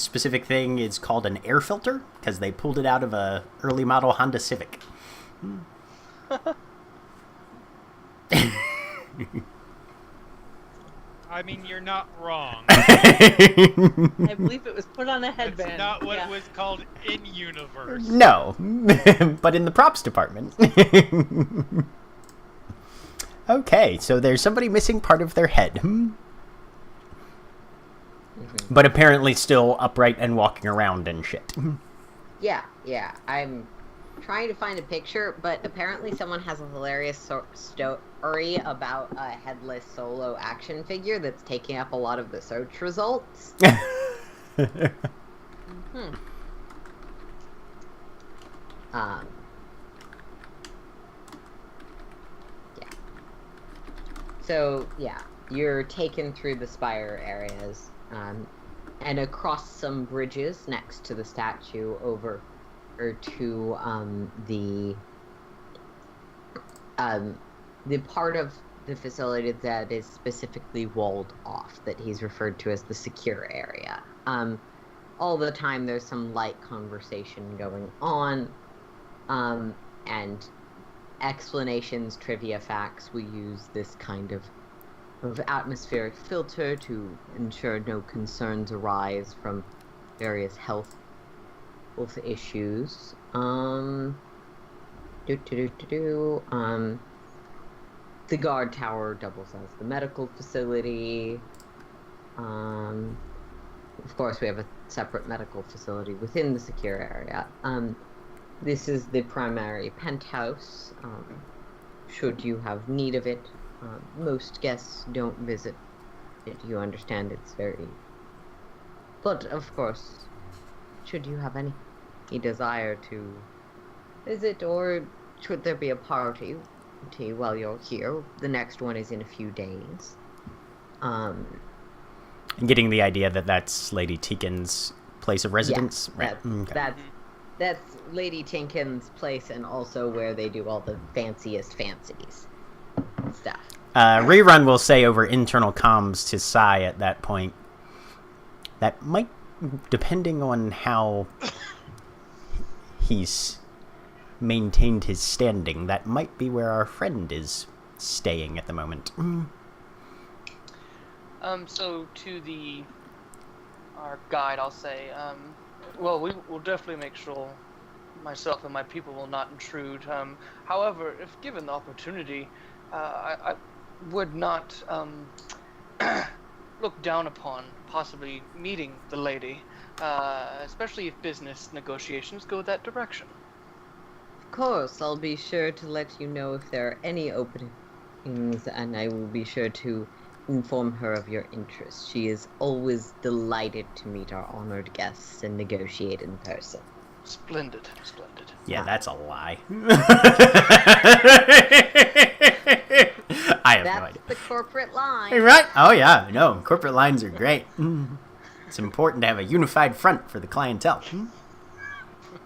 specific thing is called an air filter, because they pulled it out of a early model Honda Civic. I mean, you're not wrong. I believe it was put on a headband. It's not what Yeah. it was called in universe. No, but in the props department. Okay, so there's somebody missing part of their head. But apparently still upright and walking around and shit. Yeah. I'm trying to find a picture, but apparently someone has a hilarious story about a headless Solo action figure that's taking up a lot of the search results. Yeah. So, yeah, you're taken through the spire areas, and across some bridges next to the statue over to the part of the facility that is specifically walled off, that he's referred to as the secure area. All the time there's some light conversation going on, and explanations, trivia, facts. We use this kind of atmospheric filter to ensure no concerns arise from various health issues. The guard tower doubles as the medical facility. Of course, we have a separate medical facility within the secure area. This is the primary penthouse, should you have need of it. Most guests don't visit it. You understand it's very... But, of course, should you have any desire to visit, or should there be a party while you're here, the next one is in a few days. I'm getting the idea that that's Lady Teakin's place of residence. Yeah, right. Okay. That's Lady Tinkin's place, and also where they do all the fanciest fancies stuff. Rerun will say over internal comms to Sai at that point, that might, depending on how he's maintained his standing, that might be where our friend is staying at the moment. So to our guide, I'll say, well, we will definitely make sure myself and my people will not intrude. However, if given the opportunity, I would not look down upon possibly meeting the lady, especially if business negotiations go that direction. Of course, I'll be sure to let you know if there are any openings, and I will be sure to inform her of your interest. She is always delighted to meet our honored guests and negotiate in person. Splendid. Yeah, that's a lie. I have no idea. That's the corporate line. Right? Oh, yeah. No, corporate lines are great. It's important to have a unified front for the clientele.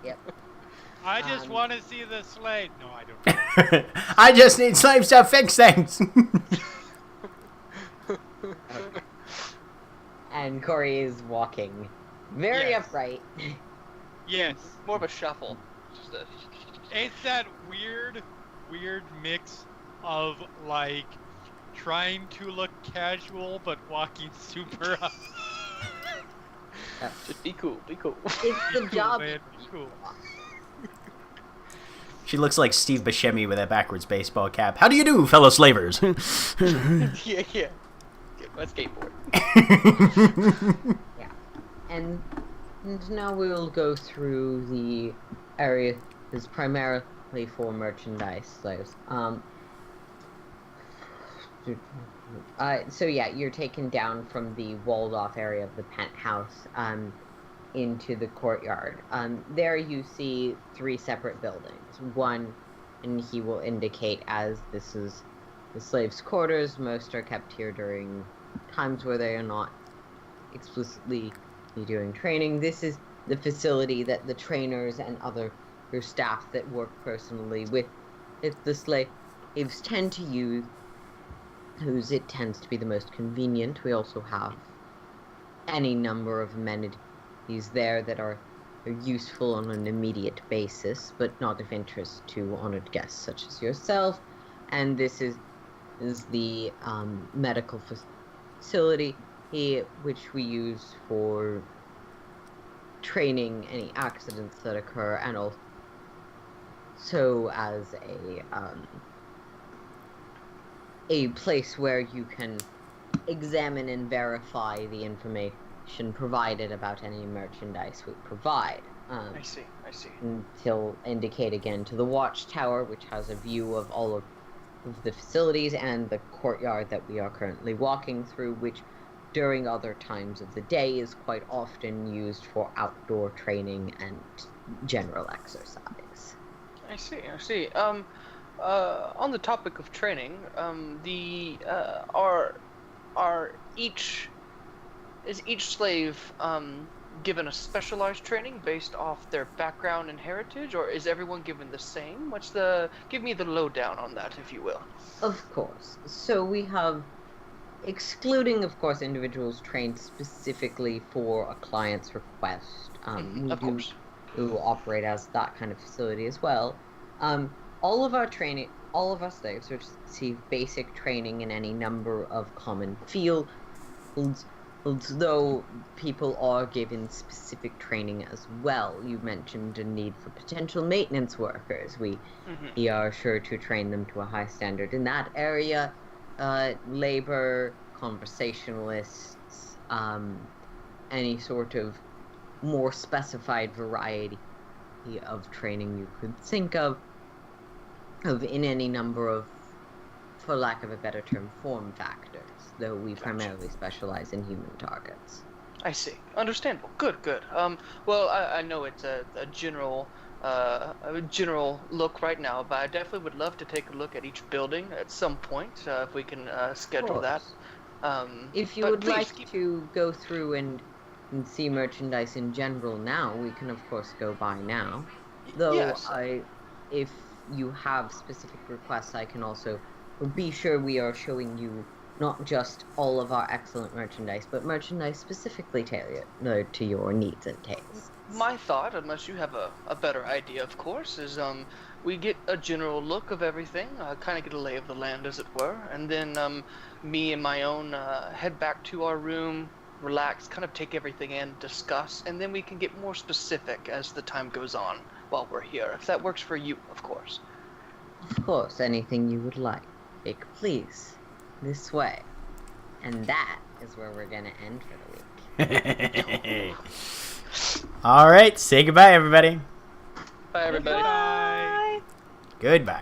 Yep. I just want to see the slave. No, I don't. I just need slaves to fix things. And Corey is walking very Yes. upright. Yes. More of a shuffle. Just a... It's that weird mix of, like, trying to look casual but walking super up. Just be cool. It's the job. Man, be cool. She looks like Steve Buscemi with a backwards baseball cap. How do you do, fellow slavers? Yeah. Get my skateboard. Yeah. And now we will go through the area that's primarily for merchandise slaves. So yeah, you're taken down from the walled off area of the penthouse into the courtyard. There you see 3 separate buildings. One, and he will indicate as this is the slaves' quarters. Most are kept here during times where they are not explicitly doing training. This is the facility that the trainers and other staff that work personally with the slaves tend to use, whose it tends to be the most convenient. We also have any number of amenities there that are useful on an immediate basis, but not of interest to honored guests such as yourself. And this is the medical facility, which we use for training any accidents that occur, and also as a place where you can examine and verify the information provided about any merchandise we provide. I see. And he'll indicate again to the watchtower, which has a view of all of the facilities and the courtyard that we are currently walking through, which during other times of the day is quite often used for outdoor training and general exercise. I see. On the topic of training, is each slave given a specialized training based off their background and heritage, or is everyone given the same? Give me the lowdown on that, if you will. Of course. So we have, excluding, of course, individuals trained specifically for a client's request. We Of course. do operate as that kind of facility as well. All of our slaves receive basic training in any number of common fields, though people are given specific training as well. You mentioned a need for potential maintenance workers. We are sure to train them to a high standard in that area. Labor, conversationalists, any sort of more specified variety of training you could think of in any number of, for lack of a better term, form factors, though we primarily specialize in human targets. I see. Understandable. Good. Well, I know it's a general look right now, but I definitely would love to take a look at each building at some point, if we can schedule that. If you would like to go through and see merchandise in general now, we can of course go by now. Though Yes. If you have specific requests, I can also be sure we are showing you not just all of our excellent merchandise, but merchandise specifically tailored to your needs and tastes. My thought, unless you have a better idea, of course, is we get a general look of everything, kind of get a lay of the land, as it were, and then me and my own head back to our room, relax, kind of take everything in, discuss, and then we can get more specific as the time goes on while we're here, if that works for you, of course. Of course, anything you would like. Please, this way. And that is where we're gonna end for the week. All right, say goodbye, everybody. Bye, everybody. Bye. Goodbye.